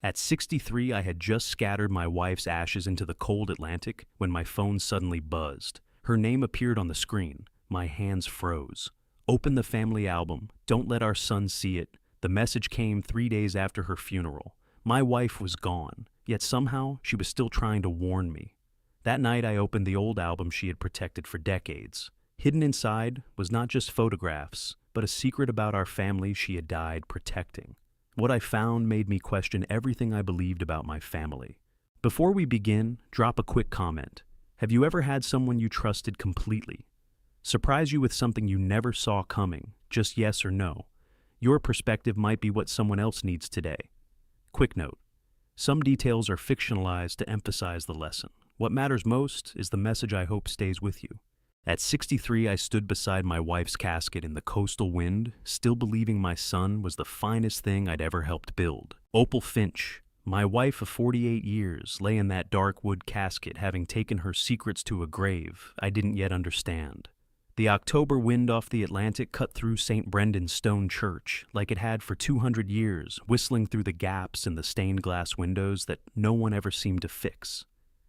At 63, I had just scattered my wife's ashes into the cold Atlantic when my phone suddenly buzzed. Her name appeared on the screen. My hands froze. Open the family album. Don't let our son see it. The message came 3 days after her funeral. My wife was gone, yet somehow she was still trying to warn me. That night I opened the old album she had protected for decades. Hidden inside was not just photographs, but a secret about our family she had died protecting. What I found made me question everything I believed about my family. Before we begin, drop a quick comment. Have you ever had someone you trusted completely surprise you with something you never saw coming, just yes or no? Your perspective might be what someone else needs today. Quick note. Some details are fictionalized to emphasize the lesson. What matters most is the message I hope stays with you. At 63, I stood beside my wife's casket in the coastal wind, still believing my son was the finest thing I'd ever helped build. Opal Finch, my wife of 48 years, lay in that dark wood casket, having taken her secrets to a grave I didn't yet understand. The October wind off the Atlantic cut through St. Brendan's stone church like it had for 200 years, whistling through the gaps in the stained glass windows that no one ever seemed to fix.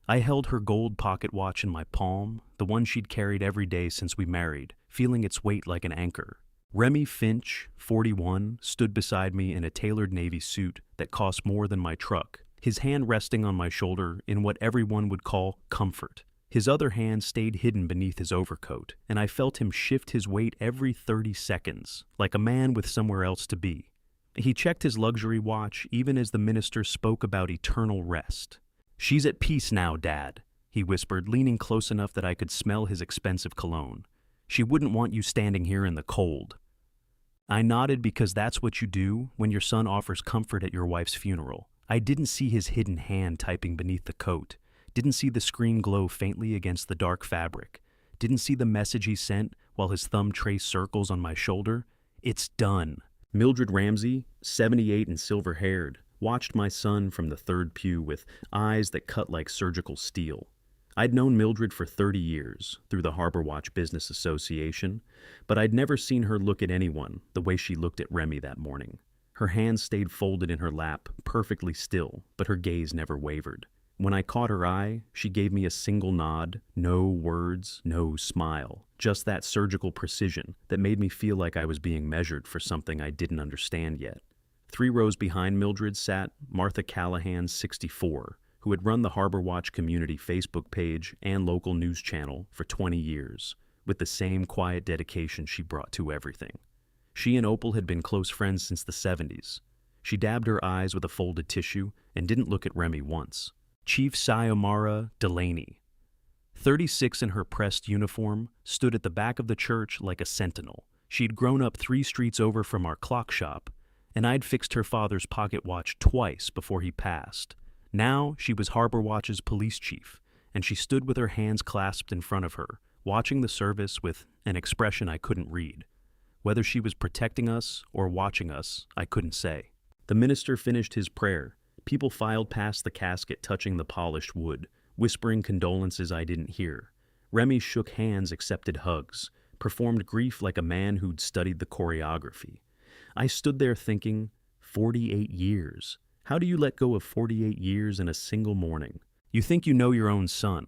I held her gold pocket watch in my palm, the one she'd carried every day since we married, feeling its weight like an anchor. Remy Finch, 41, stood beside me in a tailored navy suit that cost more than my truck, his hand resting on my shoulder in what everyone would call comfort. His other hand stayed hidden beneath his overcoat, and I felt him shift his weight every 30 seconds, like a man with somewhere else to be. He checked his luxury watch even as the minister spoke about eternal rest. "She's at peace now, Dad," he whispered, leaning close enough that I could smell his expensive cologne. "She wouldn't want you standing here in the cold." I nodded because that's what you do when your son offers comfort at your wife's funeral. I didn't see his hidden hand typing beneath the coat. Didn't see the screen glow faintly against the dark fabric. Didn't see the message he sent while his thumb traced circles on my shoulder. It's done. Mildred Ramsey, 78 and silver-haired, watched my son from the third pew with eyes that cut like surgical steel. I'd known Mildred for 30 years through the Harbor Watch Business Association, but I'd never seen her look at anyone the way she looked at Remy that morning. Her hands stayed folded in her lap, perfectly still, but her gaze never wavered. When I caught her eye, she gave me a single nod, no words, no smile, just that surgical precision that made me feel like I was being measured for something I didn't understand yet. 3 rows behind Mildred sat Martha Callahan, 64, who had run the Harbor Watch community Facebook page and local news channel for 20 years, with the same quiet dedication she brought to everything. She and Opal had been close friends since the 70s. She dabbed her eyes with a folded tissue and didn't look at Remy once. Chief Sayomara Delaney, 36 in her pressed uniform, stood at the back of the church like a sentinel. She'd grown up 3 streets over from our clock shop, and I'd fixed her father's pocket watch twice before he passed. Now she was Harbor Watch's police chief, and she stood with her hands clasped in front of her, watching the service with an expression I couldn't read. Whether she was protecting us or watching us, I couldn't say. The minister finished his prayer. People filed past the casket, touching the polished wood, whispering condolences I didn't hear. Remy shook hands, accepted hugs, performed grief like a man who'd studied the choreography. I stood there thinking, 48 years. How do you let go of 48 years in a single morning? You think you know your own son.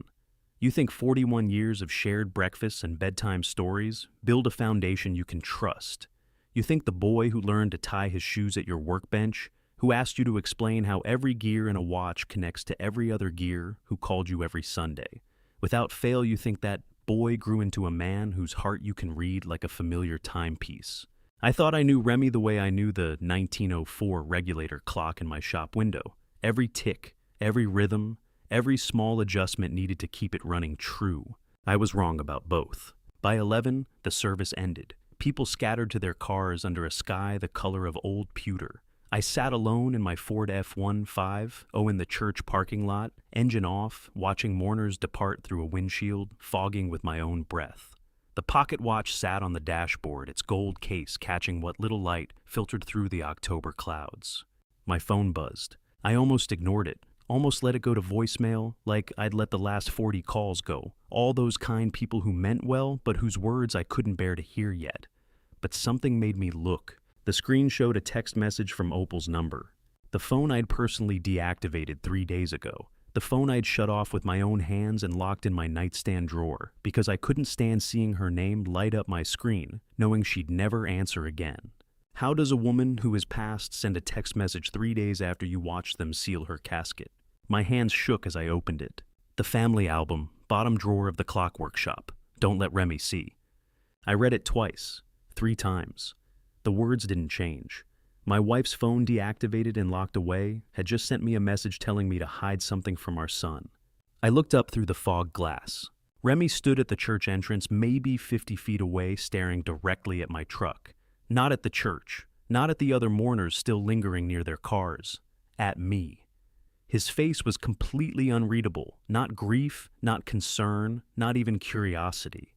You think 41 years of shared breakfasts and bedtime stories build a foundation you can trust. You think the boy who learned to tie his shoes at your workbench, who asked you to explain how every gear in a watch connects to every other gear, who called you every Sunday. Without fail, you think that boy grew into a man whose heart you can read like a familiar timepiece. I thought I knew Remy the way I knew the 1904 regulator clock in my shop window. Every tick, every rhythm, every small adjustment needed to keep it running true. I was wrong about both. By 11, the service ended. People scattered to their cars under a sky the color of old pewter. I sat alone in my Ford F-15, in the church parking lot, engine off, watching mourners depart through a windshield, fogging with my own breath. The pocket watch sat on the dashboard, its gold case catching what little light filtered through the October clouds. My phone buzzed. I almost ignored it, almost let it go to voicemail, like I'd let the last 40 calls go. All those kind people who meant well, but whose words I couldn't bear to hear yet. But something made me look. The screen showed a text message from Opal's number. The phone I'd personally deactivated 3 days ago. The phone I'd shut off with my own hands and locked in my nightstand drawer because I couldn't stand seeing her name light up my screen, knowing she'd never answer again. How does a woman who has passed send a text message 3 days after you watch them seal her casket? My hands shook as I opened it. The family album, bottom drawer of the clock workshop. Don't let Remy see. I read it twice, 3 times. The words didn't change. My wife's phone, deactivated and locked away, had just sent me a message telling me to hide something from our son. I looked up through the fog glass. Remy stood at the church entrance, maybe 50 feet away, staring directly at my truck. Not at the church, not at the other mourners still lingering near their cars. At me. His face was completely unreadable, not grief, not concern, not even curiosity.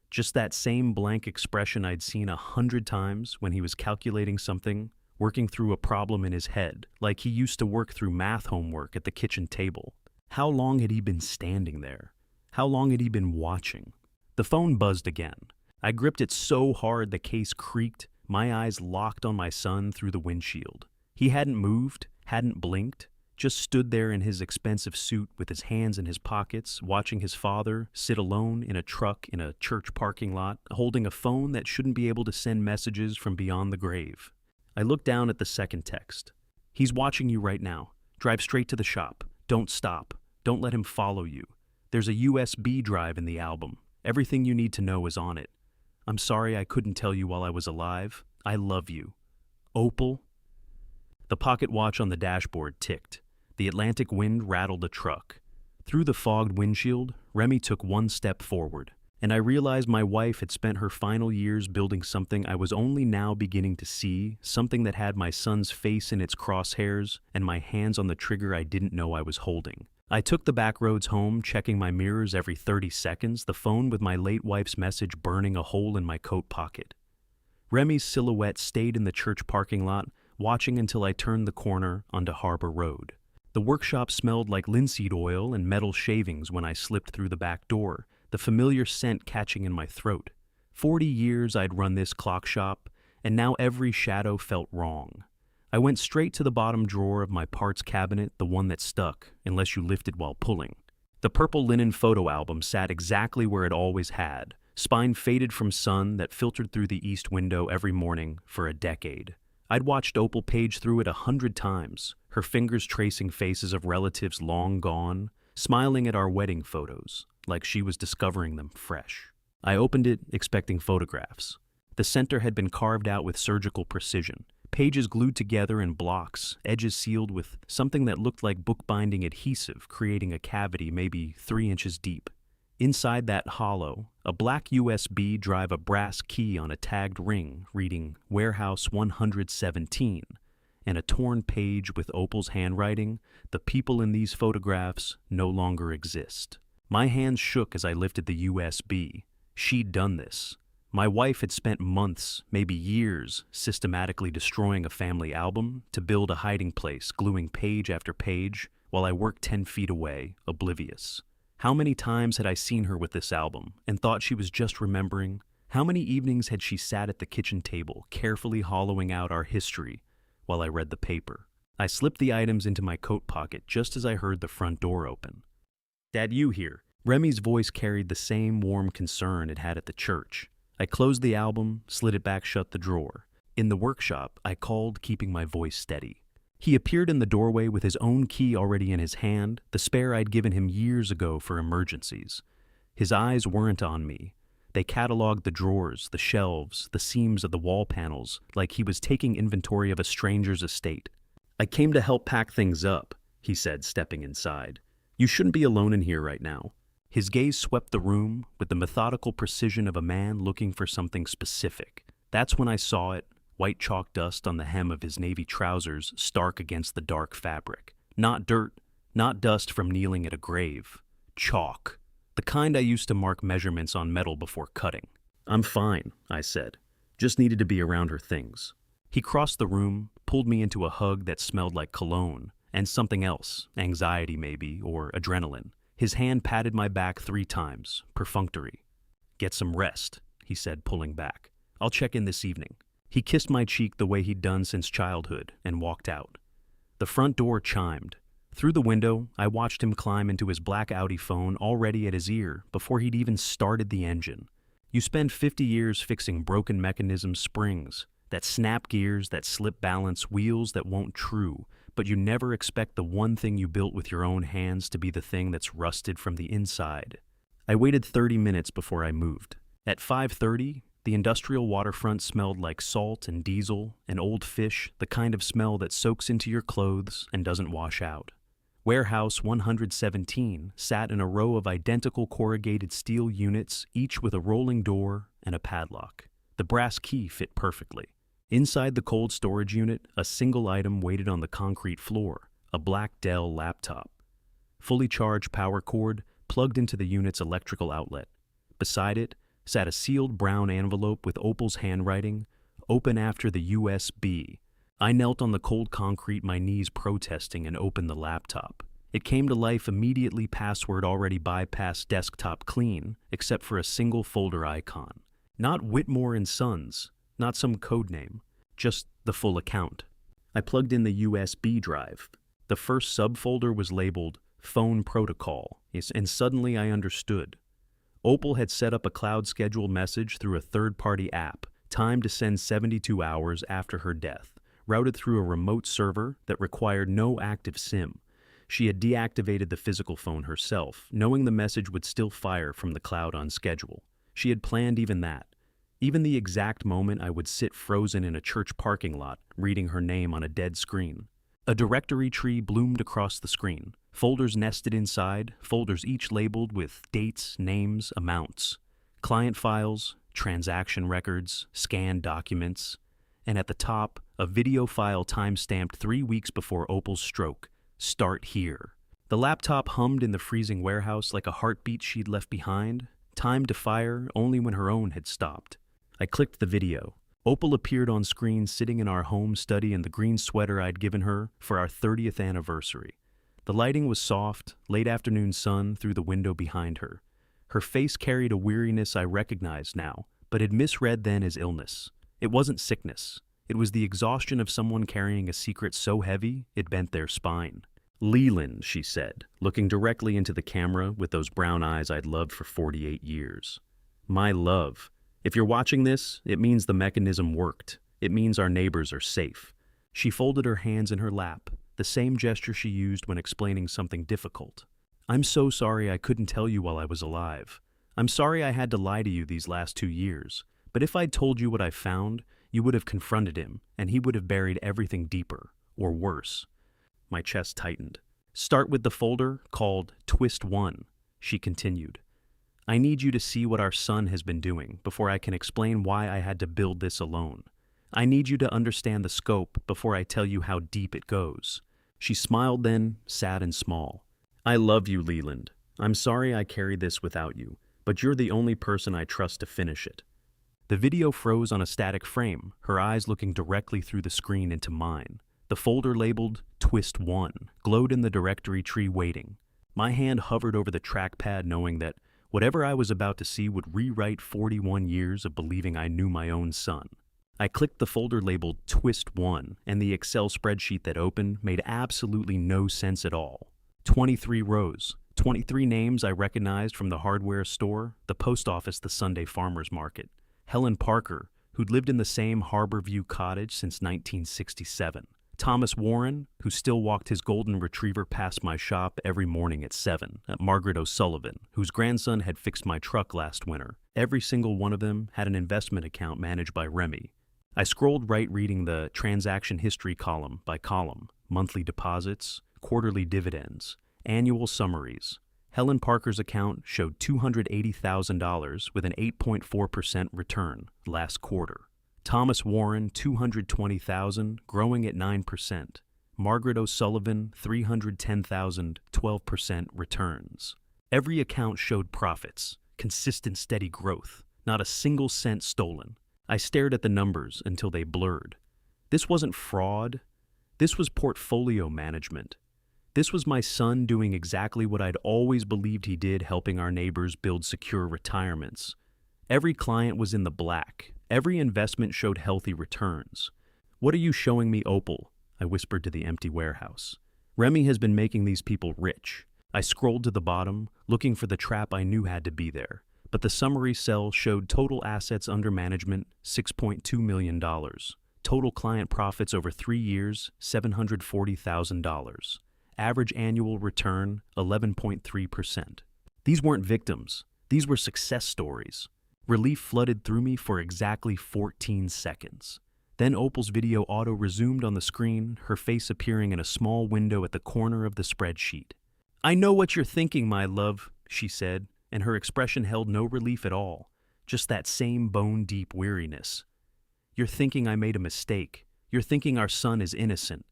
Just that same blank expression I'd seen 100 times when he was calculating something, working through a problem in his head, like he used to work through math homework at the kitchen table. How long had he been standing there? How long had he been watching? The phone buzzed again. I gripped it so hard the case creaked, my eyes locked on my son through the windshield. He hadn't moved, hadn't blinked, just stood there in his expensive suit with his hands in his pockets, watching his father sit alone in a truck in a church parking lot, holding a phone that shouldn't be able to send messages from beyond the grave. I looked down at the second text. He's watching you right now. Drive straight to the shop. Don't stop. Don't let him follow you. There's a USB drive in the album. Everything you need to know is on it. I'm sorry I couldn't tell you while I was alive. I love you. Opal. The pocket watch on the dashboard ticked. The Atlantic wind rattled the truck. Through the fogged windshield, Remy took one step forward, and I realized my wife had spent her final years building something I was only now beginning to see, something that had my son's face in its crosshairs and my hands on the trigger I didn't know I was holding. I took the back roads home, checking my mirrors every 30 seconds, the phone with my late wife's message burning a hole in my coat pocket. Remy's silhouette stayed in the church parking lot, watching until I turned the corner onto Harbor Road. The workshop smelled like linseed oil and metal shavings when I slipped through the back door, the familiar scent catching in my throat. 40 years I'd run this clock shop, and now every shadow felt wrong. I went straight to the bottom drawer of my parts cabinet, the one that stuck, unless you lifted while pulling. The purple linen photo album sat exactly where it always had, spine faded from sun that filtered through the east window every morning for a decade. I'd watched Opal page through it 100 times, her fingers tracing faces of relatives long gone, smiling at our wedding photos, like she was discovering them fresh. I opened it, expecting photographs. The center had been carved out with surgical precision, pages glued together in blocks, edges sealed with something that looked like bookbinding adhesive, creating a cavity maybe 3 inches deep. Inside that hollow, a black USB drive, a brass key on a tagged ring reading Warehouse 117, and a torn page with Opal's handwriting, "The people in these photographs no longer exist." My hands shook as I lifted the USB. She'd done this. My wife had spent months, maybe years, systematically destroying a family album to build a hiding place, gluing page after page, while I worked 10 feet away, oblivious. How many times had I seen her with this album and thought she was just remembering? How many evenings had she sat at the kitchen table, carefully hollowing out our history while I read the paper? I slipped the items into my coat pocket just as I heard the front door open. "Dad, you here?" Remy's voice carried the same warm concern it had at the church. I closed the album, slid it back shut the drawer. In the workshop, I called, keeping my voice steady. He appeared in the doorway with his own key already in his hand, the spare I'd given him years ago for emergencies. His eyes weren't on me. They cataloged the drawers, the shelves, the seams of the wall panels, like he was taking inventory of a stranger's estate. "I came to help pack things up," he said, stepping inside. "You shouldn't be alone in here right now." His gaze swept the room with the methodical precision of a man looking for something specific. That's when I saw it, white chalk dust on the hem of his navy trousers, stark against the dark fabric. Not dirt, not dust from kneeling at a grave. Chalk. The kind I used to mark measurements on metal before cutting. "I'm fine," I said. "Just needed to be around her things." He crossed the room, pulled me into a hug that smelled like cologne, and something else, anxiety maybe, or adrenaline. His hand patted my back 3 times, perfunctory. "Get some rest," he said, pulling back. "I'll check in this evening." He kissed my cheek the way he'd done since childhood and walked out. The front door chimed. Through the window, I watched him climb into his black Audi phone already at his ear before he'd even started the engine. You spend 50 years fixing broken mechanism springs, that snap gears, that slip balance, wheels that won't true, but you never expect the one thing you built with your own hands to be the thing that's rusted from the inside. I waited 30 minutes before I moved. At 5:30, the industrial waterfront smelled like salt and diesel and old fish, the kind of smell that soaks into your clothes and doesn't wash out. Warehouse 117 sat in a row of identical corrugated steel units, each with a rolling door and a padlock. The brass key fit perfectly. Inside the cold storage unit, a single item waited on the concrete floor, a black Dell laptop. Fully charged power cord plugged into the unit's electrical outlet. Beside it sat a sealed brown envelope with Opal's handwriting, "Open after the USB." I knelt on the cold concrete, my knees protesting, and opened the laptop. It came to life immediately, password already bypassed, desktop clean, except for a single folder icon. Not Whitmore and Sons, not some code name, just the full account. I plugged in the USB drive. The first subfolder was labeled Phone Protocol, and suddenly I understood. Opal had set up a cloud schedule message through a third-party app, timed to send 72 hours after her death, routed through a remote server that required no active SIM. She had deactivated the physical phone herself, knowing the message would still fire from the cloud on schedule. She had planned even that. Even the exact moment I would sit frozen in a church parking lot, reading her name on a dead screen. A directory tree bloomed across the screen, folders nested inside, folders each labeled with dates, names, amounts, client files, transaction records, scanned documents, and at the top, a video file time-stamped 3 weeks before Opal's stroke. Start here. The laptop hummed in the freezing warehouse like a heartbeat she'd left behind, timed to fire only when her own had stopped. I clicked the video. Opal appeared on screen sitting in our home study in the green sweater I'd given her for our 30th anniversary. The lighting was soft, late afternoon sun through the window behind her. Her face carried a weariness I recognized now, but had misread then as illness. It wasn't sickness. It was the exhaustion of someone carrying a secret so heavy it bent their spine. "Leland," she said, looking directly into the camera with those brown eyes I'd loved for 48 years. "My love. If you're watching this, it means the mechanism worked. It means our neighbors are safe." She folded her hands in her lap, the same gesture she used when explaining something difficult. "I'm so sorry I couldn't tell you while I was alive. I'm sorry I had to lie to you these last 2 years. But if I'd told you what I found, you would have confronted him, and he would have buried everything deeper, or worse." My chest tightened. "Start with the folder called Twist 1, she continued. "I need you to see what our son has been doing before I can explain why I had to build this alone. I need you to understand the scope before I tell you how deep it goes." She smiled then, sad and small. "I love you, Leland. I'm sorry I carried this without you, but you're the only person I trust to finish it." The video froze on a static frame, her eyes looking directly through the screen into mine. The folder labeled Twist 1 glowed in the directory tree waiting. My hand hovered over the trackpad knowing that whatever I was about to see would rewrite 41 years of believing I knew my own son. I clicked the folder labeled Twist 1, and the Excel spreadsheet that opened made absolutely no sense at all. 23 rows, 23 names I recognized from the hardware store, the post office, the Sunday farmers market. Helen Parker, who'd lived in the same Harbor View cottage since 1967. Thomas Warren, who still walked his golden retriever past my shop every morning at 7. Margaret O'Sullivan, whose grandson had fixed my truck last winter. Every single one of them had an investment account managed by Remy. I scrolled right, reading the transaction history column by column, monthly deposits, quarterly dividends, annual summaries. Helen Parker's account showed $280,000 with an 8.4% return last quarter. Thomas Warren, $220,000, growing at 9%. Margaret O'Sullivan, $310,000, 12% returns. Every account showed profits, consistent steady growth, not a single cent stolen. I stared at the numbers until they blurred. This wasn't fraud. This was portfolio management. This was my son doing exactly what I'd always believed he did, helping our neighbors build secure retirements. Every client was in the black. Every investment showed healthy returns. "What are you showing me, Opal?" I whispered to the empty warehouse. Remy has been making these people rich. I scrolled to the bottom, looking for the trap I knew had to be there, but the summary cell showed total assets under management $6.2 million. Total client profits over 3 years, $740,000. Average annual return, 11.3%. These weren't victims. These were success stories. Relief flooded through me for exactly 14 seconds. Then Opal's video auto-resumed on the screen, her face appearing in a small window at the corner of the spreadsheet. "I know what you're thinking, my love," she said, and her expression held no relief at all, just that same bone-deep weariness. "You're thinking I made a mistake. You're thinking our son is innocent."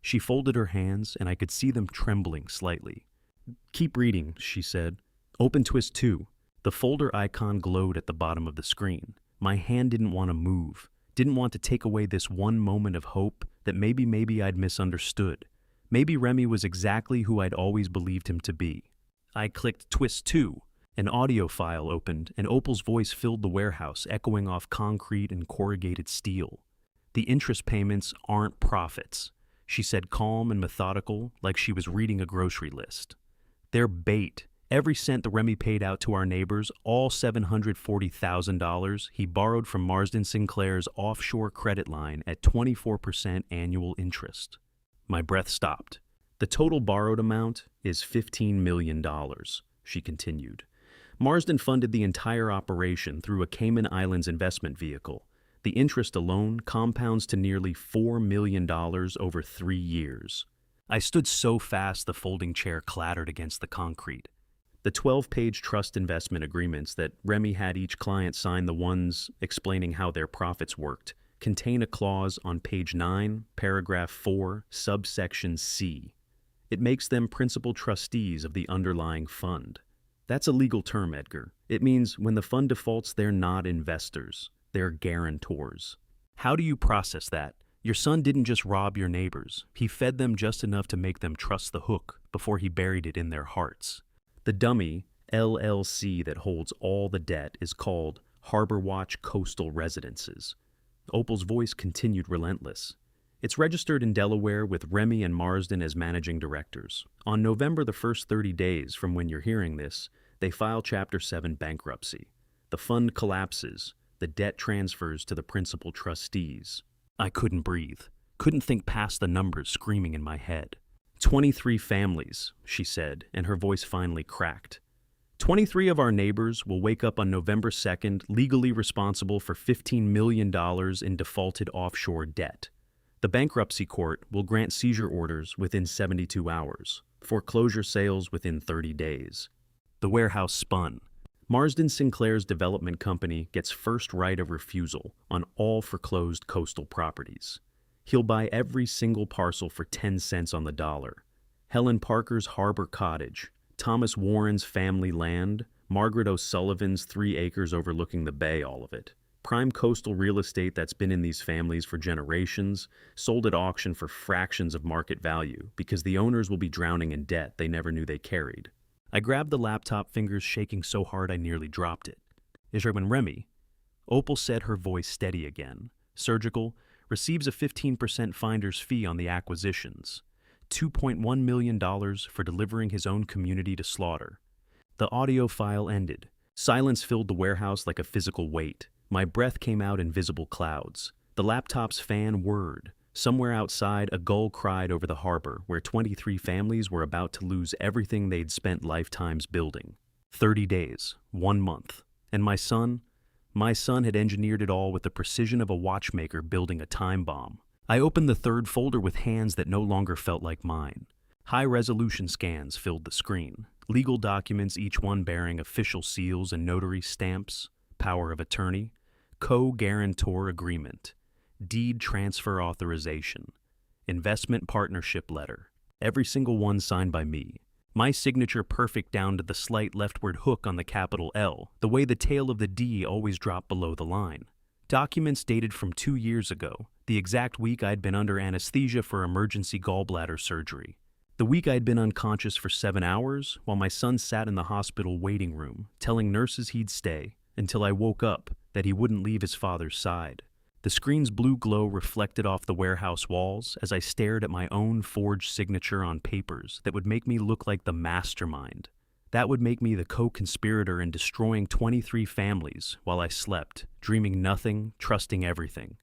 She folded her hands, and I could see them trembling slightly. "Keep reading," she said. "Open twist 2. The folder icon glowed at the bottom of the screen. My hand didn't want to move. Didn't want to take away this one moment of hope that maybe I'd misunderstood. Maybe Remy was exactly who I'd always believed him to be. I clicked twist 2. An audio file opened, and Opal's voice filled the warehouse, echoing off concrete and corrugated steel. "The interest payments aren't profits," she said, calm and methodical, like she was reading a grocery list. "They're bait. Every cent the Remy paid out to our neighbors, all $740,000, he borrowed from Marsden Sinclair's offshore credit line at 24% annual interest." My breath stopped. "The total borrowed amount is $15 million, she continued. "Marsden funded the entire operation through a Cayman Islands investment vehicle. The interest alone compounds to nearly $4 million over 3 years. I stood so fast the folding chair clattered against the concrete. The 12-page trust investment agreements that Remy had each client sign, the ones explaining how their profits worked, contain a clause on page 9, paragraph 4, subsection C. It makes them principal trustees of the underlying fund. That's a legal term, Edgar. It means when the fund defaults, they're not investors. They're guarantors. How do you process that? Your son didn't just rob your neighbors. He fed them just enough to make them trust the hook before he buried it in their hearts. The dummy LLC that holds all the debt is called Harbor Watch Coastal Residences. Opal's voice continued relentless. It's registered in Delaware with Remy and Marsden as managing directors. On November the first 30 days from when you're hearing this, they file Chapter 7 bankruptcy. The fund collapses. The debt transfers to the principal trustees. I couldn't breathe. Couldn't think past the numbers screaming in my head. 23 families, she said, and her voice finally cracked. 23 of our neighbors will wake up on November 2nd legally responsible for $15 million in defaulted offshore debt. The bankruptcy court will grant seizure orders within 72 hours, foreclosure sales within 30 days. The warehouse spun. Marsden Sinclair's development company gets first right of refusal on all foreclosed coastal properties. He'll buy every single parcel for 10 cents on the dollar. Helen Parker's Harbor Cottage, Thomas Warren's family land, Margaret O'Sullivan's 3 acres overlooking the bay, all of it. Prime coastal real estate that's been in these families for generations, sold at auction for fractions of market value because the owners will be drowning in debt they never knew they carried. I grabbed the laptop, fingers shaking so hard I nearly dropped it. "Is when Remy," Opal said, her voice steady again, surgical, receives a 15% finder's fee on the acquisitions, $2.1 million for delivering his own community to slaughter. The audio file ended. Silence filled the warehouse like a physical weight. My breath came out in visible clouds. The laptop's fan whirred. Somewhere outside, a gull cried over the harbor, where 23 families were about to lose everything they'd spent lifetimes building. 30 days, 1 month. And my son had engineered it all with the precision of a watchmaker building a time bomb. I opened the 3rd folder with hands that no longer felt like mine. High-resolution scans filled the screen. Legal documents, each one bearing official seals and notary stamps. Power of attorney. Co-guarantor agreement. Deed transfer authorization. Investment partnership letter. Every single one signed by me. My signature perfect down to the slight leftward hook on the capital L, the way the tail of the D always dropped below the line. Documents dated from 2 years ago, the exact week I'd been under anesthesia for emergency gallbladder surgery. The week I'd been unconscious for 7 hours, while my son sat in the hospital waiting room, telling nurses he'd stay, until I woke up, that he wouldn't leave his father's side. The screen's blue glow reflected off the warehouse walls as I stared at my own forged signature on papers that would make me look like the mastermind. That would make me the co-conspirator in destroying 23 families while I slept, dreaming nothing, trusting everything.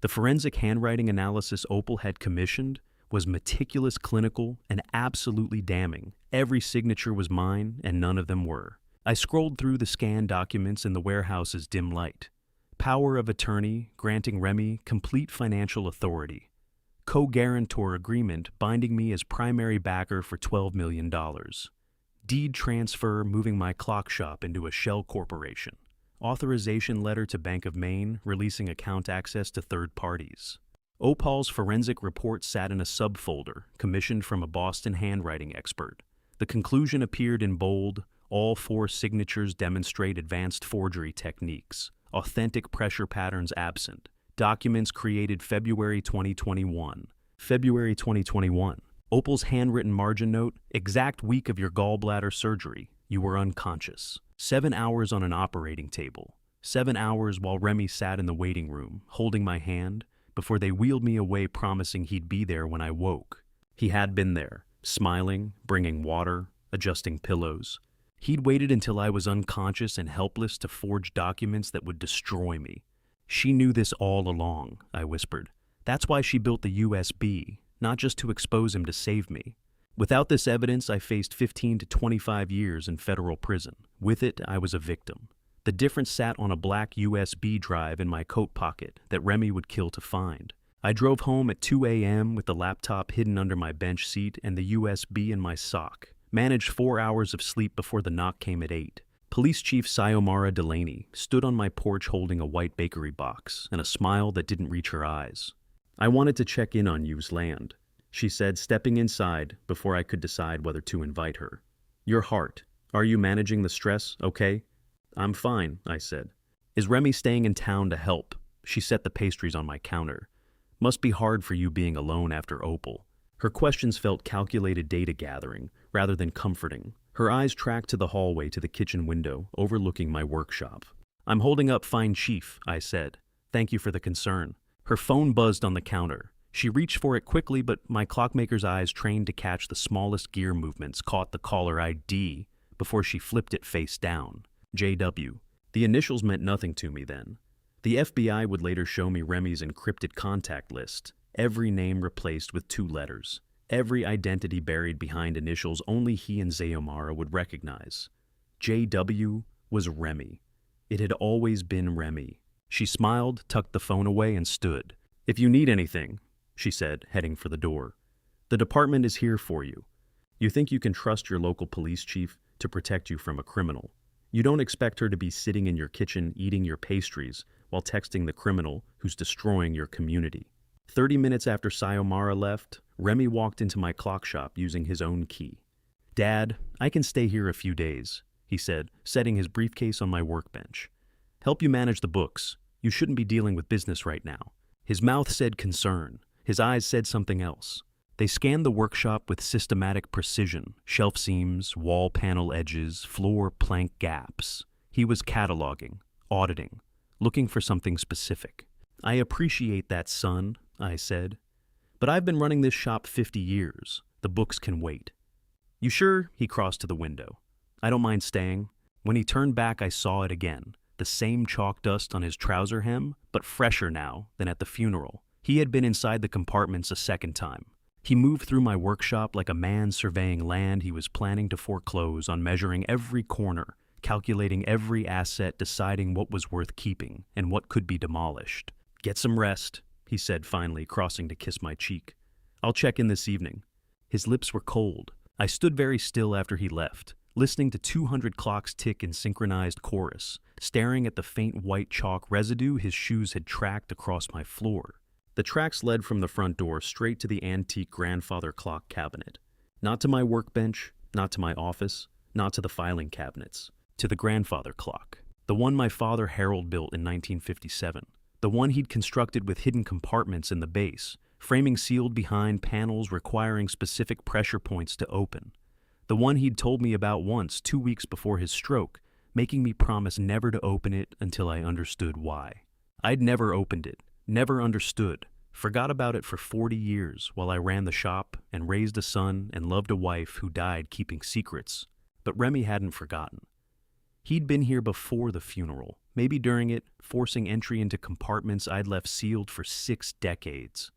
The forensic handwriting analysis Opal had commissioned was meticulous, clinical, and absolutely damning. Every signature was mine, and none of them were. I scrolled through the scanned documents in the warehouse's dim light. Power of attorney granting Remy complete financial authority. Co-guarantor agreement binding me as primary backer for $12 million. Deed transfer moving my clock shop into a shell corporation. Authorization letter to Bank of Maine releasing account access to third parties. Opal's forensic report sat in a subfolder commissioned from a Boston handwriting expert. The conclusion appeared in bold. All 4 signatures demonstrate advanced forgery techniques. Authentic pressure patterns absent. Documents created February 2021. February 2021. Opal's handwritten margin note, exact week of your gallbladder surgery. You were unconscious. 7 hours on an operating table. 7 hours while Remy sat in the waiting room, holding my hand, before they wheeled me away promising he'd be there when I woke. He had been there, smiling, bringing water, adjusting pillows. He'd waited until I was unconscious and helpless to forge documents that would destroy me. She knew this all along, I whispered. That's why she built the USB, not just to expose him to save me. Without this evidence, I faced 15 to 25 years in federal prison. With it, I was a victim. The difference sat on a black USB drive in my coat pocket that Remy would kill to find. I drove home at 2 a.m. with the laptop hidden under my bench seat and the USB in my sock. Managed 4 hours of sleep before the knock came at 8. Police Chief Sayomara Delaney stood on my porch holding a white bakery box and a smile that didn't reach her eyes. I wanted to check in on you's land, she said, stepping inside before I could decide whether to invite her. Your heart. Are you managing the stress, okay? I'm fine, I said. Is Remy staying in town to help? She set the pastries on my counter. Must be hard for you being alone after Opal. Her questions felt calculated data gathering, rather than comforting. Her eyes tracked to the hallway to the kitchen window, overlooking my workshop. I'm holding up fine, Chief, I said. Thank you for the concern. Her phone buzzed on the counter. She reached for it quickly, but my clockmaker's eyes, trained to catch the smallest gear movements, caught the caller ID before she flipped it face down. JW. The initials meant nothing to me then. The FBI would later show me Remy's encrypted contact list. Every name replaced with 2 letters. Every identity buried behind initials only he and Sayomara would recognize. JW was Remy. It had always been Remy. She smiled, tucked the phone away, and stood. If you need anything, she said, heading for the door. The department is here for you. You think you can trust your local police chief to protect you from a criminal. You don't expect her to be sitting in your kitchen eating your pastries while texting the criminal who's destroying your community. 30 minutes after Sayomara left, Remy walked into my clock shop using his own key. Dad, I can stay here a few days, he said, setting his briefcase on my workbench. Help you manage the books. You shouldn't be dealing with business right now. His mouth said concern. His eyes said something else. They scanned the workshop with systematic precision, shelf seams, wall panel edges, floor plank gaps. He was cataloging, auditing, looking for something specific. I appreciate that, son, I said. But I've been running this shop 50 years. The books can wait. You sure? He crossed to the window. I don't mind staying. When he turned back, I saw it again. The same chalk dust on his trouser hem, but fresher now than at the funeral. He had been inside the compartments a second time. He moved through my workshop like a man surveying land he was planning to foreclose on, measuring every corner, calculating every asset, deciding what was worth keeping and what could be demolished. Get some rest, he said finally, crossing to kiss my cheek. I'll check in this evening. His lips were cold. I stood very still after he left, listening to 200 clocks tick in synchronized chorus, staring at the faint white chalk residue his shoes had tracked across my floor. The tracks led from the front door straight to the antique grandfather clock cabinet. Not to my workbench, not to my office, not to the filing cabinets. To the grandfather clock. The one my father Harold built in 1957. The one he'd constructed with hidden compartments in the base, framing sealed behind panels requiring specific pressure points to open. The one he'd told me about once 2 weeks before his stroke, making me promise never to open it until I understood why. I'd never opened it, Never understood. Forgot about it for 40 years while I ran the shop and raised a son and loved a wife who died keeping secrets. But Remy hadn't forgotten. He'd been here before the funeral, maybe during it, forcing entry into compartments I'd left sealed for 6 decades.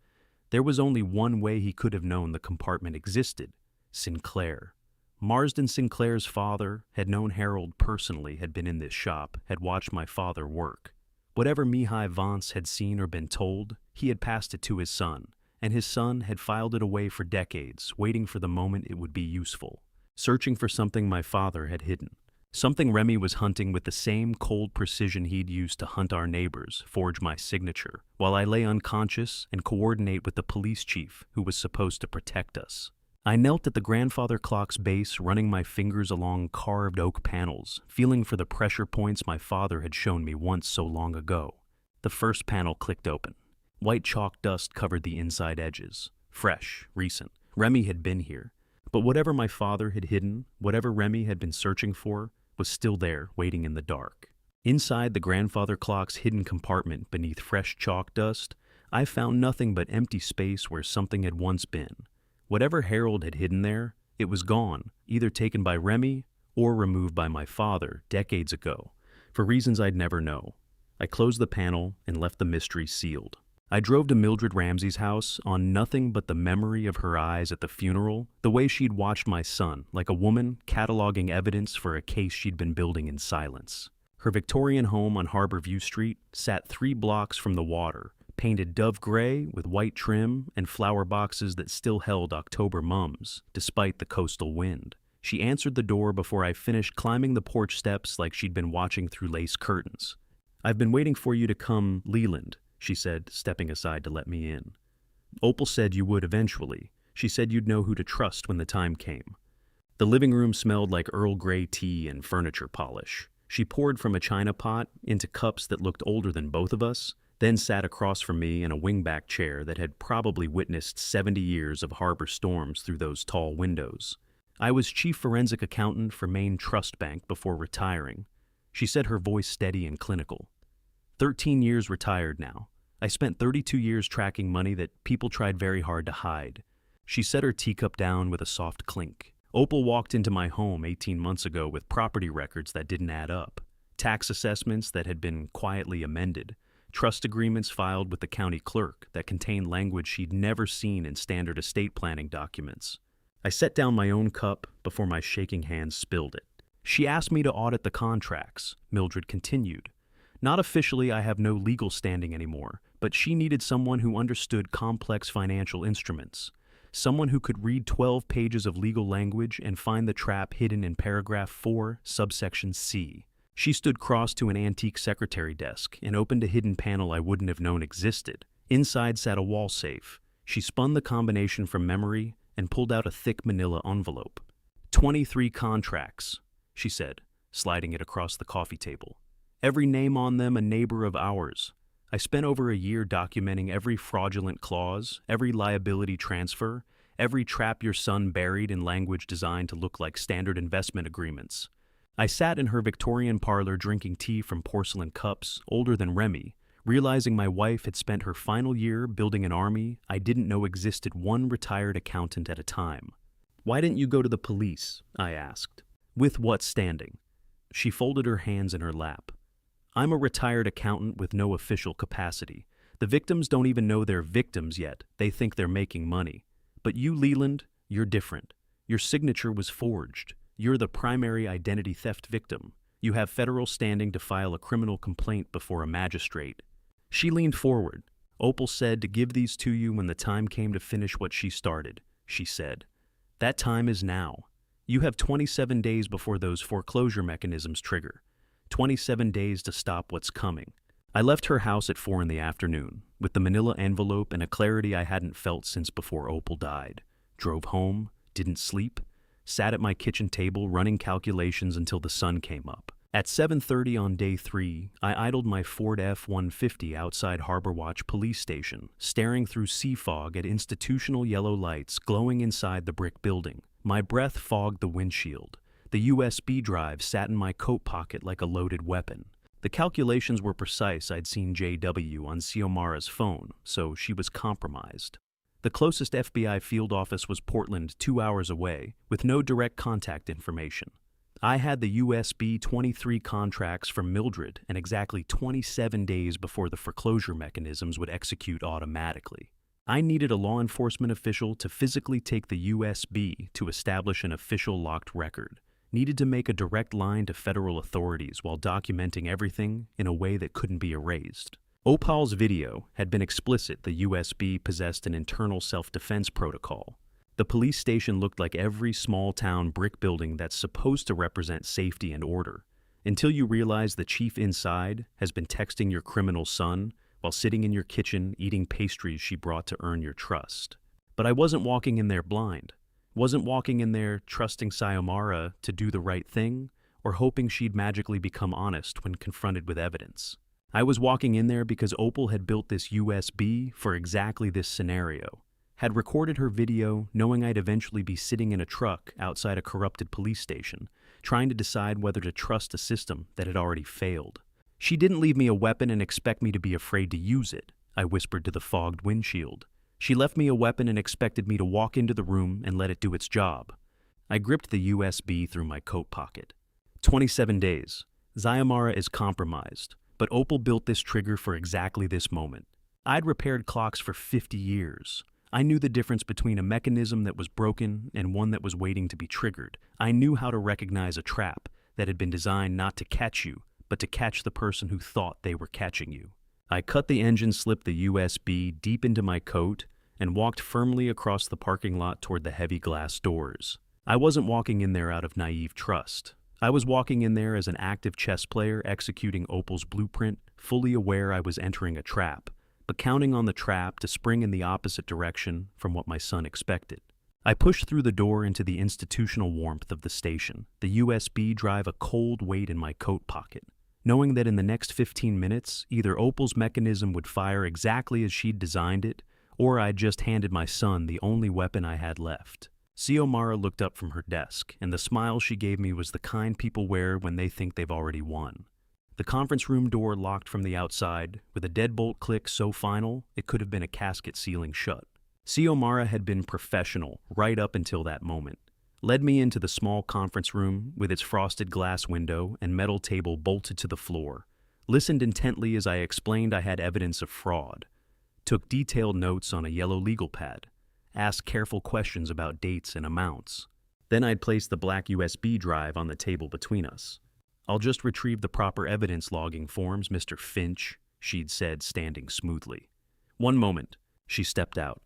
There was only one way he could have known the compartment existed: Sinclair. Marsden Sinclair's father had known Harold personally, had been in this shop, had watched my father work. Whatever Mihai Vance had seen or been told, he had passed it to his son, and his son had filed it away for decades, waiting for the moment it would be useful, searching for something my father had hidden. Something Remy was hunting with the same cold precision he'd used to hunt our neighbors, forge my signature, while I lay unconscious and coordinate with the police chief who was supposed to protect us. I knelt at the grandfather clock's base, running my fingers along carved oak panels, feeling for the pressure points my father had shown me once so long ago. The first panel clicked open. White chalk dust covered the inside edges. Fresh, recent. Remy had been here. But whatever my father had hidden, whatever Remy had been searching for, was still there, waiting in the dark. Inside the grandfather clock's hidden compartment beneath fresh chalk dust, I found nothing but empty space where something had once been. Whatever Harold had hidden there, it was gone, either taken by Remy or removed by my father decades ago, for reasons I'd never know. I closed the panel and left the mystery sealed. I drove to Mildred Ramsey's house on nothing but the memory of her eyes at the funeral, the way she'd watched my son, like a woman cataloging evidence for a case she'd been building in silence. Her Victorian home on Harborview Street sat 3 blocks from the water, painted dove gray with white trim and flower boxes that still held October mums, despite the coastal wind. She answered the door before I finished climbing the porch steps like she'd been watching through lace curtains. "I've been waiting for you to come, Leland," she said, stepping aside to let me in. "Opal said you would eventually. She said you'd know who to trust when the time came." The living room smelled like Earl Grey tea and furniture polish. She poured from a china pot into cups that looked older than both of us, then sat across from me in a wingback chair that had probably witnessed 70 years of harbor storms through those tall windows. I was chief forensic accountant for Maine Trust Bank before retiring. She said, her voice steady and clinical. 13 years retired now. I spent 32 years tracking money that people tried very hard to hide. She set her teacup down with a soft clink. Opal walked into my home 18 months ago with property records that didn't add up, tax assessments that had been quietly amended, trust agreements filed with the county clerk that contained language she'd never seen in standard estate planning documents. I set down my own cup before my shaking hands spilled it. "She asked me to audit the contracts," Mildred continued. "Not officially, I have no legal standing anymore, but she needed someone who understood complex financial instruments, someone who could read 12 pages of legal language and find the trap hidden in paragraph 4, subsection C. She stood cross to an antique secretary desk and opened a hidden panel I wouldn't have known existed. Inside sat a wall safe. She spun the combination from memory and pulled out a thick manila envelope. 23 contracts, she said, sliding it across the coffee table. Every name on them a neighbor of ours. I spent over a year documenting every fraudulent clause, every liability transfer, every trap your son buried in language designed to look like standard investment agreements. I sat in her Victorian parlor drinking tea from porcelain cups, older than Remy, realizing my wife had spent her final year building an army I didn't know existed, one retired accountant at a time. "Why didn't you go to the police?" I asked. "With what standing?" She folded her hands in her lap. "I'm a retired accountant with no official capacity. The victims don't even know they're victims yet. They think they're making money. But you, Leland, you're different. Your signature was forged. You're the primary identity theft victim. You have federal standing to file a criminal complaint before a magistrate." She leaned forward. "Opal said to give these to you when the time came to finish what she started," she said. "That time is now. You have 27 days before those foreclosure mechanisms trigger. 27 days to stop what's coming." I left her house at 4 in the afternoon, with the manila envelope and a clarity I hadn't felt since before Opal died. Drove home, didn't sleep, sat at my kitchen table running calculations until the sun came up. At 7:30 on day 3, I idled my Ford F-150 outside Harbor Watch Police Station, staring through sea fog at institutional yellow lights glowing inside the brick building. My breath fogged the windshield. The USB drive sat in my coat pocket like a loaded weapon. The calculations were precise. I'd seen JW on Xiomara's phone, so she was compromised. The closest FBI field office was Portland, 2 hours away, with no direct contact information. I had the USB 23 contracts from Mildred and exactly 27 days before the foreclosure mechanisms would execute automatically. I needed a law enforcement official to physically take the USB to establish an official locked record. Needed to make a direct line to federal authorities while documenting everything in a way that couldn't be erased. Opal's video had been explicit. The USB possessed an internal self-defense protocol. The police station looked like every small-town brick building that's supposed to represent safety and order, until you realize the chief inside has been texting your criminal son while sitting in your kitchen eating pastries she brought to earn your trust. But I wasn't walking in there blind. Wasn't walking in there trusting Xiomara to do the right thing or hoping she'd magically become honest when confronted with evidence. I was walking in there because Opal had built this USB for exactly this scenario, had recorded her video knowing I'd eventually be sitting in a truck outside a corrupted police station, trying to decide whether to trust a system that had already failed. She didn't leave me a weapon and expect me to be afraid to use it, I whispered to the fogged windshield. She left me a weapon and expected me to walk into the room and let it do its job. I gripped the USB through my coat pocket. 27 days. Xiomara is compromised, but Opal built this trigger for exactly this moment. I'd repaired clocks for 50 years. I knew the difference between a mechanism that was broken and one that was waiting to be triggered. I knew how to recognize a trap that had been designed not to catch you, but to catch the person who thought they were catching you. I cut the engine, slipped the USB deep into my coat, and walked firmly across the parking lot toward the heavy glass doors. I wasn't walking in there out of naive trust. I was walking in there as an active chess player executing Opal's blueprint, fully aware I was entering a trap, but counting on the trap to spring in the opposite direction from what my son expected. I pushed through the door into the institutional warmth of the station, the USB drive a cold weight in my coat pocket, knowing that in the next 15 minutes, either Opal's mechanism would fire exactly as she'd designed it, or I'd just handed my son the only weapon I had left. Xiomara looked up from her desk, and the smile she gave me was the kind people wear when they think they've already won. The conference room door locked from the outside, with a deadbolt click so final it could have been a casket sealing shut. Xiomara had been professional right up until that moment. Led me into the small conference room with its frosted glass window and metal table bolted to the floor. Listened intently as I explained I had evidence of fraud. Took detailed notes on a yellow legal pad. Asked careful questions about dates and amounts. Then I'd place the black USB drive on the table between us. "I'll just retrieve the proper evidence logging forms, Mr. Finch," she'd said, standing smoothly. "One moment." She stepped out.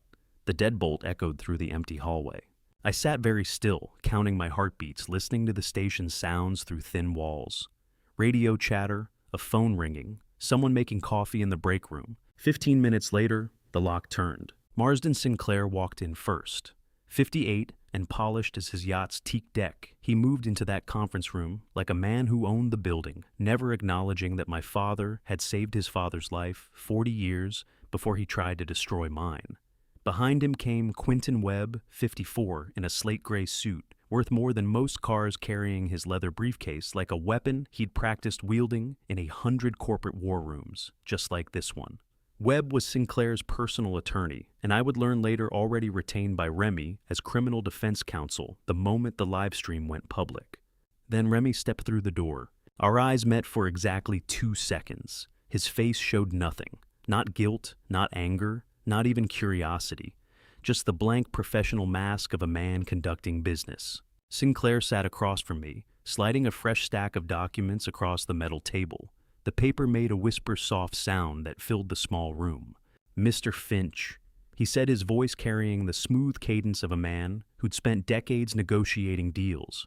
The deadbolt echoed through the empty hallway. I sat very still, counting my heartbeats, listening to the station's sounds through thin walls. Radio chatter, a phone ringing, someone making coffee in the break room. 15 minutes later, the lock turned. Marsden Sinclair walked in first. 58 and polished as his yacht's teak deck, he moved into that conference room like a man who owned the building, never acknowledging that my father had saved his father's life 40 years before he tried to destroy mine. Behind him came Quentin Webb, 54, in a slate gray suit, worth more than most cars, carrying his leather briefcase like a weapon he'd practiced wielding in 100 corporate war rooms, just like this one. Webb was Sinclair's personal attorney, and I would learn later already retained by Remy as criminal defense counsel the moment the livestream went public. Then Remy stepped through the door. Our eyes met for exactly 2 seconds. His face showed nothing. Not guilt, not anger, not even curiosity. Just the blank professional mask of a man conducting business. Sinclair sat across from me, sliding a fresh stack of documents across the metal table. The paper made a whisper-soft sound that filled the small room. "Mr. Finch," he said, his voice carrying the smooth cadence of a man who'd spent decades negotiating deals.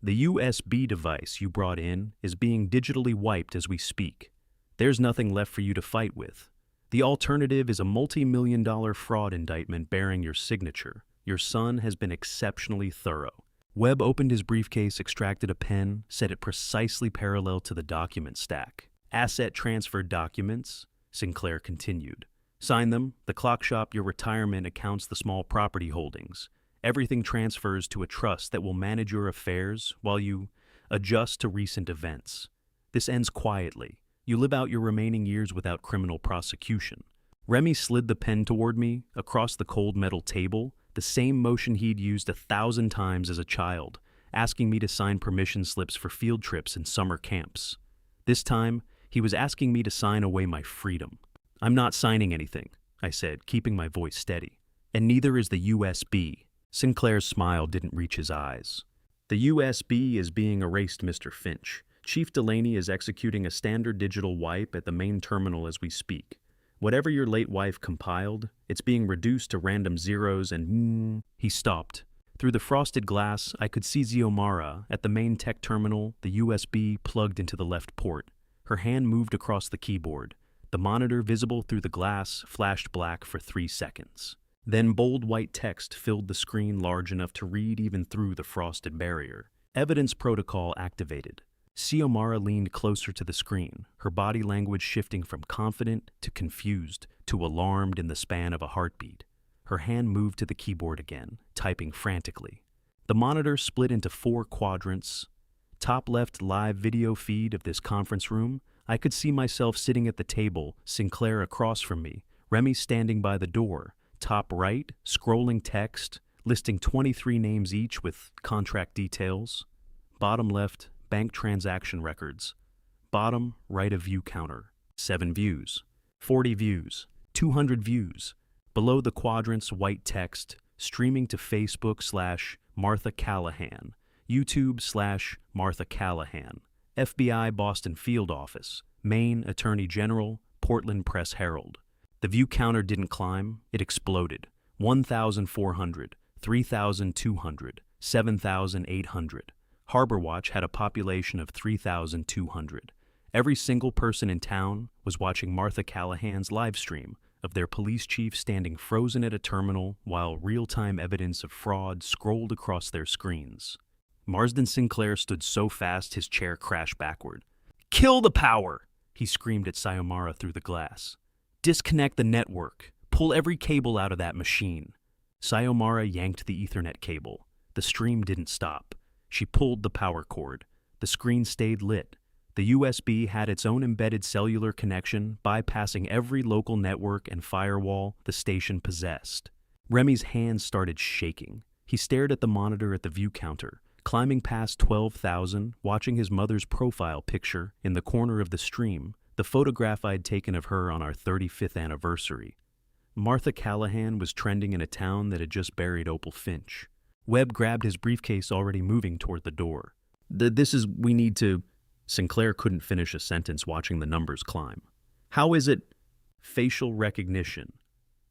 "The USB device you brought in is being digitally wiped as we speak. There's nothing left for you to fight with. The alternative is a multi-million-dollar fraud indictment bearing your signature. Your son has been exceptionally thorough." Webb opened his briefcase, extracted a pen, set it precisely parallel to the document stack. "Asset transfer documents," Sinclair continued. "Sign them, the clock shop, your retirement accounts, the small property holdings. Everything transfers to a trust that will manage your affairs while you adjust to recent events. This ends quietly. You live out your remaining years without criminal prosecution. Remy slid the pen toward me, across the cold metal table, the same motion he'd used 1,000 times as a child, asking me to sign permission slips for field trips and summer camps. This time, he was asking me to sign away my freedom. "I'm not signing anything," I said, keeping my voice steady. "And neither is the USB." Sinclair's smile didn't reach his eyes. "The USB is being erased, Mr. Finch. Chief Delaney is executing a standard digital wipe at the main terminal as we speak. Whatever your late wife compiled, it's being reduced to random zeros and He stopped. Through the frosted glass, I could see Xiomara at the main tech terminal, the USB plugged into the left port. Her hand moved across the keyboard. The monitor, visible through the glass, flashed black for 3 seconds. Then bold white text filled the screen large enough to read even through the frosted barrier. Evidence protocol activated. Xiomara leaned closer to the screen, her body language shifting from confident to confused to alarmed in the span of a heartbeat. Her hand moved to the keyboard again, typing frantically. The monitor split into 4 quadrants. Top left live video feed of this conference room. I could see myself sitting at the table, Sinclair across from me, Remy standing by the door. Top right, scrolling text, listing 23 names each with contract details. Bottom left, bank transaction records. Bottom right, a view counter. 7 views, 40 views, 200 views. Below the quadrants, white text, streaming to Facebook/Martha Callahan, YouTube/Martha Callahan, FBI Boston Field Office, Maine Attorney General, Portland Press Herald. The view counter didn't climb, it exploded. 1,400, 3,200, 7,800. Harbor Watch had a population of 3,200. Every single person in town was watching Martha Callahan's live stream of their police chief standing frozen at a terminal while real-time evidence of fraud scrolled across their screens. Marsden Sinclair stood so fast his chair crashed backward. "Kill the power!" he screamed at Xiomara through the glass. "Disconnect the network. Pull every cable out of that machine." Xiomara yanked the Ethernet cable. The stream didn't stop. She pulled the power cord. The screen stayed lit. The USB had its own embedded cellular connection, bypassing every local network and firewall the station possessed. Remy's hands started shaking. He stared at the monitor at the view counter, climbing past 12,000, watching his mother's profile picture in the corner of the stream, the photograph I'd taken of her on our 35th anniversary. Martha Callahan was trending in a town that had just buried Opal Finch. Webb grabbed his briefcase, already moving toward the door. We need to... Sinclair couldn't finish a sentence watching the numbers climb. "How is it?" "Facial recognition,"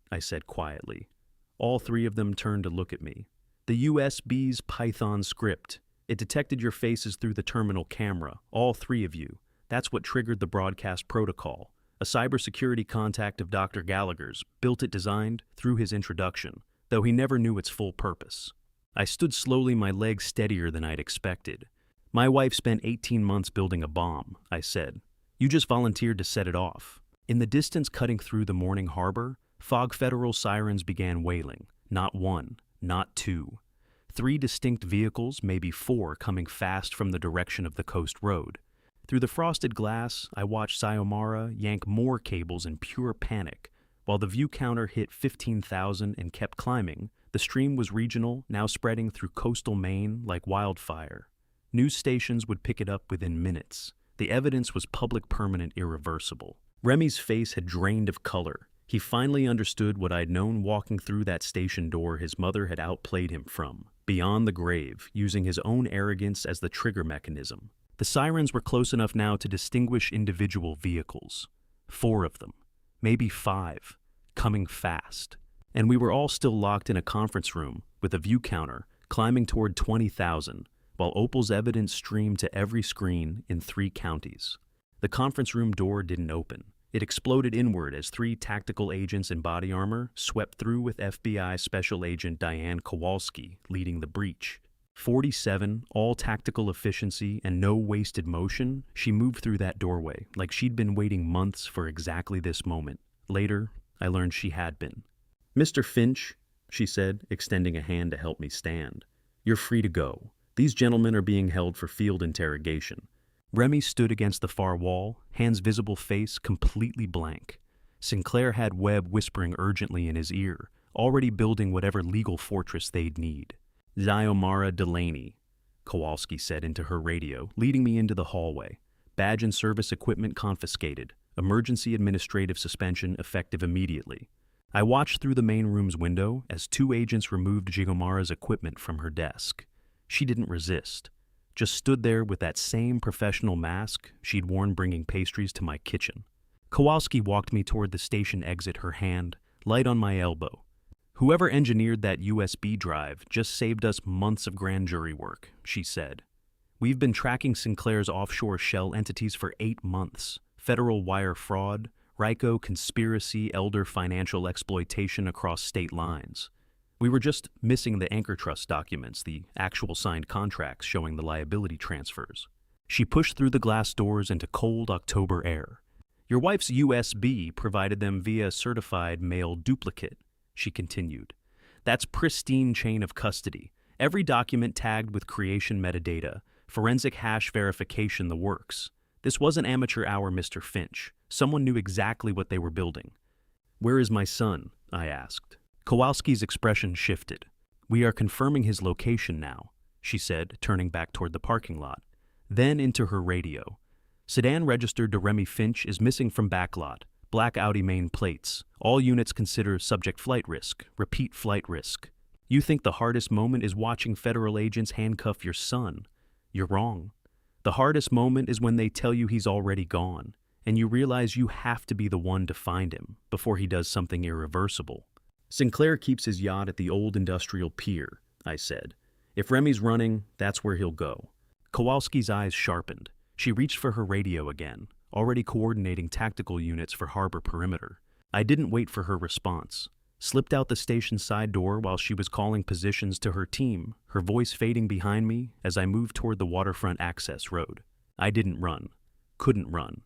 I said quietly. All 3 of them turned to look at me. "The USB's Python script. It detected your faces through the terminal camera, all 3 of you. That's what triggered the broadcast protocol. A cybersecurity contact of Dr. Gallagher's built it, designed through his introduction, though he never knew its full purpose." I stood slowly, my legs steadier than I'd expected. "My wife spent 18 months building a bomb," I said. "You just volunteered to set it off." In the distance cutting through the morning harbor, fog federal sirens began wailing. Not 1, not 2. 3 distinct vehicles, maybe 4, coming fast from the direction of the coast road. Through the frosted glass, I watched Xiomara yank more cables in pure panic. While the view counter hit 15,000 and kept climbing, the stream was regional, now spreading through coastal Maine like wildfire. News stations would pick it up within minutes. The evidence was public, permanent, irreversible. Remy's face had drained of color. He finally understood what I'd known walking through that station door his mother had outplayed him from, beyond the grave, using his own arrogance as the trigger mechanism. The sirens were close enough now to distinguish individual vehicles. 4 of them, maybe 5, coming fast. And we were all still locked in a conference room with a view counter climbing toward 20,000, while Opal's evidence streamed to every screen in 3 counties. The conference room door didn't open. It exploded inward as 3 tactical agents in body armor swept through, with FBI Special Agent Diane Kowalski leading the breach. 47, all tactical efficiency and no wasted motion, she moved through that doorway like she'd been waiting months for exactly this moment. Later, I learned she had been. "Mr. Finch," she said, extending a hand to help me stand. "You're free to go. These gentlemen are being held for field interrogation." Remy stood against the far wall, Hand's visible face completely blank. Sinclair had Webb whispering urgently in his ear, already building whatever legal fortress they'd need. Xiomara Delaney, Kowalski said into her radio, leading me into the hallway. Badge and service equipment confiscated. Emergency administrative suspension effective immediately. I watched through the main room's window as 2 agents removed Xiomara's equipment from her desk. She didn't resist. Just stood there with that same professional mask she'd worn bringing pastries to my kitchen. Kowalski walked me toward the station exit, her hand light on my elbow. Whoever engineered that USB drive just saved us months of grand jury work, she said. We've been tracking Sinclair's offshore shell entities for 8 months. Federal wire fraud, RICO conspiracy, elder financial exploitation across state lines. We were just missing the anchor trust documents, the actual signed contracts showing the liability transfers. She pushed through the glass doors into cold October air. Your wife's USB provided them via certified mail duplicate, she continued. That's pristine chain of custody. Every document tagged with creation metadata, forensic hash verification, the works. This wasn't amateur hour, Mr. Finch. Someone knew exactly what they were building. Where is my son? I asked. Kowalski's expression shifted. We are confirming his location now, she said, turning back toward the parking lot. Then into her radio. Sedan registered to Remy Finch is missing from backlot. Black Audi main plates. All units consider subject flight risk. Repeat flight risk. You think the hardest moment is watching federal agents handcuff your son. You're wrong. The hardest moment is when they tell you he's already gone, and you realize you have to be the one to find him before he does something irreversible. Sinclair keeps his yacht at the old industrial pier, I said. If Remy's running, that's where he'll go. Kowalski's eyes sharpened. She reached for her radio again, already coordinating tactical units for harbor perimeter. I didn't wait for her response. Slipped out the station side door while she was calling positions to her team, her voice fading behind me as I moved toward the waterfront access road. I didn't run. Couldn't run.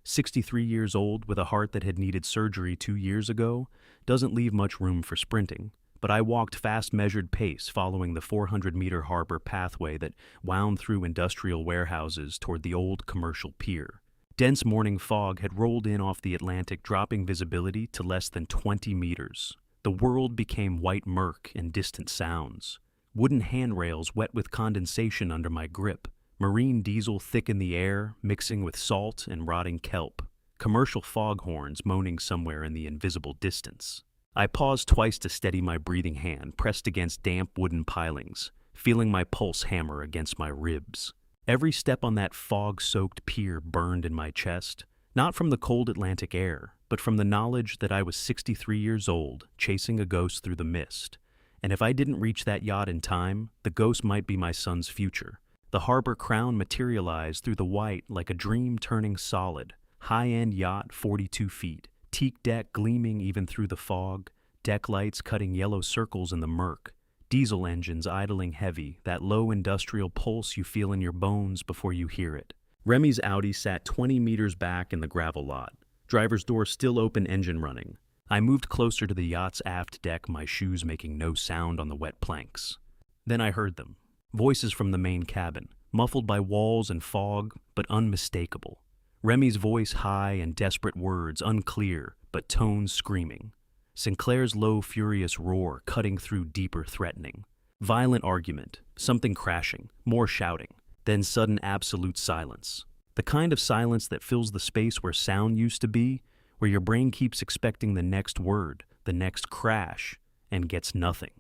63 years old with a heart that had needed surgery 2 years ago doesn't leave much room for sprinting, but I walked fast measured pace following the 400-meter harbor pathway that wound through industrial warehouses toward the old commercial pier. Dense morning fog had rolled in off the Atlantic, dropping visibility to less than 20 meters. The world became white murk and distant sounds. Wooden handrails wet with condensation under my grip. Marine diesel thick in the air, mixing with salt and rotting kelp. Commercial foghorns moaning somewhere in the invisible distance. I paused twice to steady my breathing hand, pressed against damp wooden pilings, feeling my pulse hammer against my ribs. Every step on that fog-soaked pier burned in my chest, not from the cold Atlantic air, but from the knowledge that I was 63 years old, chasing a ghost through the mist. And if I didn't reach that yacht in time, the ghost might be my son's future. The harbor crown materialized through the white like a dream turning solid. High-end yacht, 42 feet. Teak deck gleaming even through the fog. Deck lights cutting yellow circles in the murk. Diesel engines idling heavy, that low industrial pulse you feel in your bones before you hear it. Remy's Audi sat 20 meters back in the gravel lot. Driver's door still open, engine running. I moved closer to the yacht's aft deck, my shoes making no sound on the wet planks. Then I heard them. Voices from the main cabin, muffled by walls and fog, but unmistakable. Remy's voice high and desperate words unclear, but tones screaming. Sinclair's low, furious roar cutting through deeper threatening. Violent argument, something crashing, more shouting, then sudden absolute silence. The kind of silence that fills the space where sound used to be, where your brain keeps expecting the next word, the next crash, and gets nothing.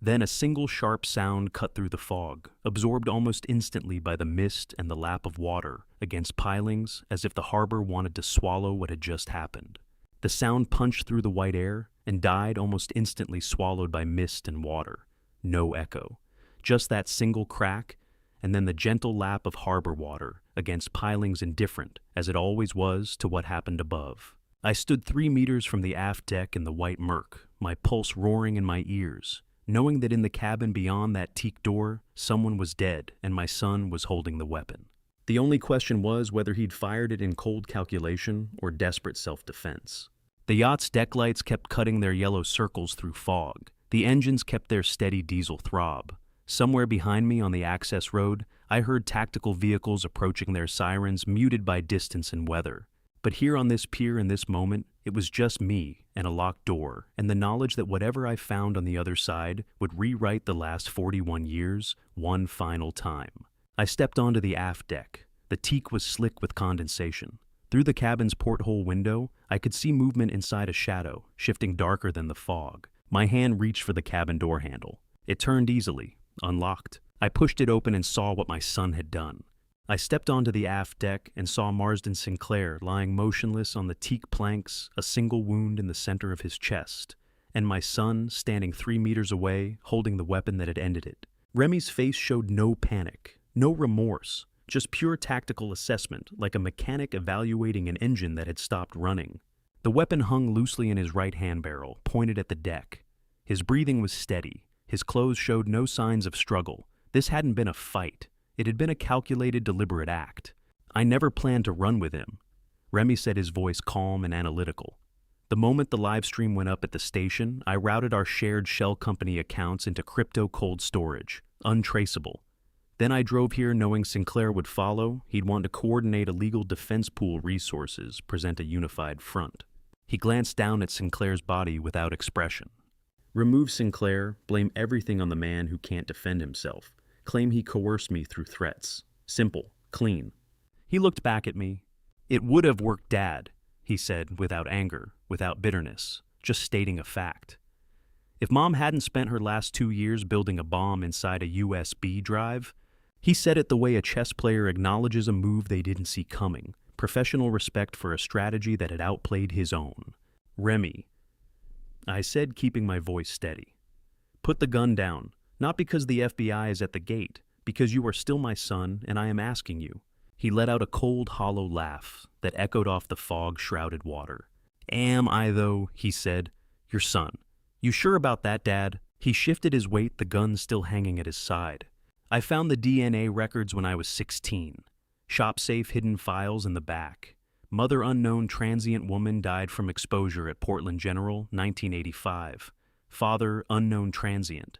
Then a single sharp sound cut through the fog, absorbed almost instantly by the mist and the lap of water against pilings as if the harbor wanted to swallow what had just happened. The sound punched through the white air and died almost instantly, swallowed by mist and water. No echo. Just that single crack, and then the gentle lap of harbor water against pilings, indifferent, as it always was, to what happened above. I stood 3 meters from the aft deck in the white murk, my pulse roaring in my ears, knowing that in the cabin beyond that teak door, someone was dead and my son was holding the weapon. The only question was whether he'd fired it in cold calculation or desperate self-defense. The yacht's deck lights kept cutting their yellow circles through fog. The engines kept their steady diesel throb. Somewhere behind me on the access road, I heard tactical vehicles approaching their sirens, muted by distance and weather. But here on this pier in this moment, it was just me and a locked door, and the knowledge that whatever I found on the other side would rewrite the last 41 years one final time. I stepped onto the aft deck. The teak was slick with condensation. Through the cabin's porthole window, I could see movement inside a shadow, shifting darker than the fog. My hand reached for the cabin door handle. It turned easily, unlocked. I pushed it open and saw what my son had done. I stepped onto the aft deck and saw Marsden Sinclair lying motionless on the teak planks, a single wound in the center of his chest, and my son standing 3 meters away, holding the weapon that had ended it. Remy's face showed no panic, no remorse, just pure tactical assessment, like a mechanic evaluating an engine that had stopped running. The weapon hung loosely in his right hand barrel, pointed at the deck. His breathing was steady. His clothes showed no signs of struggle. This hadn't been a fight. It had been a calculated, deliberate act. I never planned to run with him. Remy said, his voice calm and analytical. The moment the live stream went up at the station, I routed our shared shell company accounts into crypto cold storage, untraceable. Then I drove here knowing Sinclair would follow. He'd want to coordinate a legal defense pool resources, present a unified front. He glanced down at Sinclair's body without expression. Remove Sinclair, blame everything on the man who can't defend himself. Claim he coerced me through threats. Simple, clean. He looked back at me. It would have worked, Dad, he said, without anger, without bitterness, just stating a fact. If Mom hadn't spent her last 2 years building a bomb inside a USB drive, he said it the way a chess player acknowledges a move they didn't see coming, professional respect for a strategy that had outplayed his own. Remy, I said, keeping my voice steady. Put the gun down. Not because the FBI is at the gate, because you are still my son and I am asking you. He let out a cold, hollow laugh that echoed off the fog-shrouded water. Am I, though? He said. Your son. You sure about that, Dad? He shifted his weight, the gun still hanging at his side. I found the DNA records when I was 16. Shop-safe hidden files in the back. Mother unknown transient woman died from exposure at Portland General, 1985. Father unknown transient.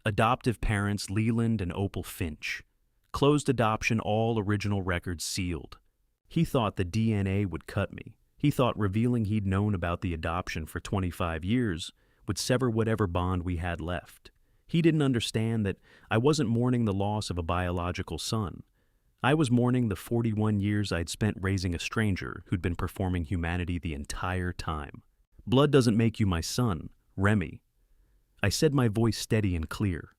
Adoptive parents Leland and Opal Finch. Closed adoption, all original records sealed. He thought the DNA would cut me. He thought revealing he'd known about the adoption for 25 years would sever whatever bond we had left. He didn't understand that I wasn't mourning the loss of a biological son. I was mourning the 41 years I'd spent raising a stranger who'd been performing humanity the entire time. Blood doesn't make you my son, Remy. I said, my voice steady and clear.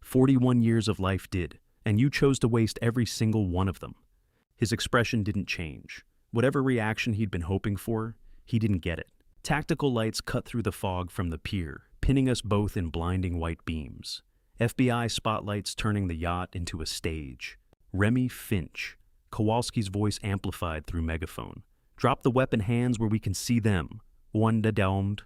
41 years of life did, and you chose to waste every single one of them. His expression didn't change. Whatever reaction he'd been hoping for, he didn't get it. Tactical lights cut through the fog from the pier, pinning us both in blinding white beams. FBI spotlights turning the yacht into a stage. Remy Finch. Kowalski's voice amplified through megaphone. Drop the weapon hands where we can see them. Wanda downed.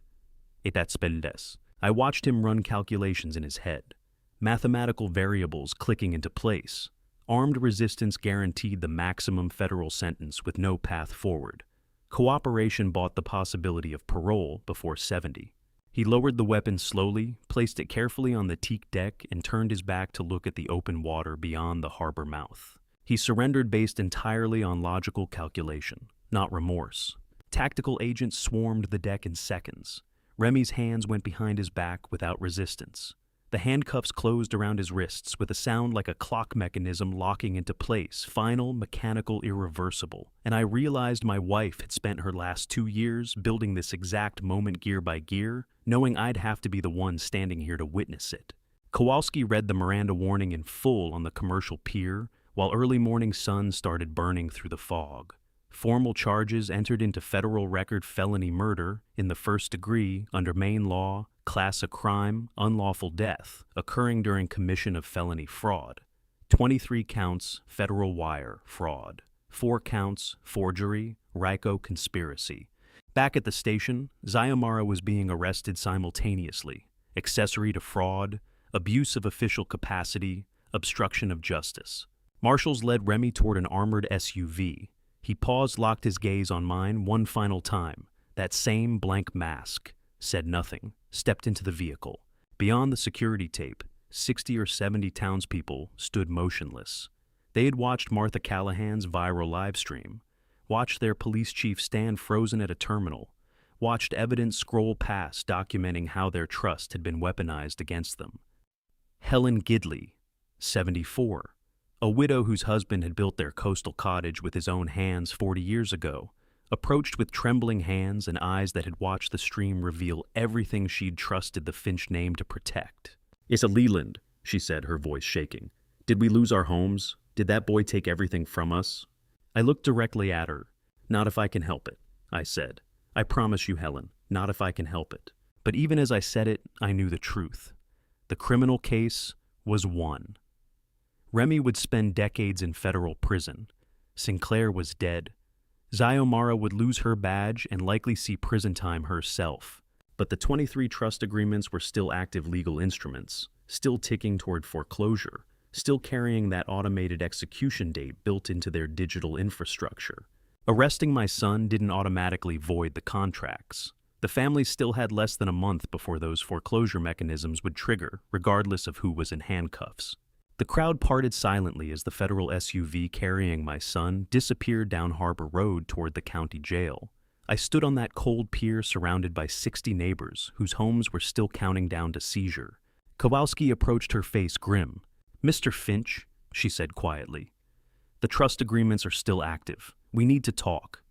Etat speldes. I watched him run calculations in his head. Mathematical variables clicking into place. Armed resistance guaranteed the maximum federal sentence with no path forward. Cooperation bought the possibility of parole before 70. He lowered the weapon slowly, placed it carefully on the teak deck, and turned his back to look at the open water beyond the harbor mouth. He surrendered based entirely on logical calculation, not remorse. Tactical agents swarmed the deck in seconds. Remy's hands went behind his back without resistance. The handcuffs closed around his wrists with a sound like a clock mechanism locking into place, final, mechanical, irreversible. And I realized my wife had spent her last 2 years building this exact moment gear by gear, knowing I'd have to be the one standing here to witness it. Kowalski read the Miranda warning in full on the commercial pier, while early morning sun started burning through the fog. Formal charges entered into federal record felony murder in the first degree under Maine law, class a crime, unlawful death, occurring during commission of felony fraud. 23 counts, federal wire, fraud. 4 counts, forgery, RICO conspiracy. Back at the station, Zyomara was being arrested simultaneously. Accessory to fraud, abuse of official capacity, obstruction of justice. Marshals led Remy toward an armored SUV. He paused, locked his gaze on mine one final time. That same blank mask. Said nothing. Stepped into the vehicle. Beyond the security tape, 60 or 70 townspeople stood motionless. They had watched Martha Callahan's viral live stream, watched their police chief stand frozen at a terminal, watched evidence scroll past documenting how their trust had been weaponized against them. Helen Gidley, 74, a widow whose husband had built their coastal cottage with his own hands 40 years ago, approached with trembling hands and eyes that had watched the stream reveal everything she'd trusted the Finch name to protect. "It's a Leland," she said, her voice shaking. "Did we lose our homes? Did that boy take everything from us?" I looked directly at her. "Not if I can help it," I said. "I promise you, Helen, not if I can help it." But even as I said it, I knew the truth. The criminal case was won. Remy would spend decades in federal prison. Sinclair was dead. Xiomara would lose her badge and likely see prison time herself. But the 23 trust agreements were still active legal instruments, still ticking toward foreclosure, still carrying that automated execution date built into their digital infrastructure. Arresting my son didn't automatically void the contracts. The family still had less than a month before those foreclosure mechanisms would trigger, regardless of who was in handcuffs. The crowd parted silently as the federal SUV carrying my son disappeared down Harbor Road toward the county jail. I stood on that cold pier surrounded by 60 neighbors whose homes were still counting down to seizure. Kowalski approached, her face grim. "Mr. Finch," she said quietly, "the trust agreements are still active. We need to talk."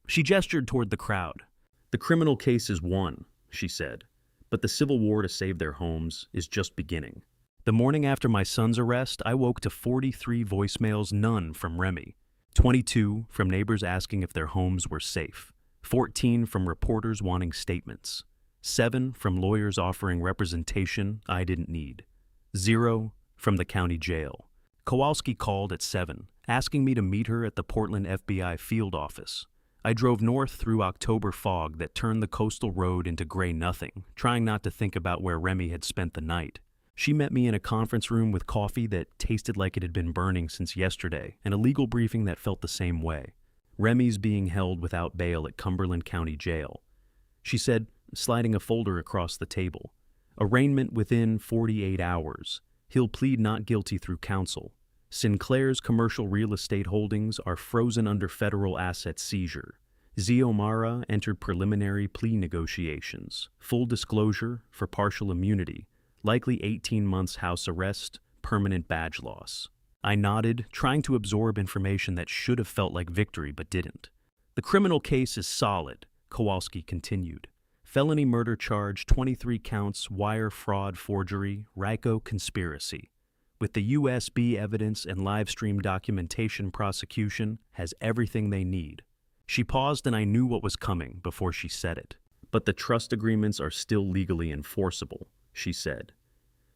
She gestured toward the crowd. "The criminal case is won," she said, "but the civil war to save their homes is just beginning." The morning after my son's arrest, I woke to 43 voicemails, none from Remy. 22 from neighbors asking if their homes were safe. 14 from reporters wanting statements. 7 from lawyers offering representation I didn't need. 0 from the county jail. Kowalski called at 7, asking me to meet her at the Portland FBI field office. I drove north through October fog that turned the coastal road into gray nothing, trying not to think about where Remy had spent the night. She met me in a conference room with coffee that tasted like it had been burning since yesterday, and a legal briefing that felt the same way. Remy's being held without bail at Cumberland County Jail. She said, sliding a folder across the table. Arraignment within 48 hours. He'll plead not guilty through counsel. Sinclair's commercial real estate holdings are frozen under federal asset seizure. Xiomara entered preliminary plea negotiations. Full disclosure for partial immunity. Likely 18 months house arrest, permanent badge loss. I nodded, trying to absorb information that should have felt like victory but didn't. "The criminal case is solid," Kowalski continued. "Felony murder charge, 23 counts, wire fraud, forgery, RICO conspiracy. With the USB evidence and live stream documentation, prosecution has everything they need." She paused and I knew what was coming before she said it. "But the trust agreements are still legally enforceable," she said.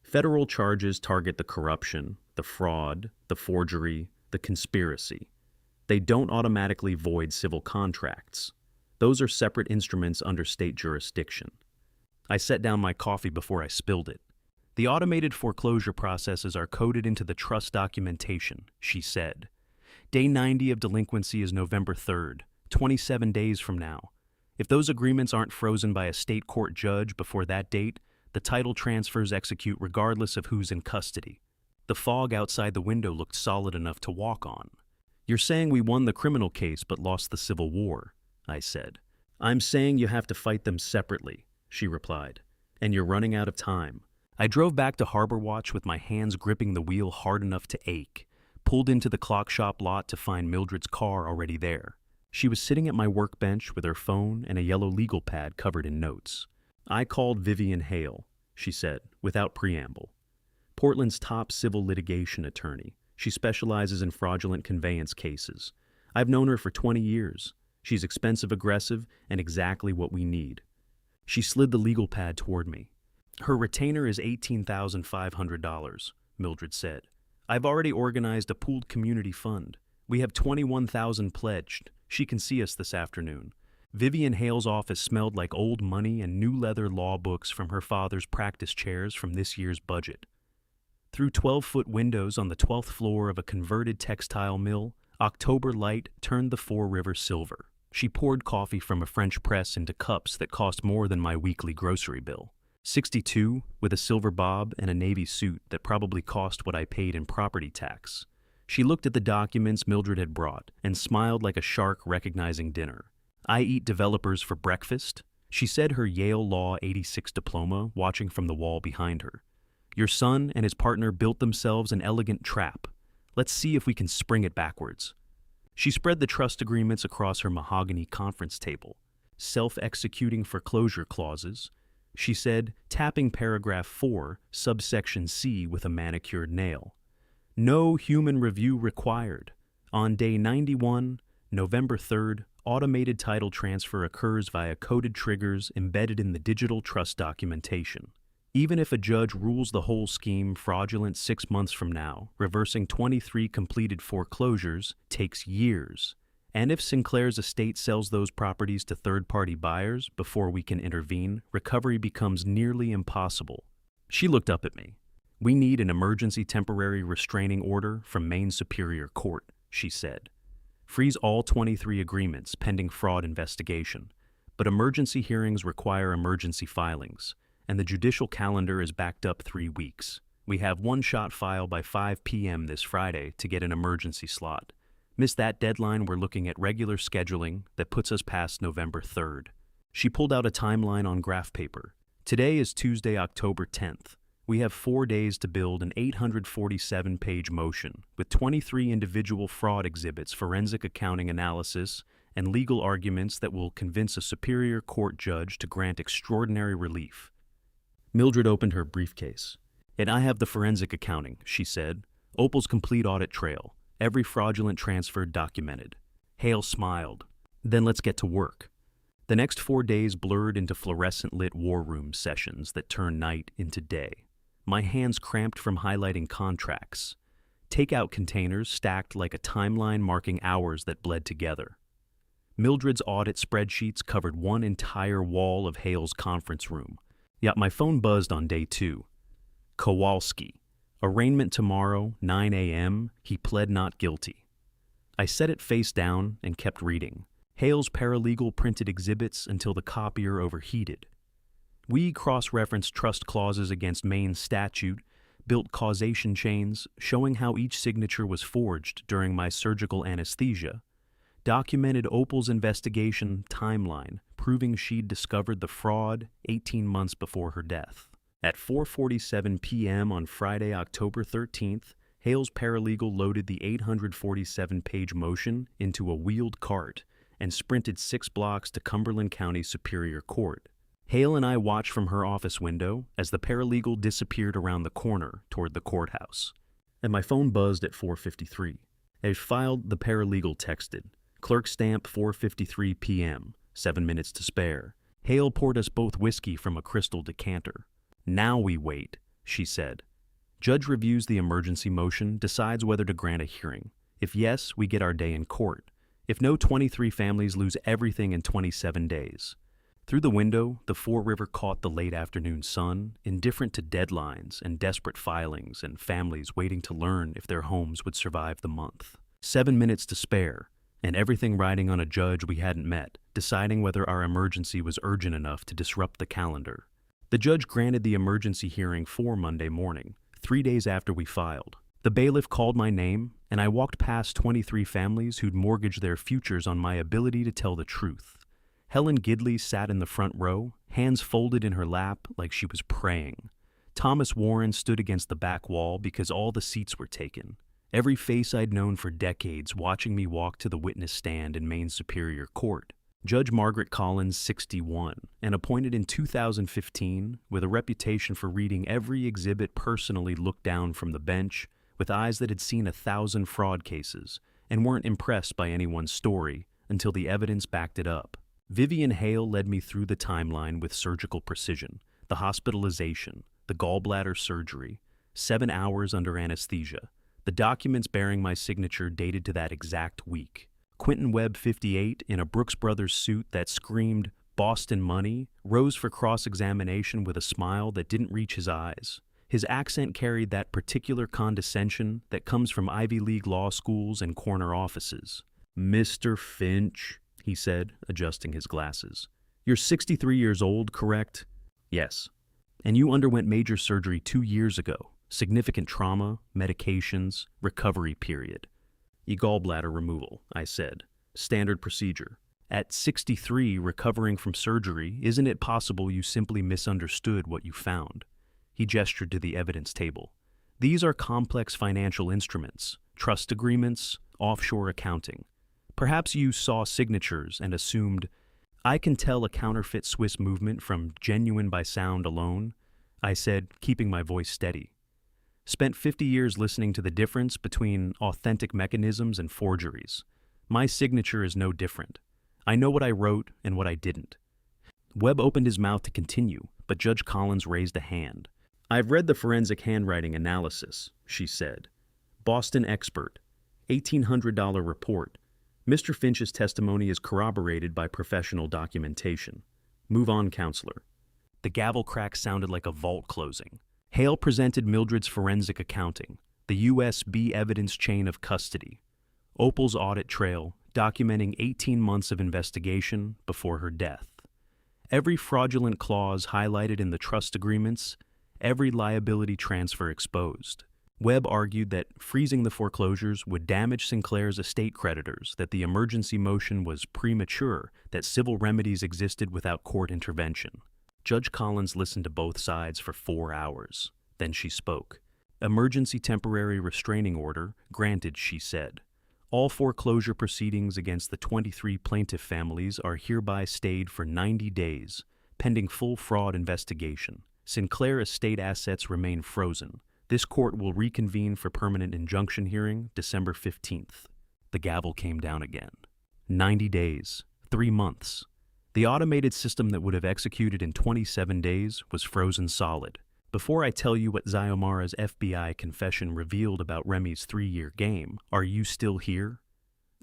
"Federal charges target the corruption, the fraud, the forgery, the conspiracy. They don't automatically void civil contracts. Those are separate instruments under state jurisdiction." I set down my coffee before I spilled it. "The automated foreclosure processes are coded into the trust documentation," she said. "Day 90 of delinquency is November 3rd, 27 days from now. If those agreements aren't frozen by a state court judge before that date, the title transfers execute regardless of who's in custody." The fog outside the window looked solid enough to walk on. "You're saying we won the criminal case but lost the Civil War," I said. "I'm saying you have to fight them separately," she replied. "And you're running out of time." I drove back to Harbor Watch with my hands gripping the wheel hard enough to ache, pulled into the clock shop lot to find Mildred's car already there. She was sitting at my workbench with her phone and a yellow legal pad covered in notes. "I called Vivian Hale," she said, without preamble. "Portland's top civil litigation attorney. She specializes in fraudulent conveyance cases. I've known her for 20 years. She's expensive, aggressive, and exactly what we need." She slid the legal pad toward me. "Her retainer is $18,500, Mildred said. "I've already organized a pooled community fund. We have $21,000 pledged. She can see us this afternoon." Vivian Hale's office smelled like old money and new leather law books from her father's practice chairs from this year's budget. Through 12-foot windows on the 12th floor of a converted textile mill, October light turned the Four Rivers silver. She poured coffee from a French press into cups that cost more than my weekly grocery bill. 62, with a silver bob and a navy suit that probably cost what I paid in property tax. She looked at the documents Mildred had brought and smiled like a shark recognizing dinner. I eat developers for breakfast? She said, her Yale Law 86 diploma watching from the wall behind her. Your son and his partner built themselves an elegant trap. Let's see if we can spring it backwards. She spread the trust agreements across her mahogany conference table. Self-executing foreclosure clauses. She said, tapping paragraph 4, subsection C with a manicured nail. No human review required. On day 91, November 3rd, automated title transfer occurs via coded triggers embedded in the digital trust documentation. Even if a judge rules the whole scheme fraudulent 6 months from now, reversing 23 completed foreclosures takes years. And if Sinclair's estate sells those properties to third-party buyers before we can intervene, recovery becomes nearly impossible. She looked up at me. We need an emergency temporary restraining order from Maine Superior Court, she said. Freeze all 23 agreements pending fraud investigation. But emergency hearings require emergency filings, and the judicial calendar is backed up 3 weeks. We have one shot file by 5 p.m. this Friday to get an emergency slot. Miss that deadline, we're looking at regular scheduling that puts us past November 3rd. She pulled out a timeline on graph paper. Today is Tuesday, October 10th. We have 4 days to build an 847-page motion with 23 individual fraud exhibits, forensic accounting analysis, and legal arguments that will convince a superior court judge to grant extraordinary relief. Mildred opened her briefcase. And I have the forensic accounting, she said. Opal's complete audit trail. Every fraudulent transfer documented. Hale smiled. Then let's get to work. The next 4 days blurred into fluorescent-lit war room sessions that turned night into day. My hands cramped from highlighting contracts. Takeout containers stacked like a timeline marking hours that bled together. Mildred's audit spreadsheets covered one entire wall of Hale's conference room. Yet my phone buzzed on day 2. Kowalski. Arraignment tomorrow, 9 a.m., he pled not guilty. I set it face down and kept reading. Hale's paralegal printed exhibits until the copier overheated. We cross-referenced trust clauses against Maine's statute, built causation chains showing how each signature was forged during my surgical anesthesia, documented Opal's investigation timeline, proving she'd discovered the fraud 18 months before her death. At 4:47 p.m. on Friday, October 13th, Hale's paralegal loaded the 847-page motion into a wheeled cart and sprinted 6 blocks to Cumberland County Superior Court. Hale and I watched from her office window as the paralegal disappeared around the corner toward the courthouse. And my phone buzzed at 4:53. As filed, the paralegal texted, "Clerk stamp 4:53 p.m., 7 minutes to spare." Hale poured us both whiskey from a crystal decanter. "Now we wait," she said. Judge reviews the emergency motion, decides whether to grant a hearing. If yes, we get our day in court. If no, 23 families lose everything in 27 days. Through the window, the Fore River caught the late afternoon sun, indifferent to deadlines and desperate filings and families waiting to learn if their homes would survive the month. 7 minutes to spare, and everything riding on a judge we hadn't met, deciding whether our emergency was urgent enough to disrupt the calendar. The judge granted the emergency hearing for Monday morning, 3 days after we filed. The bailiff called my name, and I walked past 23 families who'd mortgaged their futures on my ability to tell the truth. Helen Gidley sat in the front row, hands folded in her lap like she was praying. Thomas Warren stood against the back wall because all the seats were taken. Every face I'd known for decades watching me walk to the witness stand in Maine Superior Court. Judge Margaret Collins, 61, and appointed in 2015, with a reputation for reading every exhibit personally, looked down from the bench with eyes that had seen 1,000 fraud cases and weren't impressed by anyone's story until the evidence backed it up. Vivian Hale led me through the timeline with surgical precision, the hospitalization, the gallbladder surgery, 7 hours under anesthesia, the documents bearing my signature dated to that exact week. Quentin Webb, 58, in a Brooks Brothers suit that screamed Boston money, rose for cross-examination with a smile that didn't reach his eyes. His accent carried that particular condescension that comes from Ivy League law schools and corner offices. "Mr. Finch," he said, adjusting his glasses. "You're 63 years old, correct?" "Yes." And you underwent major surgery 2 years ago. Significant trauma, medications, recovery period. Gallbladder removal, I said. Standard procedure. At 63, recovering from surgery, isn't it possible you simply misunderstood what you found? He gestured to the evidence table. These are complex financial instruments, trust agreements, offshore accounting. Perhaps you saw signatures and assumed, I can tell a counterfeit Swiss movement from genuine by sound alone, I said, keeping my voice steady. Spent 50 years listening to the difference between authentic mechanisms and forgeries. My signature is no different. I know what I wrote and what I didn't. Webb opened his mouth to continue, but Judge Collins raised a hand. I've read the forensic handwriting analysis, she said. Boston expert. $1,800 report. Mr. Finch's testimony is corroborated by professional documentation. Move on, counselor. The gavel crack sounded like a vault closing. Hale presented Mildred's forensic accounting, the USB evidence chain of custody. Opal's audit trail, documenting 18 months of investigation before her death. Every fraudulent clause highlighted in the trust agreements, every liability transfer exposed. Webb argued that freezing the foreclosures would damage Sinclair's estate creditors, that the emergency motion was premature, that civil remedies existed without court intervention. Judge Collins listened to both sides for 4 hours. Then she spoke. Emergency temporary restraining order granted, she said. All foreclosure proceedings against the 23 plaintiff families are hereby stayed for 90 days, pending full fraud investigation. Sinclair estate assets remain frozen. This court will reconvene for permanent injunction hearing December 15th. The gavel came down again. 90 days, 3 months. The automated system that would have executed in 27 days was frozen solid. Before I tell you what Xiomara's FBI confession revealed about Remy's 3-year game, are you still here?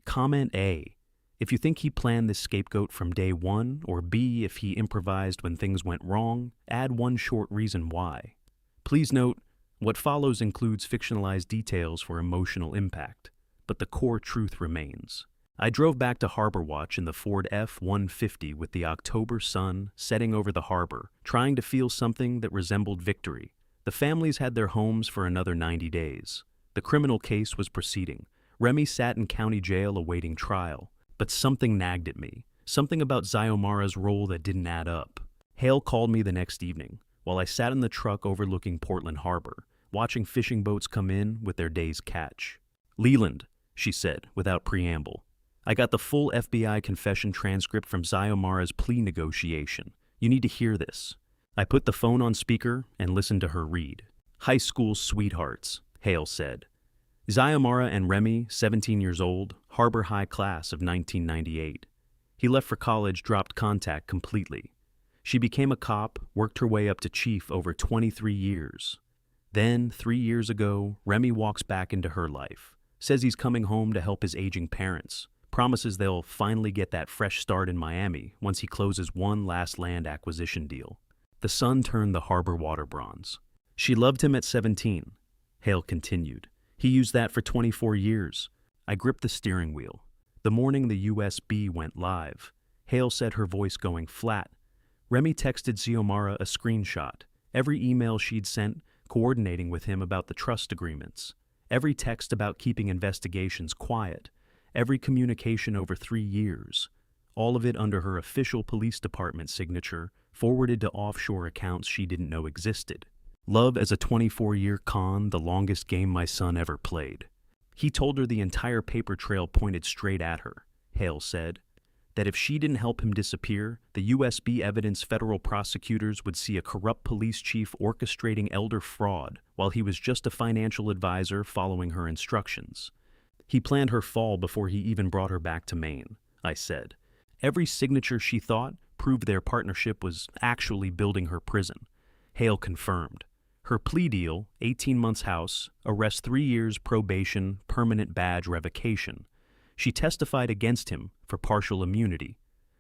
Comment A, if you think he planned this scapegoat from day one, or B, if he improvised when things went wrong, add one short reason why. Please note, what follows includes fictionalized details for emotional impact, but the core truth remains. I drove back to Harbor Watch in the Ford F-150 with the October sun setting over the harbor, trying to feel something that resembled victory. The families had their homes for another 90 days. The criminal case was proceeding. Remy sat in county jail awaiting trial. But something nagged at me. Something about Xiomara's role that didn't add up. Hale called me the next evening, while I sat in the truck overlooking Portland Harbor, watching fishing boats come in with their day's catch. Leland, she said, without preamble. I got the full FBI confession transcript from Xiomara's plea negotiation. You need to hear this. I put the phone on speaker and listened to her read. High school sweethearts, Hale said. Xiomara and Remy, 17 years old, Harbor High class of 1998. He left for college, dropped contact completely. She became a cop, worked her way up to chief over 23 years. Then, 3 years ago, Remy walks back into her life. Says he's coming home to help his aging parents. Promises they'll finally get that fresh start in Miami once he closes one last land acquisition deal. The sun turned the harbor water bronze. She loved him at 17, Hale continued. He used that for 24 years. I gripped the steering wheel. The morning the USB went live, Hale said, her voice going flat. Remy texted Xiomara a screenshot. Every email she'd sent, coordinating with him about the trust agreements. Every text about keeping investigations quiet. Every communication over 3 years, all of it under her official police department signature, forwarded to offshore accounts she didn't know existed. Love as a 24-year con, the longest game my son ever played. He told her the entire paper trail pointed straight at her, Hale said. That if she didn't help him disappear, the USB evidence federal prosecutors would see a corrupt police chief orchestrating elder fraud while he was just a financial advisor following her instructions. He planned her fall before he even brought her back to Maine, I said. Every signature she thought proved their partnership was actually building her prison. Hale confirmed. Her plea deal, 18 months house, arrest 3 years probation, permanent badge revocation. She testified against him for partial immunity.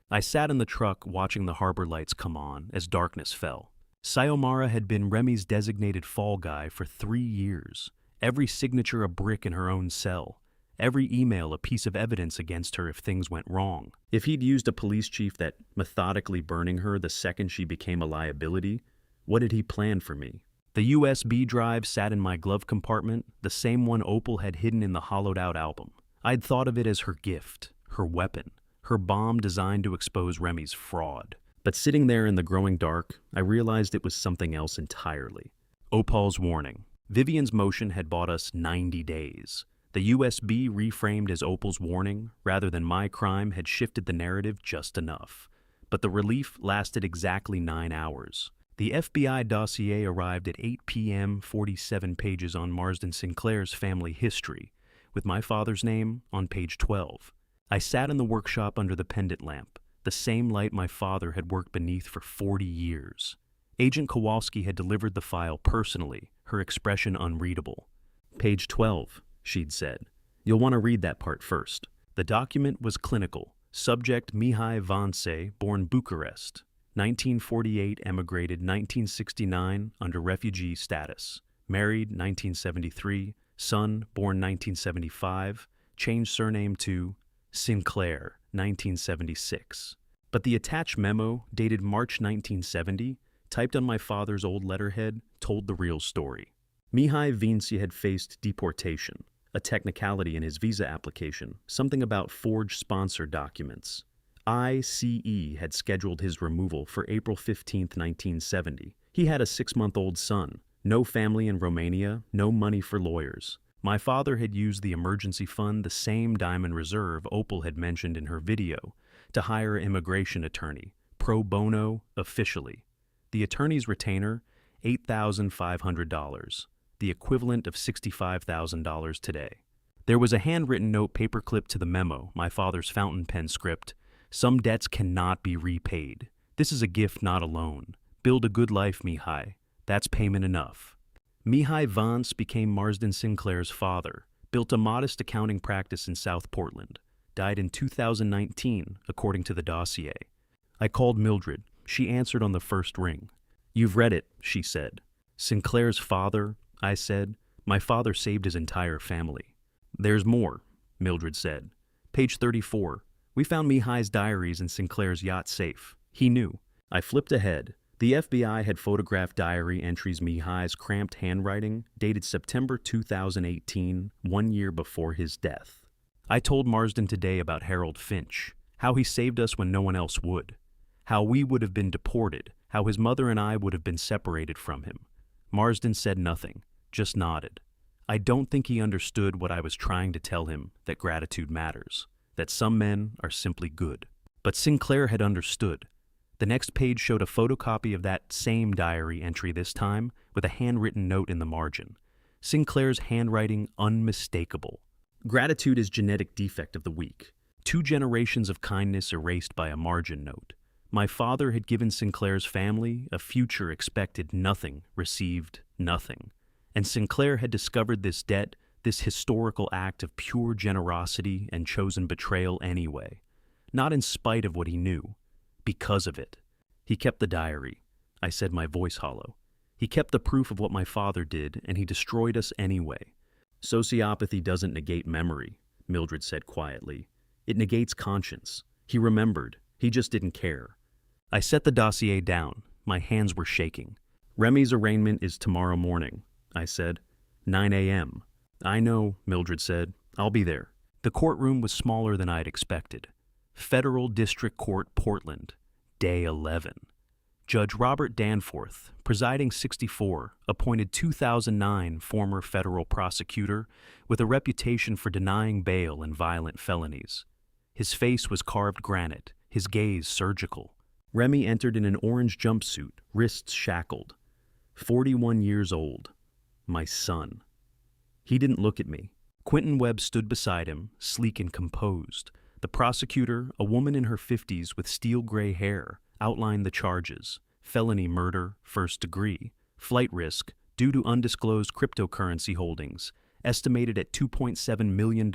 I sat in the truck watching the harbor lights come on as darkness fell. Xiomara had been Remy's designated fall guy for 3 years. Every signature a brick in her own cell. Every email a piece of evidence against her if things went wrong. If he'd used a police chief that methodically burning her the second she became a liability, What did he plan for me? The USB drive sat in my glove compartment, the same one Opal had hidden in the hollowed-out album. I'd thought of it as her gift, her weapon, her bomb designed to expose Remy's fraud. But sitting there in the growing dark, I realized it was something else entirely. Opal's warning. Vivian's motion had bought us 90 days. The USB reframed as Opal's warning, rather than my crime, had shifted the narrative just enough. But the relief lasted exactly 9 hours. The FBI dossier arrived at 8 p.m., 47 pages on Marsden Sinclair's family history, with my father's name on page 12. I sat in the workshop under the pendant lamp, the same light my father had worked beneath for 40 years. Agent Kowalski had delivered the file personally, her expression unreadable. Page 12, she'd said. You'll want to read that part first. The document was clinical. Subject Mihai Vanse, born Bucharest. 1948, emigrated 1969 under refugee status. Married 1973, son born 1975, changed surname to Sinclair 1976. But the attached memo, dated March 1970, typed on my father's old letterhead, told the real story. Mihai Vinci had faced deportation, a technicality in his visa application, something about forged sponsor documents. ICE had scheduled his removal for April 15, 1970. He had a 6-month-old son, no family in Romania, no money for lawyers. My father had used the emergency fund, the same diamond reserve Opal had mentioned in her video, to hire an immigration attorney, pro bono, officially. The attorney's retainer, $8,500, the equivalent of $65,000 today. There was a handwritten note paperclipped to the memo, my father's fountain pen script. Some debts cannot be repaid. This is a gift, not a loan. Build a good life, Mihai. That's payment enough. Mihai Vance became Marsden Sinclair's father, built a modest accounting practice in South Portland, died in 2019, according to the dossier. I called Mildred. She answered on the first ring. You've read it, she said. Sinclair's father, I said. My father saved his entire family. There's more, Mildred said. Page 34. We found Mihai's diaries in Sinclair's yacht safe. He knew. I flipped ahead. The FBI had photographed diary entries Mihai's cramped handwriting, dated September 2018, 1 year before his death. I told Marsden today about Harold Finch, how he saved us when no one else would, how we would have been deported, how his mother and I would have been separated from him. Marsden said nothing, just nodded. I don't think he understood what I was trying to tell him, that gratitude matters, that some men are simply good. But Sinclair had understood. The next page showed a photocopy of that same diary entry this time, with a handwritten note in the margin. Sinclair's handwriting unmistakable. Gratitude is genetic defect of the week. 2 generations of kindness erased by a margin note. My father had given Sinclair's family a future expected nothing, received nothing. And Sinclair had discovered this debt, this historical act of pure generosity and chosen betrayal anyway. Not in spite of what he knew, because of it. He kept the diary. I said, my voice hollow. He kept the proof of what my father did, and he destroyed us anyway. Sociopathy doesn't negate memory, Mildred said quietly. It negates conscience. He remembered. He just didn't care. I set the dossier down. My hands were shaking. Remy's arraignment is tomorrow morning, I said. 9 a.m. I know, Mildred said. I'll be there. The courtroom was smaller than I'd expected. Federal District Court, Portland, Day 11. Judge Robert Danforth, presiding 64, appointed 2009 former federal prosecutor with a reputation for denying bail in violent felonies. His face was carved granite, his gaze surgical. Remy entered in an orange jumpsuit, wrists shackled. 41 years old. My son. He didn't look at me. Quentin Webb stood beside him, sleek and composed. The prosecutor, a woman in her 50s with steel gray hair, outlined the charges: felony murder, first degree, flight risk due to undisclosed cryptocurrency holdings, estimated at $2.7 million.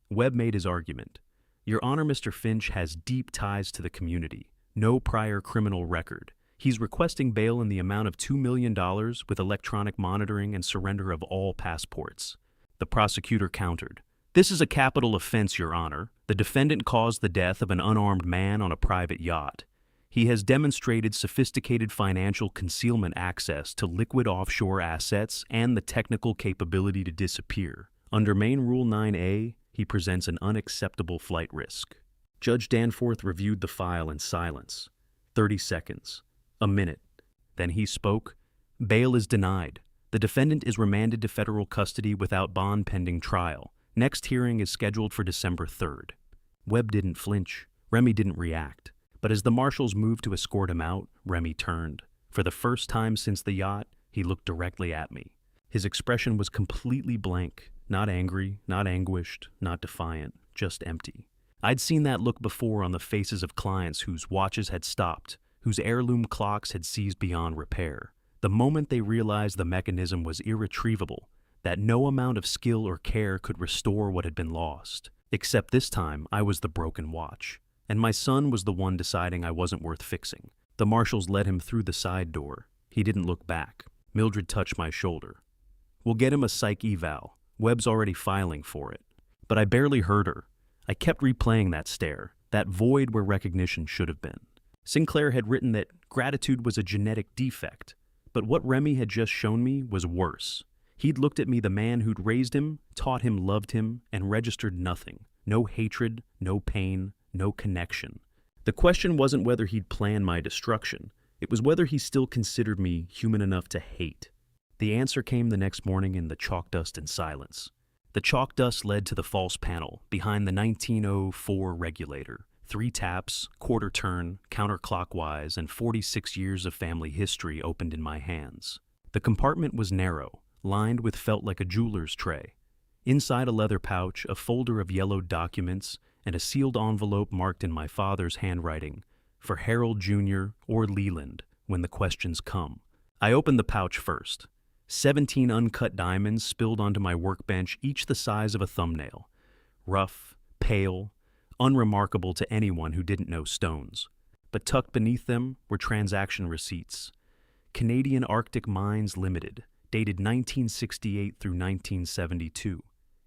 Webb made his argument. Your Honor, Mr. Finch has deep ties to the community, no prior criminal record. He's requesting bail in the amount of $2 million with electronic monitoring and surrender of all passports. The prosecutor countered. This is a capital offense, Your Honor. The defendant caused the death of an unarmed man on a private yacht. He has demonstrated sophisticated financial concealment access to liquid offshore assets and the technical capability to disappear. Under Main Rule 9A, he presents an unacceptable flight risk. Judge Danforth reviewed the file in silence. 30 seconds. A minute. Then he spoke. Bail is denied. The defendant is remanded to federal custody without bond pending trial. Next hearing is scheduled for December 3rd. Webb didn't flinch. Remy didn't react. But as the marshals moved to escort him out, Remy turned. For the first time since the yacht, he looked directly at me. His expression was completely blank. Not angry, not anguished, not defiant, just empty. I'd seen that look before on the faces of clients whose watches had stopped, whose heirloom clocks had ceased beyond repair. The moment they realized the mechanism was irretrievable, that no amount of skill or care could restore what had been lost. Except this time, I was the broken watch. And my son was the one deciding I wasn't worth fixing. The marshals led him through the side door. He didn't look back. Mildred touched my shoulder. We'll get him a psych eval. Webb's already filing for it. But I barely heard her. I kept replaying that stare, that void where recognition should have been. Sinclair had written that gratitude was a genetic defect. But what Remy had just shown me was worse. He'd looked at me, the man who'd raised him, taught him, loved him, and registered nothing. No hatred, no pain, no connection. The question wasn't whether he'd planned my destruction. It was whether he still considered me human enough to hate. The answer came the next morning in the chalk dust and silence. The chalk dust led to the false panel, behind the 1904 regulator. 3 taps, quarter turn, counterclockwise, and 46 years of family history opened in my hands. The compartment was narrow, lined with felt like a jeweler's tray. Inside a leather pouch, a folder of yellowed documents, and a sealed envelope marked in my father's handwriting, for Harold Jr. or Leland, when the questions come. I opened the pouch first. 17 uncut diamonds spilled onto my workbench, each the size of a thumbnail. Rough, pale, unremarkable to anyone who didn't know stones. But tucked beneath them were transaction receipts. Canadian Arctic Mines Limited, dated 1968 through 1972.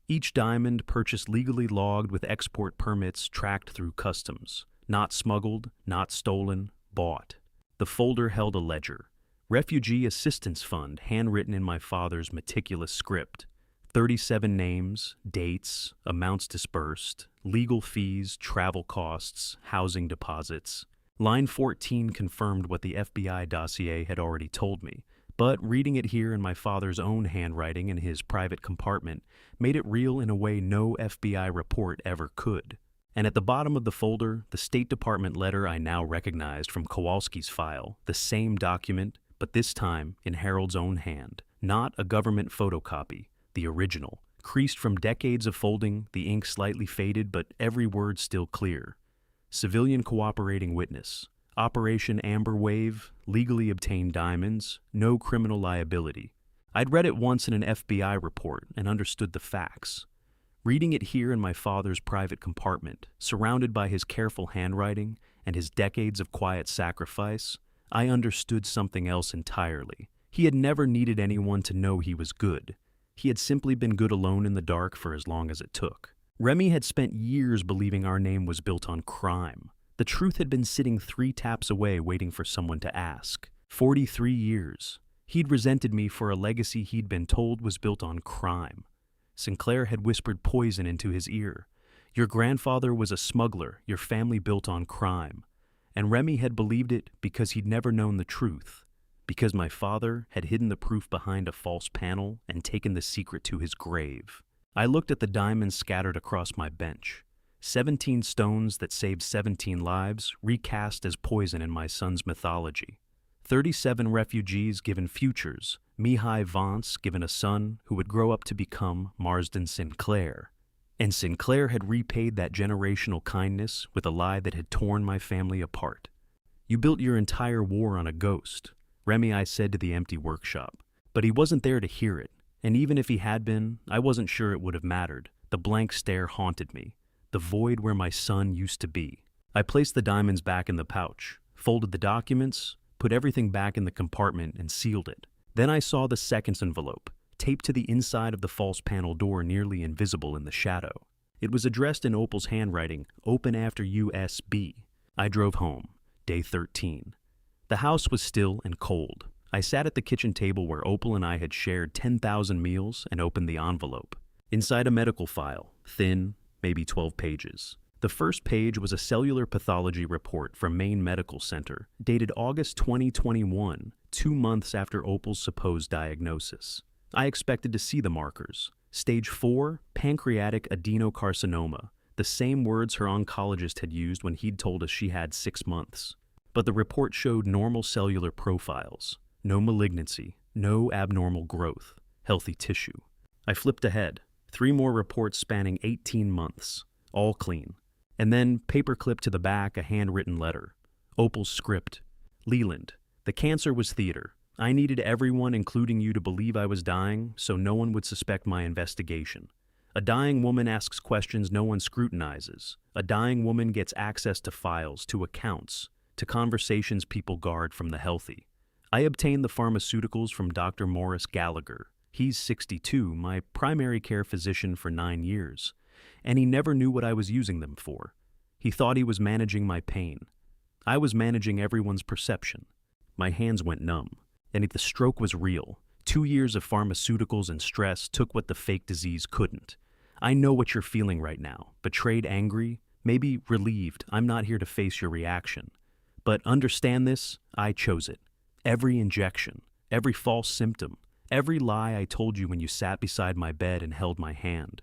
Each diamond purchased legally logged with export permits tracked through customs. Not smuggled, not stolen, bought. The folder held a ledger. Refugee Assistance Fund, handwritten in my father's meticulous script. 37 names, dates, amounts disbursed, legal fees, travel costs, housing deposits. Line 14 confirmed what the FBI dossier had already told me, but reading it here in my father's own handwriting in his private compartment made it real in a way no FBI report ever could. And at the bottom of the folder, the State Department letter I now recognized from Kowalski's file, the same document, but this time in Harold's own hand, not a government photocopy. The original, creased from decades of folding, the ink slightly faded, but every word still clear. Civilian cooperating witness. Operation Amber Wave, legally obtained diamonds, no criminal liability. I'd read it once in an FBI report and understood the facts. Reading it here in my father's private compartment, surrounded by his careful handwriting and his decades of quiet sacrifice, I understood something else entirely. He had never needed anyone to know he was good. He had simply been good alone in the dark for as long as it took. Remy had spent years believing our name was built on crime. The truth had been sitting 3 taps away waiting for someone to ask. 43 years. He'd resented me for a legacy he'd been told was built on crime. Sinclair had whispered poison into his ear. Your grandfather was a smuggler, your family built on crime. And Remy had believed it because he'd never known the truth. Because my father had hidden the proof behind a false panel and taken the secret to his grave. I looked at the diamonds scattered across my bench. 17 stones that saved 17 lives, recast as poison in my son's mythology. 37 refugees given futures, Mihai Vance given a son who would grow up to become Marsden Sinclair. And Sinclair had repaid that generational kindness with a lie that had torn my family apart. You built your entire war on a ghost, Remy I said to the empty workshop. But he wasn't there to hear it, and even if he had been, I wasn't sure it would have mattered. The blank stare haunted me, the void where my son used to be. I placed the diamonds back in the pouch, folded the documents, put everything back in the compartment and sealed it. Then I saw the second envelope, taped to the inside of the false panel door nearly invisible in the shadow. It was addressed in Opal's handwriting, open after USB. I drove home. day 13. The house was still and cold. I sat at the kitchen table where Opal and I had shared 10,000 meals and opened the envelope. Inside a medical file, thin, maybe 12 pages. The first page was a cellular pathology report from Maine Medical Center, dated August 2021, 2 months after Opal's supposed diagnosis. I expected to see the markers. Stage 4, pancreatic adenocarcinoma, the same words her oncologist had used when he'd told us she had 6 months. But the report showed normal cellular profiles. No malignancy, no abnormal growth, healthy tissue. I flipped ahead. 3 more reports spanning 18 months, all clean. And then, paperclip to the back, a handwritten letter. Opal's script. Leland, the cancer was theater. I needed everyone, including you, to believe I was dying, so no one would suspect my investigation. A dying woman asks questions no one scrutinizes. A dying woman gets access to files, to accounts, to conversations people guard from the healthy. I obtained the pharmaceuticals from Dr. Morris Gallagher. He's 62, my primary care physician for 9 years, and he never knew what I was using them for. He thought he was managing my pain. I was managing everyone's perception. My hands went numb, and the stroke was real. 2 years of pharmaceuticals and stress took what the fake disease couldn't. I know what you're feeling right now, betrayed, angry, maybe relieved. I'm not here to face your reaction. But understand this, I chose it. Every injection, every false symptom, every lie I told you when you sat beside my bed and held my hand.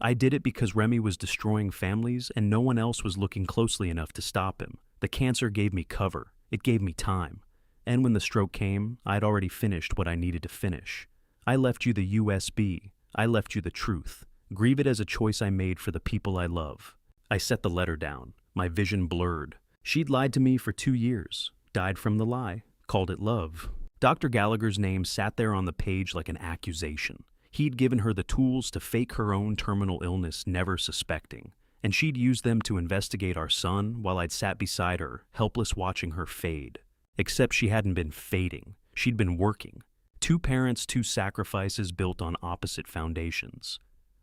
I did it because Remy was destroying families and no one else was looking closely enough to stop him. The cancer gave me cover. It gave me time. And when the stroke came, I'd already finished what I needed to finish. I left you the USB. I left you the truth. Grieve it as a choice I made for the people I love. I set the letter down. My vision blurred. She'd lied to me for 2 years. Died from the lie. Called it love. Dr. Gallagher's name sat there on the page like an accusation. He'd given her the tools to fake her own terminal illness, never suspecting. And she'd used them to investigate our son while I'd sat beside her, helpless watching her fade. Except she hadn't been fading. She'd been working. 2 parents, 2 sacrifices built on opposite foundations.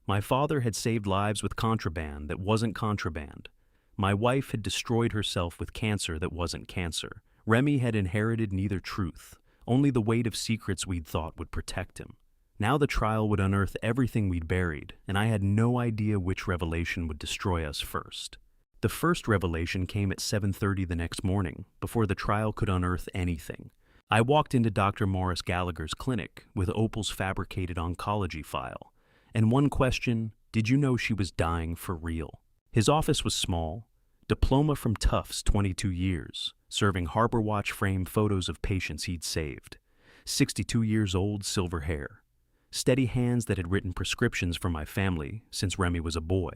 My father had saved lives with contraband that wasn't contraband. My wife had destroyed herself with cancer that wasn't cancer. Remy had inherited neither truth, only the weight of secrets we'd thought would protect him. Now the trial would unearth everything we'd buried, and I had no idea which revelation would destroy us first. The first revelation came at 7:30 the next morning, before the trial could unearth anything. I walked into Dr. Morris Gallagher's clinic with Opal's fabricated oncology file, and one question, did you know she was dying for real? His office was small. Diploma from Tufts, 22 years, serving Harbor Watch frame photos of patients he'd saved. 62 years old, silver hair. Steady hands that had written prescriptions for my family since Remy was a boy.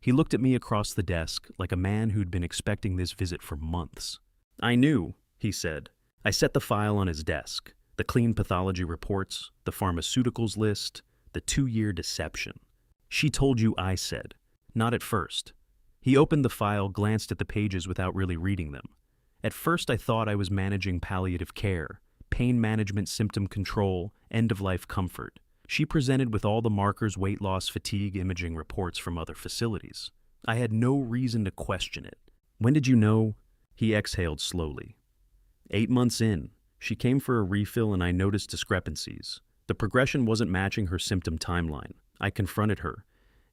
He looked at me across the desk like a man who'd been expecting this visit for months. I knew, he said. I set the file on his desk, the clean pathology reports, the pharmaceuticals list, the 2-year deception. She told you, I said. Not at first. He opened the file, glanced at the pages without really reading them. At first I thought I was managing palliative care, pain management, symptom control, end-of-life comfort. She presented with all the markers, weight loss, fatigue, imaging reports from other facilities. I had no reason to question it. When did you know? He exhaled slowly. 8 months in. She came for a refill and I noticed discrepancies. The progression wasn't matching her symptom timeline. I confronted her,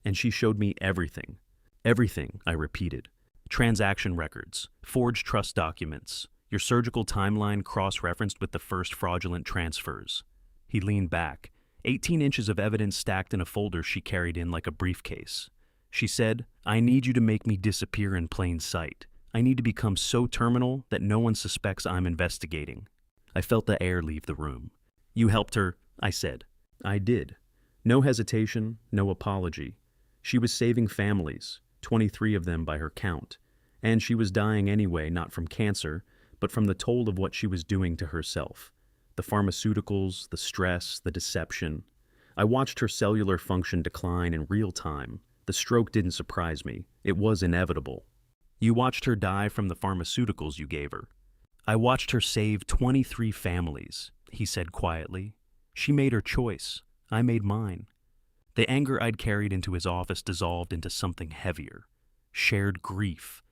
and she showed me everything. Everything, I repeated. Transaction records, forged trust documents, your surgical timeline cross-referenced with the first fraudulent transfers. He leaned back, 18 inches of evidence stacked in a folder she carried in like a briefcase. She said, I need you to make me disappear in plain sight. I need to become so terminal that no one suspects I'm investigating. I felt the air leave the room. You helped her, I said. I did. No hesitation, no apology. She was saving families, 23 of them by her count. And she was dying anyway, not from cancer, but from the toll of what she was doing to herself. The pharmaceuticals, the stress, the deception. I watched her cellular function decline in real time. The stroke didn't surprise me. It was inevitable. You watched her die from the pharmaceuticals you gave her. I watched her save 23 families, he said quietly. She made her choice. I made mine. The anger I'd carried into his office dissolved into something heavier. Shared grief.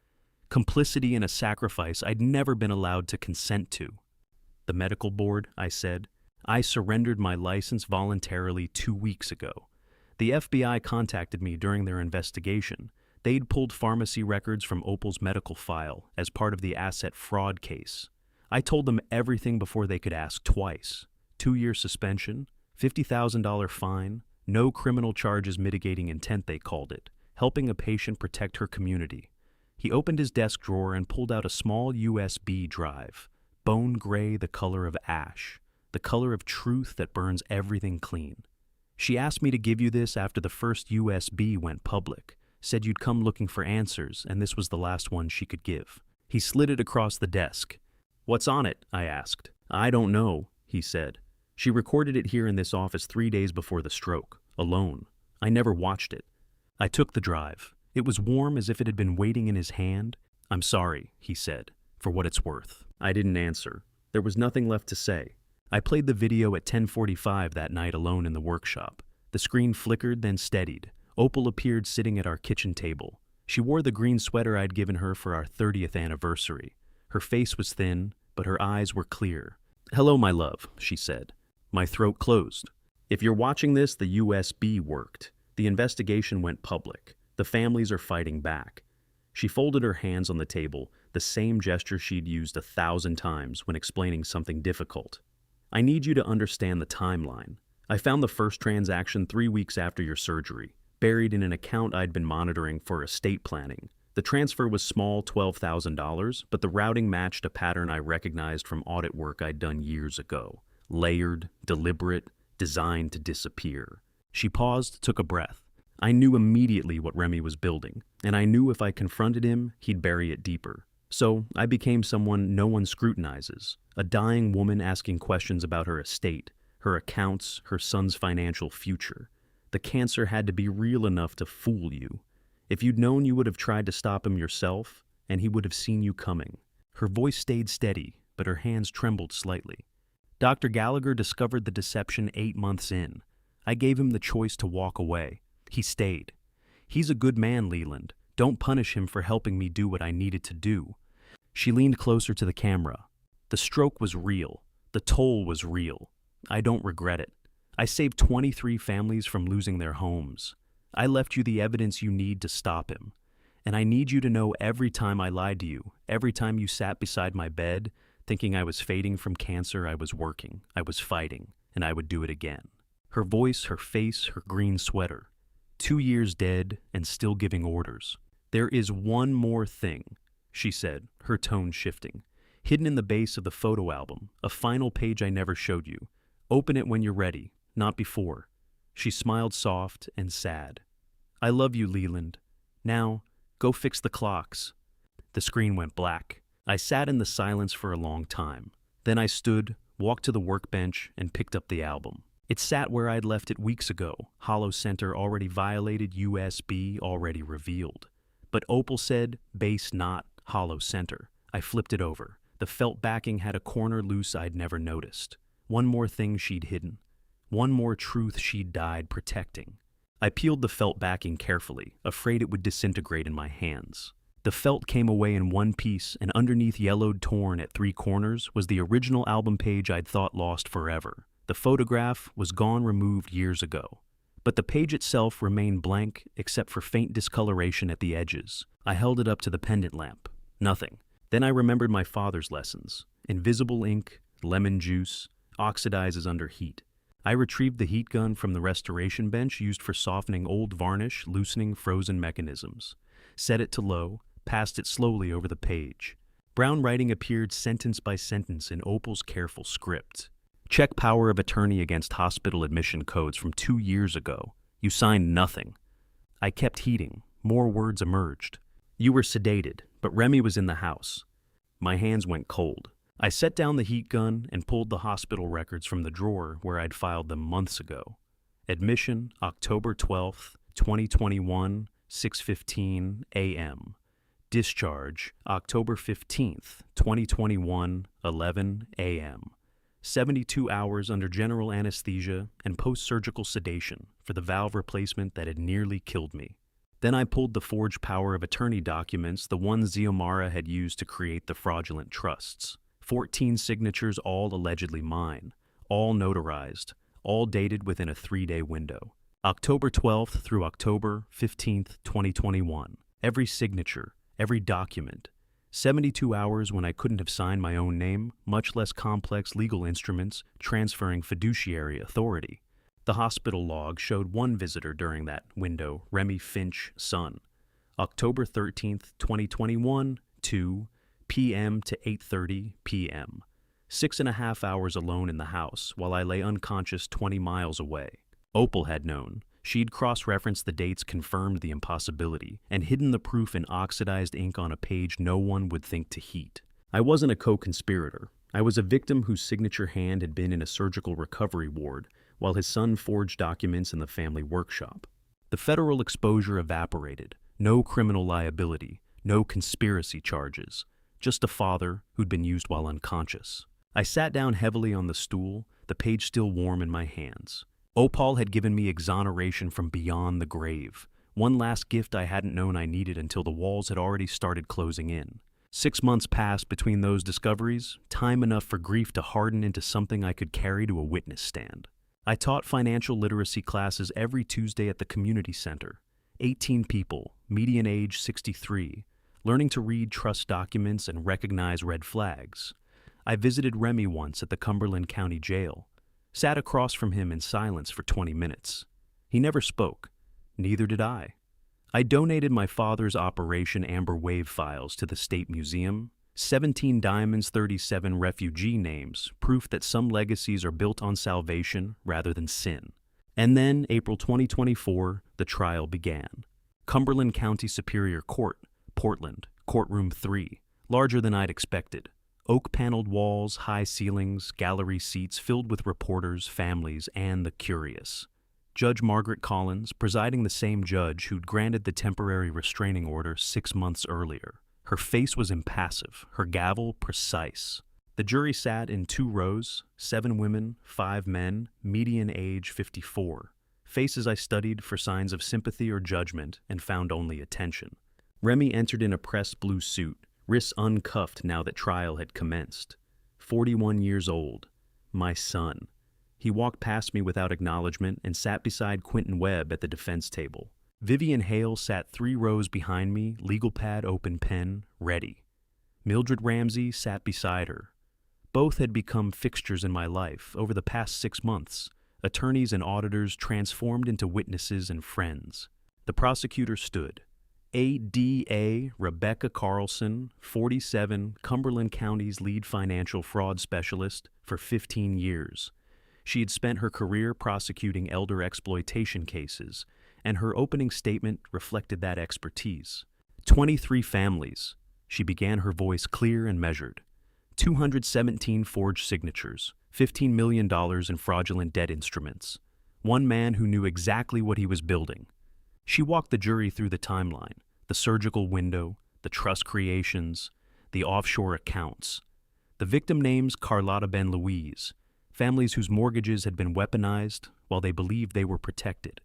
Complicity in a sacrifice I'd never been allowed to consent to. The medical board, I said. I surrendered my license voluntarily 2 weeks ago. The FBI contacted me during their investigation. They'd pulled pharmacy records from Opal's medical file as part of the asset fraud case. I told them everything before they could ask twice. 2-year suspension, $50,000 fine, no criminal charges mitigating intent, they called it, helping a patient protect her community. He opened his desk drawer and pulled out a small USB drive, bone gray, the color of ash, the color of truth that burns everything clean. She asked me to give you this after the first USB went public, said you'd come looking for answers, and this was the last one she could give. He slid it across the desk. What's on it? I asked. I don't know, he said. She recorded it here in this office 3 days before the stroke, alone. I never watched it. I took the drive. It was warm as if it had been waiting in his hand. I'm sorry, he said, for what it's worth. I didn't answer. There was nothing left to say. I played the video at 10:45 that night alone in the workshop. The screen flickered, then steadied. Opal appeared sitting at our kitchen table. She wore the green sweater I'd given her for our 30th anniversary. Her face was thin, but her eyes were clear. Hello, my love, she said. My throat closed. If you're watching this, the USB worked. The investigation went public. The families are fighting back. She folded her hands on the table, the same gesture she'd used 1,000 times when explaining something difficult. I need you to understand the timeline. I found the first transaction 3 weeks after your surgery, buried in an account I'd been monitoring for estate planning. The transfer was small, $12,000, but the routing matched a pattern I recognized from audit work I'd done years ago. Layered, deliberate, designed to disappear. She paused, took a breath. I knew immediately what Remy was building, and I knew if I confronted him, he'd bury it deeper. So I became someone no one scrutinizes, a dying woman asking questions about her estate, her accounts, her son's financial future. The cancer had to be real enough to fool you. If you'd known, you would have tried to stop him yourself, and he would have seen you coming. Her voice stayed steady, but her hands trembled slightly. Dr. Gallagher discovered the deception 8 months in. I gave him the choice to walk away. He stayed. He's a good man, Leland. Don't punish him for helping me do what I needed to do. She leaned closer to the camera. The stroke was real. The toll was real. I don't regret it. I saved 23 families from losing their homes. I left you the evidence you need to stop him. And I need you to know every time I lied to you, every time you sat beside my bed, thinking I was fading from cancer, I was working, I was fighting, and I would do it again. Her voice, her face, her green sweater. 2 years dead and still giving orders. There is one more thing, she said, her tone shifting. Hidden in the base of the photo album, a final page I never showed you. Open it when you're ready, not before. She smiled soft and sad. I love you, Leland. Now, go fix the clocks. The screen went black. I sat in the silence for a long time. Then I stood, walked to the workbench, and picked up the album. It sat where I'd left it weeks ago, hollow center already violated, USB already revealed. But Opal said, base not, hollow center. I flipped it over. The felt backing had a corner loose I'd never noticed. One more thing she'd hidden. One more truth she'd died protecting. I peeled the felt backing carefully, afraid it would disintegrate in my hands. The felt came away in one piece, and underneath, yellowed, torn at 3 corners, was the original album page I'd thought lost forever. The photograph was gone, removed years ago. But the page itself remained blank except for faint discoloration at the edges. I held it up to the pendant lamp. Nothing. Then I remembered my father's lessons. Invisible ink, lemon juice, oxidizes under heat. I retrieved the heat gun from the restoration bench used for softening old varnish, loosening frozen mechanisms. Set it to low, passed it slowly over the page. Brown writing appeared sentence by sentence in Opal's careful script. Check power of attorney against hospital admission codes from 2 years ago. You signed nothing. I kept heating. More words emerged. You were sedated, but Remy was in the house. My hands went cold. I set down the heat gun and pulled the hospital records from the drawer where I'd filed them months ago. Admission, October 12th, 2021, 6:15 a.m. Discharge, October 15th, 2021, 11 a.m. 72 hours under general anesthesia and post-surgical sedation for the valve replacement that had nearly killed me. Then I pulled the forged power of attorney documents, the ones Xiomara had used to create the fraudulent trusts. 14 signatures, all allegedly mine, all notarized, all dated within a 3-day window. October 12th through October 15th, 2021. Every signature, every document. 72 hours when I couldn't have signed my own name, much less complex legal instruments transferring fiduciary authority. The hospital log showed one visitor during that window, Remy Finch, son. October 13th, 2021, 2 p.m. to 8:30 p.m. 6.5 hours alone in the house while I lay unconscious 20 miles away. Opal had known. She'd cross-referenced the dates, confirmed the impossibility, and hidden the proof in oxidized ink on a page no one would think to heat. I wasn't a co-conspirator. I was a victim whose signature hand had been in a surgical recovery ward, while his son forged documents in the family workshop. The federal exposure evaporated. No criminal liability, no conspiracy charges. Just a father who'd been used while unconscious. I sat down heavily on the stool, the page still warm in my hands. Opal had given me exoneration from beyond the grave, one last gift I hadn't known I needed until the walls had already started closing in. 6 months passed between those discoveries, time enough for grief to harden into something I could carry to a witness stand. I taught financial literacy classes every Tuesday at the community center. 18 people, median age 63, learning to read trust documents and recognize red flags. I visited Remy once at the Cumberland County Jail. Sat across from him in silence for 20 minutes. He never spoke. Neither did I. I donated my father's Operation Amber Wave files to the State Museum. 17 diamonds, 37 refugee names, proof that some legacies are built on salvation rather than sin. And then, April 2024, the trial began. Cumberland County Superior Court, Portland, Courtroom 3, larger than I'd expected. Oak-paneled walls, high ceilings, gallery seats filled with reporters, families, and the curious. Judge Margaret Collins, presiding, the same judge who'd granted the temporary restraining order 6 months earlier. Her face was impassive, her gavel precise. The jury sat in 2 rows, 7 women, 5 men, median age 54. Faces I studied for signs of sympathy or judgment and found only attention. Remy entered in a pressed blue suit, wrists uncuffed now that trial had commenced. 41 years old. My son. He walked past me without acknowledgement and sat beside Quentin Webb at the defense table. Vivian Hale sat 3 rows behind me, legal pad, open pen, ready. Mildred Ramsey sat beside her. Both had become fixtures in my life over the past 6 months, attorneys and auditors transformed into witnesses and friends. The prosecutor stood. ADA Rebecca Carlson, 47, Cumberland County's lead financial fraud specialist for 15 years. She had spent her career prosecuting elder exploitation cases, and her opening statement reflected that expertise. 23 families. She began, her voice clear and measured. 217 forged signatures, $15 million in fraudulent debt instruments. One man who knew exactly what he was building. She walked the jury through the timeline, the surgical window, the trust creations, the offshore accounts. The victim names: Carlotta Ben Louise, families whose mortgages had been weaponized while they believed they were protected.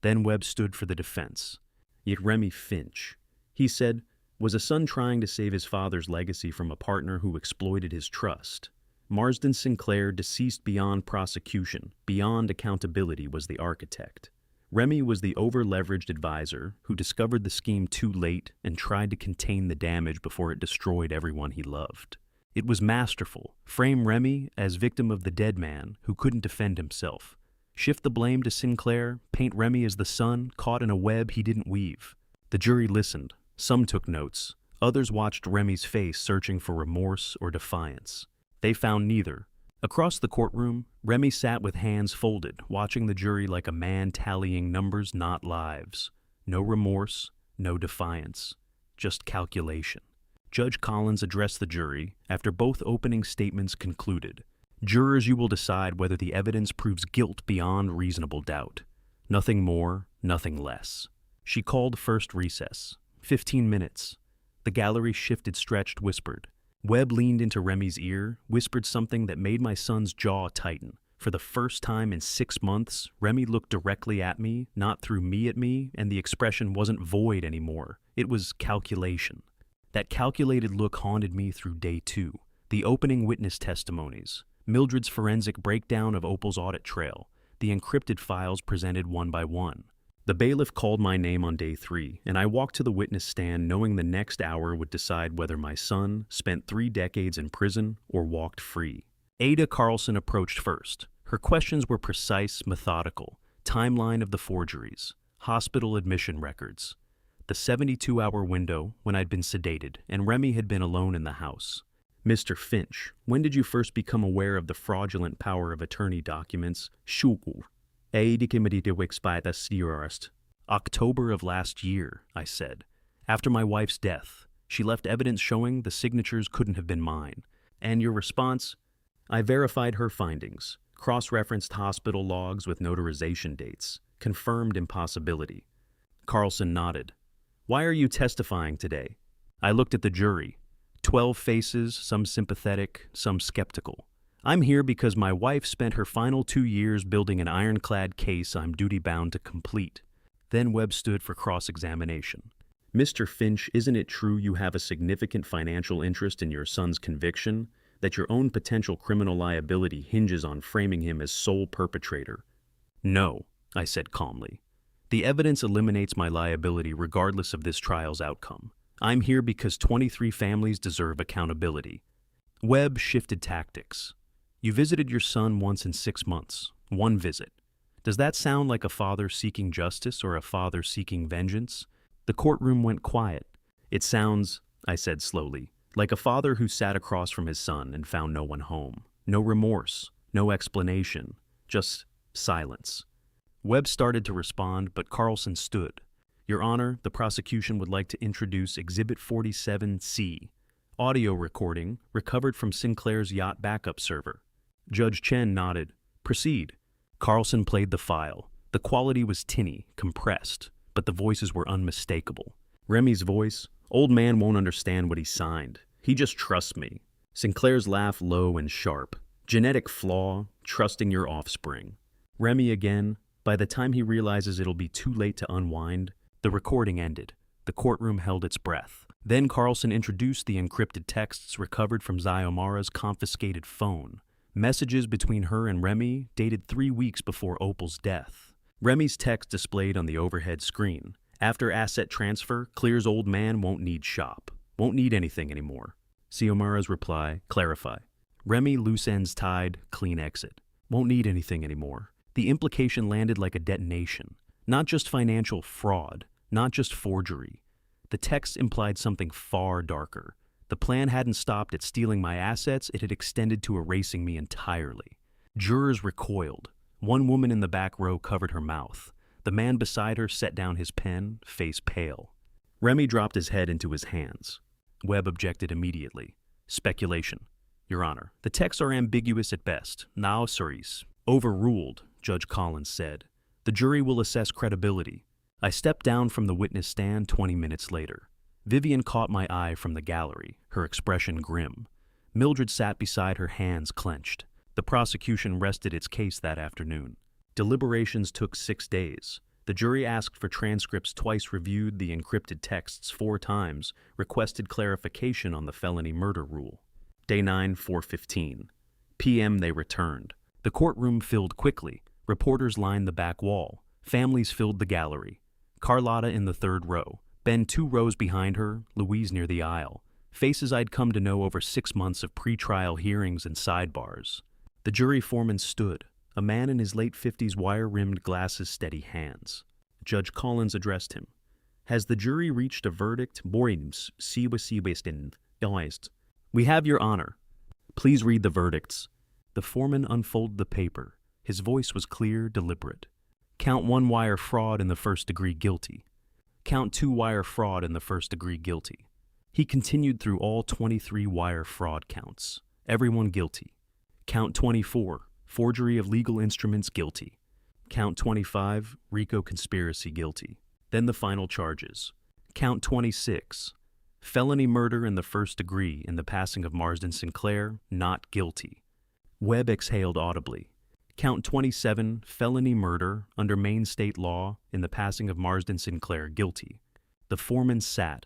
Then Webb stood for the defense. Yet Remy Finch, he said, was a son trying to save his father's legacy from a partner who exploited his trust. Marsden Sinclair, deceased beyond prosecution, beyond accountability, was the architect. Remy was the over-leveraged advisor who discovered the scheme too late and tried to contain the damage before it destroyed everyone he loved. It was masterful. Frame Remy as victim of the dead man who couldn't defend himself. Shift the blame to Sinclair, paint Remy as the son caught in a web he didn't weave. The jury listened. Some took notes. Others watched Remy's face, searching for remorse or defiance. They found neither. Across the courtroom, Remy sat with hands folded, watching the jury like a man tallying numbers, not lives. No remorse, no defiance, just calculation. Judge Collins addressed the jury after both opening statements concluded. Jurors, you will decide whether the evidence proves guilt beyond reasonable doubt. Nothing more, nothing less. She called first recess. 15 minutes. The gallery shifted, stretched, whispered. Webb leaned into Remy's ear, whispered something that made my son's jaw tighten. For the first time in 6 months, Remy looked directly at me, not through me at me, and the expression wasn't void anymore. It was calculation. That calculated look haunted me through day 2. The opening witness testimonies, Mildred's forensic breakdown of Opal's audit trail, the encrypted files presented one by one. The bailiff called my name on day 3, and I walked to the witness stand knowing the next hour would decide whether my son spent 3 decades in prison or walked free. Ada Carlson approached first. Her questions were precise, methodical. Timeline of the forgeries, hospital admission records, the 72-hour window when I'd been sedated and Remy had been alone in the house. Mr. Finch, when did you first become aware of the fraudulent power of attorney documents? October of last year, I said. After my wife's death, she left evidence showing the signatures couldn't have been mine. And your response? I verified her findings, cross-referenced hospital logs with notarization dates, confirmed impossibility. Carlson nodded. Why are you testifying today? I looked at the jury. 12 faces, some sympathetic, some skeptical. I'm here because my wife spent her final 2 years building an ironclad case I'm duty-bound to complete. Then Webb stood for cross-examination. Mr. Finch, isn't it true you have a significant financial interest in your son's conviction, that your own potential criminal liability hinges on framing him as sole perpetrator? No, I said calmly. The evidence eliminates my liability regardless of this trial's outcome. I'm here because 23 families deserve accountability. Webb shifted tactics. You visited your son once in 6 months. 1 visit. Does that sound like a father seeking justice or a father seeking vengeance? The courtroom went quiet. It sounds, I said slowly, like a father who sat across from his son and found no one home. No remorse, no explanation, just silence. Webb started to respond, but Carlson stood. Your Honor, the prosecution would like to introduce Exhibit 47C, audio recording recovered from Sinclair's yacht backup server. Judge Chen nodded. Proceed. Carlson played the file. The quality was tinny, compressed, but the voices were unmistakable. Remy's voice, old man won't understand what he signed. He just trusts me. Sinclair's laugh low and sharp. Genetic flaw, trusting your offspring. Remy again, by the time he realizes it'll be too late to unwind. The recording ended. The courtroom held its breath. Then Carlson introduced the encrypted texts recovered from Xiomara's confiscated phone. Messages between her and Remy dated 3 weeks before Opal's death. Remy's text displayed on the overhead screen. After asset transfer, Clear's old man won't need shop. Won't need anything anymore. Xiomara's reply, clarify. Remy, loose ends tied, clean exit. Won't need anything anymore. The implication landed like a detonation. Not just financial fraud, not just forgery. The text implied something far darker. The plan hadn't stopped at stealing my assets, it had extended to erasing me entirely. Jurors recoiled. One woman in the back row covered her mouth. The man beside her set down his pen, face pale. Remy dropped his head into his hands. Webb objected immediately. Speculation. Your Honor, the texts are ambiguous at best. Now, cerise. Overruled, Judge Collins said. The jury will assess credibility. I stepped down from the witness stand 20 minutes later. Vivian caught my eye from the gallery, her expression grim. Mildred sat beside her, hands clenched. The prosecution rested its case that afternoon. Deliberations took 6 days. The jury asked for transcripts twice, reviewed the encrypted texts 4 times, requested clarification on the felony murder rule. Day 9, 4:15 p.m. they returned. The courtroom filled quickly. Reporters lined the back wall. Families filled the gallery. Carlotta in the 3rd row. Ben 2 rows behind her, Louise near the aisle. Faces I'd come to know over 6 months of pre-trial hearings and sidebars. The jury foreman stood, a man in his late 50s, wire-rimmed glasses, steady hands. Judge Collins addressed him. Has the jury reached a verdict? We have, Your Honor. Please read the verdicts. The foreman unfolded the paper. His voice was clear, deliberate. Count 1 wire fraud in the 1st degree guilty. Count 2 wire fraud in the 1st degree guilty. He continued through all 23 wire fraud counts. Everyone guilty. Count 24, forgery of legal instruments, guilty. Count 25, RICO conspiracy, guilty. Then the final charges. Count 26, felony murder in the 1st degree in the passing of Marsden Sinclair, not guilty. Webb exhaled audibly. Count 27, felony murder under Maine state law in the passing of Marsden Sinclair, guilty. The foreman sat.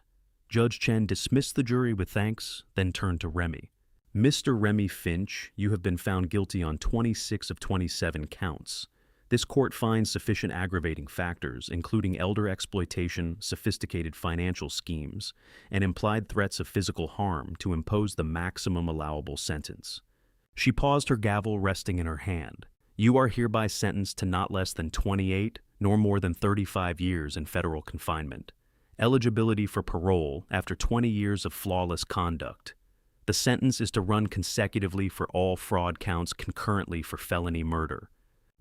Judge Chen dismissed the jury with thanks, then turned to Remy. Mr. Remy Finch, you have been found guilty on 26 of 27 counts. This court finds sufficient aggravating factors, including elder exploitation, sophisticated financial schemes, and implied threats of physical harm to impose the maximum allowable sentence. She paused, her gavel resting in her hand. You are hereby sentenced to not less than 28, nor more than 35 years in federal confinement. Eligibility for parole after 20 years of flawless conduct. The sentence is to run consecutively for all fraud counts concurrently for felony murder.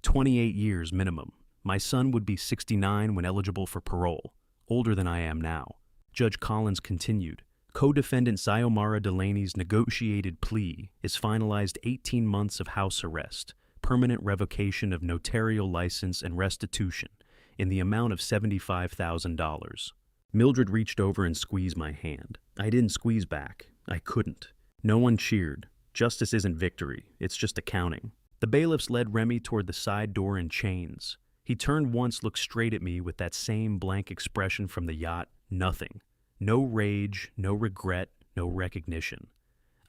28 years minimum. My son would be 69 when eligible for parole, older than I am now. Judge Collins continued. Co-defendant Xiomara Delaney's negotiated plea is finalized 18 months of house arrest, permanent revocation of notarial license and restitution in the amount of $75,000. Mildred reached over and squeezed my hand. I didn't squeeze back. I couldn't. No one cheered. Justice isn't victory. It's just accounting. The bailiffs led Remy toward the side door in chains. He turned once, looked straight at me with that same blank expression from the yacht. Nothing. No rage, no regret, no recognition.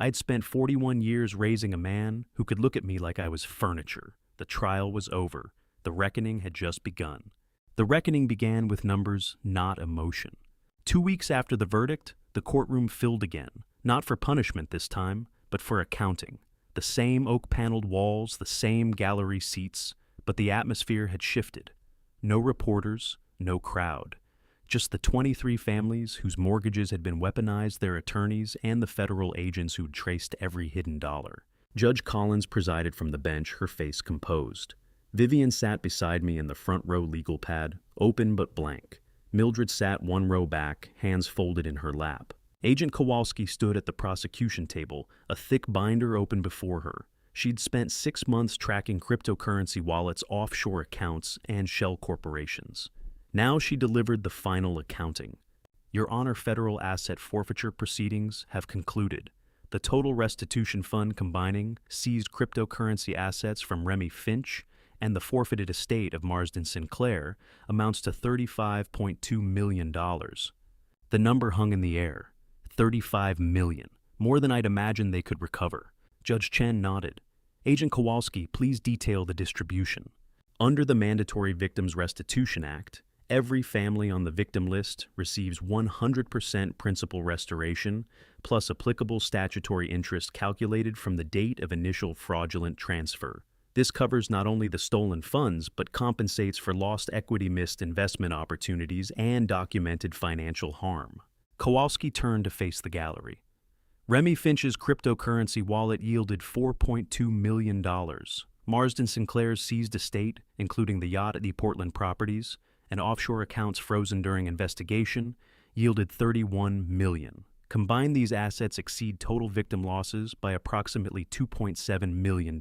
I'd spent 41 years raising a man who could look at me like I was furniture. The trial was over. The reckoning had just begun. The reckoning began with numbers, not emotion. 2 weeks after the verdict, the courtroom filled again, not for punishment this time, but for accounting. The same oak-paneled walls, the same gallery seats, but the atmosphere had shifted. No reporters, no crowd. Just the 23 families whose mortgages had been weaponized, their attorneys, and the federal agents who'd traced every hidden dollar. Judge Collins presided from the bench, her face composed. Vivian sat beside me in the front row legal pad, open but blank. Mildred sat one row back, hands folded in her lap. Agent Kowalski stood at the prosecution table, a thick binder open before her. She'd spent 6 months tracking cryptocurrency wallets, offshore accounts, and shell corporations. Now she delivered the final accounting. Your Honor, federal asset forfeiture proceedings have concluded. The total restitution fund combining seized cryptocurrency assets from Remy Finch and the forfeited estate of Marsden Sinclair amounts to $35.2 million. The number hung in the air. 35 million. More than I'd imagined they could recover. Judge Chen nodded. Agent Kowalski, please detail the distribution. Under the Mandatory Victims Restitution Act, every family on the victim list receives 100% principal restoration, plus applicable statutory interest calculated from the date of initial fraudulent transfer. This covers not only the stolen funds, but compensates for lost equity, missed investment opportunities, and documented financial harm. Kowalski turned to face the gallery. Remy Finch's cryptocurrency wallet yielded $4.2 million. Marsden Sinclair's seized estate, including the yacht at the Portland properties, and offshore accounts frozen during investigation, yielded $31 million. Combined, these assets exceed total victim losses by approximately $2.7 million.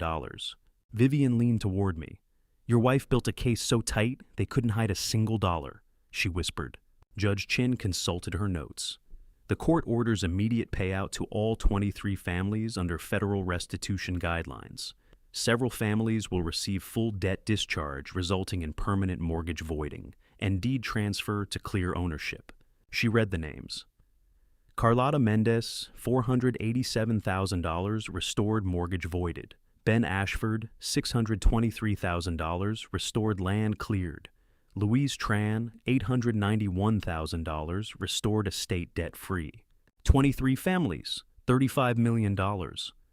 Vivian leaned toward me. Your wife built a case so tight they couldn't hide a single dollar, she whispered. Judge Chin consulted her notes. The court orders immediate payout to all 23 families under federal restitution guidelines. Several families will receive full debt discharge, resulting in permanent mortgage voiding and deed transfer to clear ownership. She read the names. Carlotta Mendez, $487,000, restored mortgage voided. Ben Ashford, $623,000, restored land cleared. Louise Tran, $891,000, restored estate debt-free. 23 families, $35 million.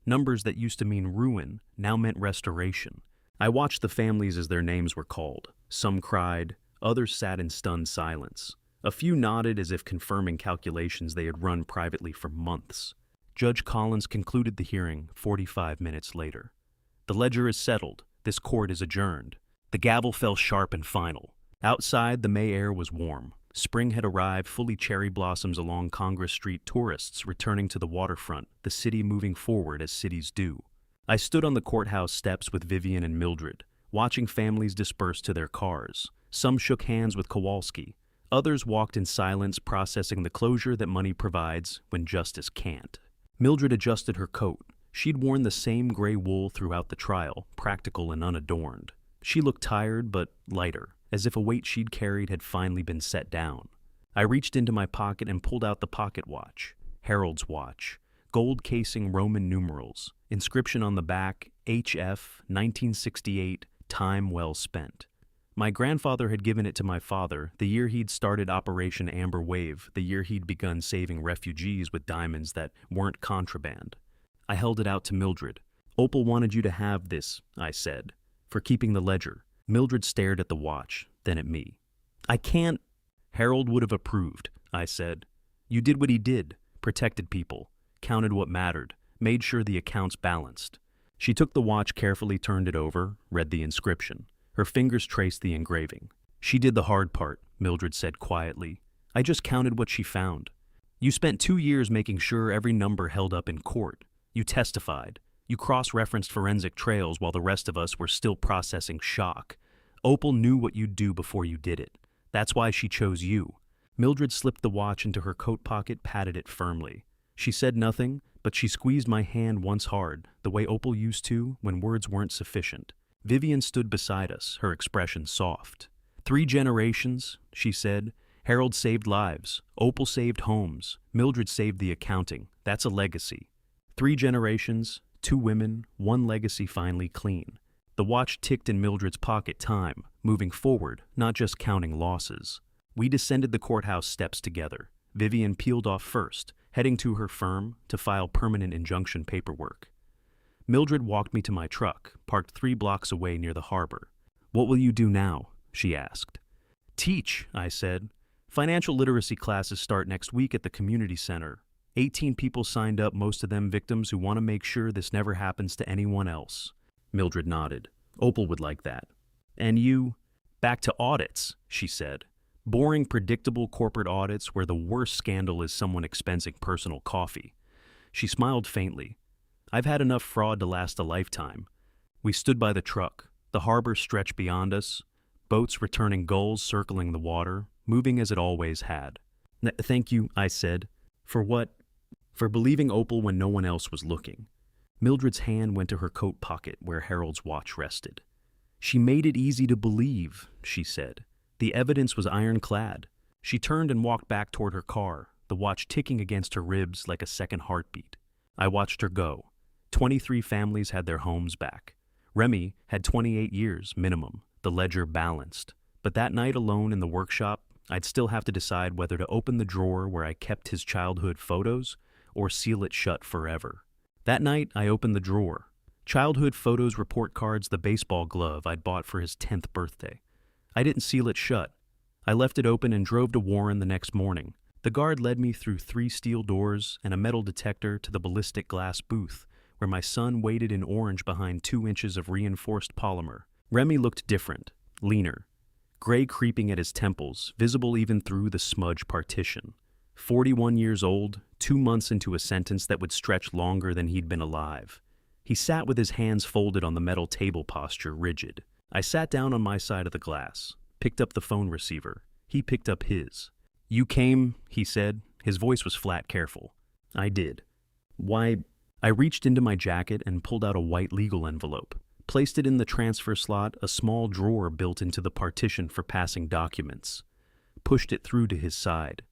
Numbers that used to mean ruin now meant restoration. I watched the families as their names were called. Some cried, others sat in stunned silence. A few nodded as if confirming calculations they had run privately for months. Judge Collins concluded the hearing 45 minutes later. The ledger is settled. This court is adjourned. The gavel fell sharp and final. Outside, the May air was warm. Spring had arrived, fully cherry blossoms along Congress Street, tourists returning to the waterfront, the city moving forward as cities do. I stood on the courthouse steps with Vivian and Mildred, watching families disperse to their cars. Some shook hands with Kowalski. Others walked in silence, processing the closure that money provides when justice can't. Mildred adjusted her coat. She'd worn the same gray wool throughout the trial, practical and unadorned. She looked tired but lighter, as if a weight she'd carried had finally been set down. I reached into my pocket and pulled out the pocket watch. Harold's watch. Gold casing, Roman numerals. Inscription on the back, HF, 1968, time well spent. My grandfather had given it to my father the year he'd started Operation Amber Wave, the year he'd begun saving refugees with diamonds that weren't contraband. I held it out to Mildred. Opal wanted you to have this, I said, for keeping the ledger. Mildred stared at the watch, then at me. I can't. Harold would have approved, I said. You did what he did, protected people, counted what mattered, made sure the accounts balanced. She took the watch, carefully turned it over, read the inscription. Her fingers traced the engraving. She did the hard part, Mildred said quietly. I just counted what she found. You spent 2 years making sure every number held up in court. You testified. You cross-referenced forensic trails while the rest of us were still processing shock. Opal knew what you'd do before you did it. That's why she chose you. Mildred slipped the watch into her coat pocket, patted it firmly. She said nothing, but she squeezed my hand once hard, the way Opal used to when words weren't sufficient. Vivian stood beside us, her expression soft. 3 generations, she said. Harold saved lives. Opal saved homes. Mildred saved the accounting. That's a legacy. 3 generations, 2 women, 1 legacy finally clean. The watch ticked in Mildred's pocket, time, moving forward, not just counting losses. We descended the courthouse steps together. Vivian peeled off first, heading to her firm to file permanent injunction paperwork. Mildred walked me to my truck, parked 3 blocks away near the harbor. What will you do now? She asked. Teach, I said. Financial literacy classes start next week at the community center. 18 people signed up, most of them victims who want to make sure this never happens to anyone else. Mildred nodded. Opal would like that. And you? Back to audits, she said. Boring, predictable corporate audits where the worst scandal is someone expensing personal coffee. She smiled faintly. I've had enough fraud to last a lifetime. We stood by the truck. The harbor stretched beyond us. Boats returning gulls circling the water, moving as it always had. Thank you, I said. For what? For believing Opal when no one else was looking. Mildred's hand went to her coat pocket where Harold's watch rested. She made it easy to believe, she said. The evidence was ironclad. She turned and walked back toward her car, the watch ticking against her ribs like a second heartbeat. I watched her go. 23 families had their homes back. Remy had 28 years minimum, the ledger balanced. But that night alone in the workshop, I'd still have to decide whether to open the drawer where I kept his childhood photos or seal it shut forever. That night, I opened the drawer. Childhood photos, report cards, the baseball glove I'd bought for his 10th birthday. I didn't seal it shut. I left it open and drove to Warren the next morning. The guard led me through 3 steel doors and a metal detector to the ballistic glass booth, where my son waited in orange behind 2 inches of reinforced polymer. Remy looked different, leaner. Gray creeping at his temples, visible even through the smudge partition. 41 years old, 2 months into a sentence that would stretch longer than he'd been alive. He sat with his hands folded on the metal table, posture rigid. I sat down on my side of the glass, picked up the phone receiver. He picked up his. You came, he said. His voice was flat, careful. I did. Why? I reached into my jacket and pulled out a white legal envelope. Placed it in the transfer slot, a small drawer built into the partition for passing documents. Pushed it through to his side.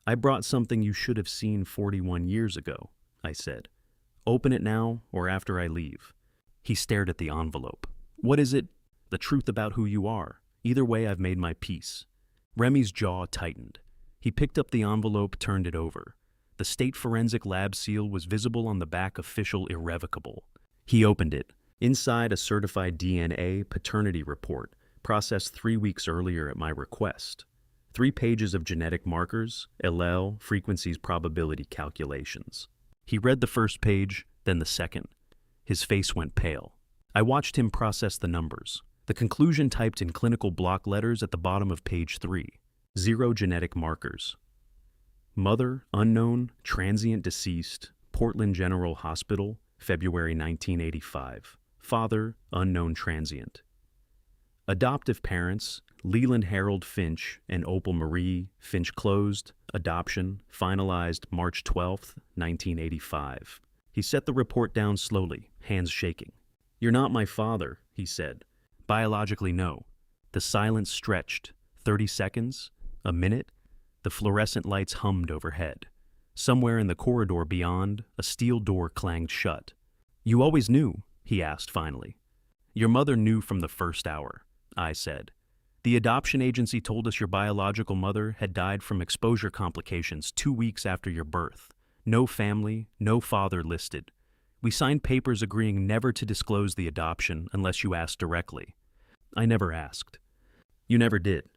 I brought something you should have seen 41 years ago, I said. Open it now or after I leave. He stared at the envelope. What is it? The truth about who you are. Either way, I've made my peace. Remy's jaw tightened. He picked up the envelope, turned it over. The state forensic lab seal was visible on the back, official, irrevocable. He opened it. Inside, a certified DNA paternity report, processed 3 weeks earlier at my request. 3 pages of genetic markers, allele, frequencies, probability calculations. He read the first page, then the second. His face went pale. I watched him process the numbers. The conclusion typed in clinical block letters at the bottom of page 3. 0 genetic markers. Mother, unknown, transient deceased, Portland General Hospital, February 1985. Father, unknown transient. Adoptive parents, Leland Harold Finch and Opal Marie Finch closed, adoption, finalized March 12, 1985. He set the report down slowly, hands shaking. "You're not my father," he said. "Biologically, no." The silence stretched. 30 seconds? A minute? The fluorescent lights hummed overhead. Somewhere in the corridor beyond, a steel door clanged shut. "You always knew?" he asked finally. "Your mother knew from the first hour," I said. "The adoption agency told us your biological mother had died from exposure complications 2 weeks after your birth. No family, no father listed. We signed papers agreeing never to disclose the adoption unless you asked directly." I never asked. "You never did."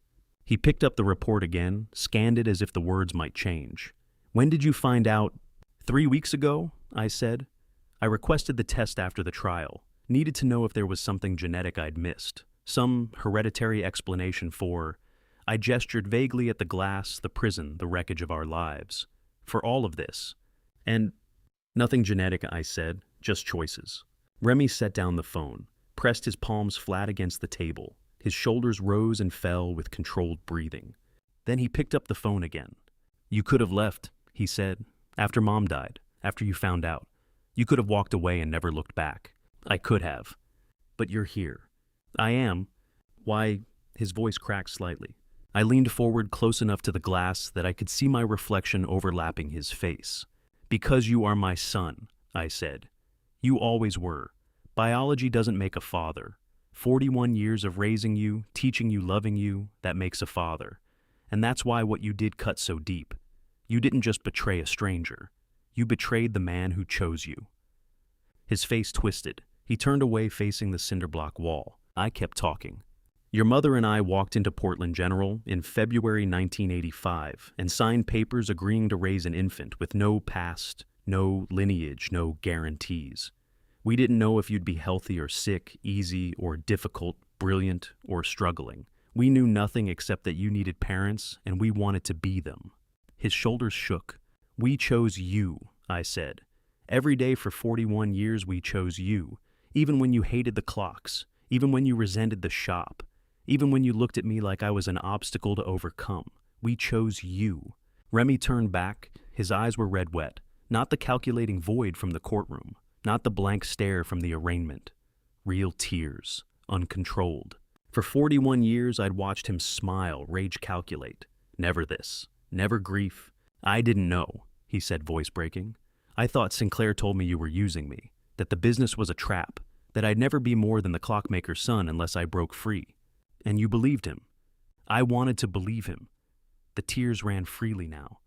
He picked up the report again, scanned it as if the words might change. "When did you find out?" 3 weeks ago, I said. "I requested the test after the trial. Needed to know if there was something genetic I'd missed. Some hereditary explanation for..." I gestured vaguely at the glass, the prison, the wreckage of our lives. "For all of this." "And..." "Nothing genetic," I said. "Just choices." Remy set down the phone, pressed his palms flat against the table. His shoulders rose and fell with controlled breathing. Then he picked up the phone again. "You could have left," he said, "after Mom died, after you found out. You could have walked away and never looked back." "I could have. But you're here." "I am. Why..." His voice cracked slightly. I leaned forward close enough to the glass that I could see my reflection overlapping his face. "Because you are my son," I said. "You always were. Biology doesn't make a father. 41 years of raising you, teaching you, loving you, that makes a father. And that's why what you did cut so deep. You didn't just betray a stranger. You betrayed the man who chose you." His face twisted. He turned away facing the cinder block wall. I kept talking. "Your mother and I walked into Portland General in February 1985 and signed papers agreeing to raise an infant with no past, no lineage, no guarantees. We didn't know if you'd be healthy or sick, easy or difficult, brilliant or struggling. We knew nothing except that you needed parents and we wanted to be them." His shoulders shook. "We chose you," I said. "Every day for 41 years we chose you, even when you hated the clocks, even when you resented the shop, even when you looked at me like I was an obstacle to overcome. We chose you." Remy turned back. His eyes were red wet, not the calculating void from the courtroom, not the blank stare from the arraignment. Real tears, uncontrolled. For 41 years I'd watched him smile, rage calculate. Never this, never grief. "I didn't know," he said, voice breaking. "I thought Sinclair told me you were using me, that the business was a trap, that I'd never be more than the clockmaker's son unless I broke free. And you believed him." I wanted to believe him. The tears ran freely now,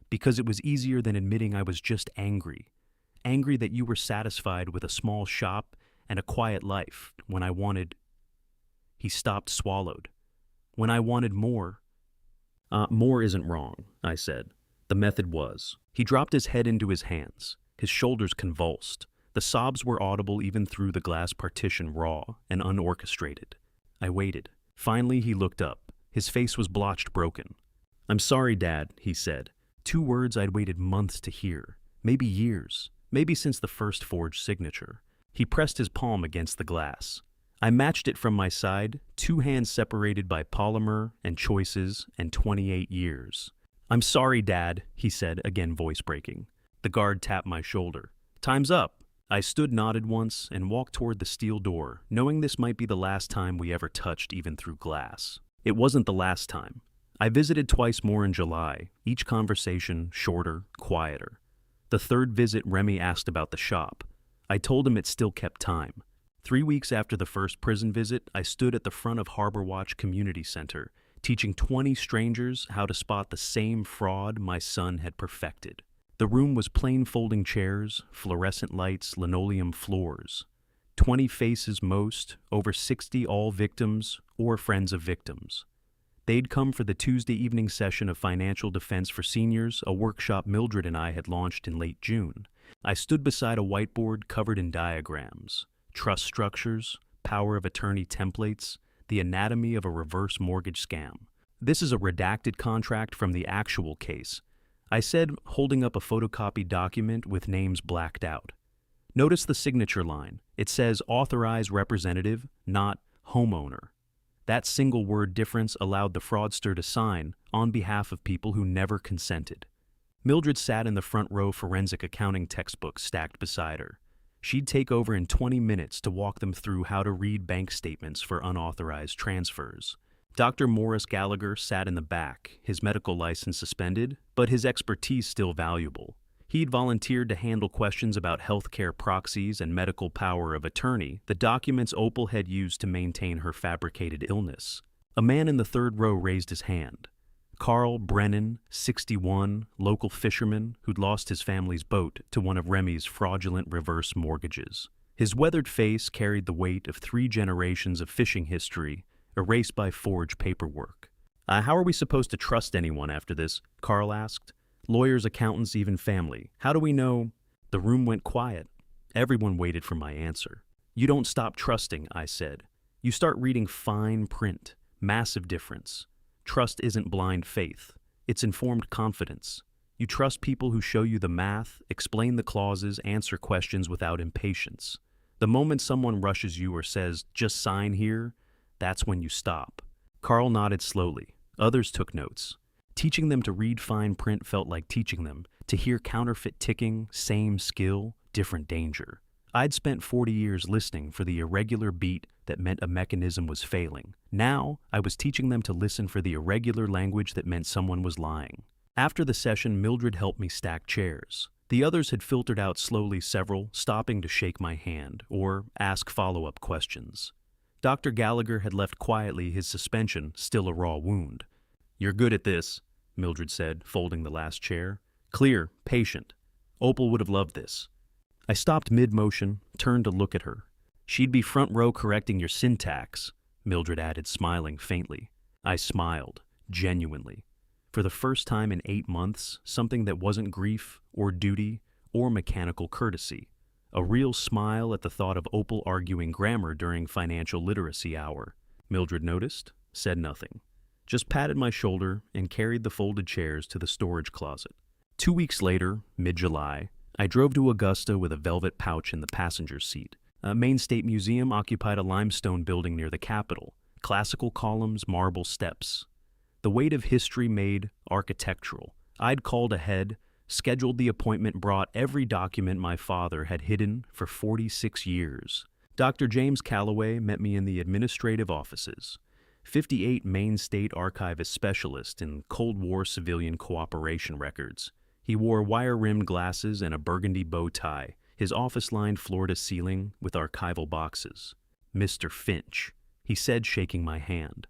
because it was easier than admitting I was just angry. Angry that you were satisfied with a small shop and a quiet life when I wanted... He stopped, swallowed. "When I wanted more..." More isn't wrong," I said. "The method was." He dropped his head into his hands. His shoulders convulsed. The sobs were audible even through the glass partition, raw and unorchestrated. I waited. Finally, he looked up. His face was blotched broken. "I'm sorry, Dad," he said. 2 words I'd waited months to hear. Maybe years. Maybe since the first forged signature. He pressed his palm against the glass. I matched it from my side, 2 hands separated by polymer and choices and 28 years. "I'm sorry, Dad," he said, again voice breaking. The guard tapped my shoulder. "Time's up." I stood, nodded once, and walked toward the steel door, knowing this might be the last time we ever touched even through glass. It wasn't the last time. I visited twice more in July, each conversation shorter, quieter. The 3rd visit, Remy asked about the shop. I told him it still kept time. 3 weeks after the first prison visit, I stood at the front of Harbor Watch Community Center, teaching 20 strangers how to spot the same fraud my son had perfected. The room was plain folding chairs, fluorescent lights, linoleum floors. 20 faces most, over 60 all victims or friends of victims. They'd come for the Tuesday evening session of Financial Defense for Seniors, a workshop Mildred and I had launched in late June. I stood beside a whiteboard covered in diagrams, trust structures, power of attorney templates, the anatomy of a reverse mortgage scam. "This is a redacted contract from the actual case," I said, holding up a photocopied document with names blacked out. "Notice the signature line. It says authorized representative, not homeowner. That single word difference allowed the fraudster to sign on behalf of people who never consented." Mildred sat in the front row forensic accounting textbook stacked beside her. She'd take over in 20 minutes to walk them through how to read bank statements for unauthorized transfers. Dr. Morris Gallagher sat in the back, his medical license suspended, but his expertise still valuable. He'd volunteered to handle questions about healthcare proxies and medical power of attorney, the documents Opal had used to maintain her fabricated illness. A man in the third row raised his hand. Carl Brennan, 61, local fisherman who'd lost his family's boat to one of Remy's fraudulent reverse mortgages. His weathered face carried the weight of 3 generations of fishing history, erased by forged paperwork. How are we supposed to trust anyone after this? Carl asked. Lawyers, accountants, even family. How do we know? The room went quiet. Everyone waited for my answer. You don't stop trusting, I said. You start reading fine print. Massive difference. Trust isn't blind faith. It's informed confidence. You trust people who show you the math, explain the clauses, answer questions without impatience. The moment someone rushes you or says, just sign here, that's when you stop. Carl nodded slowly. Others took notes. Teaching them to read fine print felt like teaching them to hear counterfeit ticking, same skill, different danger. I'd spent 40 years listening for the irregular beat that meant a mechanism was failing. Now, I was teaching them to listen for the irregular language that meant someone was lying. After the session, Mildred helped me stack chairs. The others had filtered out slowly, several stopping to shake my hand or ask follow-up questions. Dr. Gallagher had left quietly, his suspension still a raw wound. You're good at this, Mildred said, folding the last chair. Clear, patient. Opal would have loved this. I stopped mid-motion, turned to look at her. She'd be front row correcting your syntax, Mildred added, smiling faintly. I smiled, genuinely. For the first time in 8 months, something that wasn't grief or duty or mechanical courtesy. A real smile at the thought of Opal arguing grammar during financial literacy hour. Mildred noticed, said nothing. Just patted my shoulder and carried the folded chairs to the storage closet. 2 weeks later, mid-July, I drove to Augusta with a velvet pouch in the passenger's seat. Maine State Museum occupied a limestone building near the Capitol. Classical columns, marble steps. The weight of history made architectural. I'd called ahead, scheduled the appointment, brought every document my father had hidden for 46 years. Dr. James Calloway met me in the administrative offices. 58 Maine State Archivist specialist in Cold War civilian cooperation records. He wore wire-rimmed glasses and a burgundy bow tie, his office lined floor to ceiling with archival boxes. Mr. Finch, he said, shaking my hand.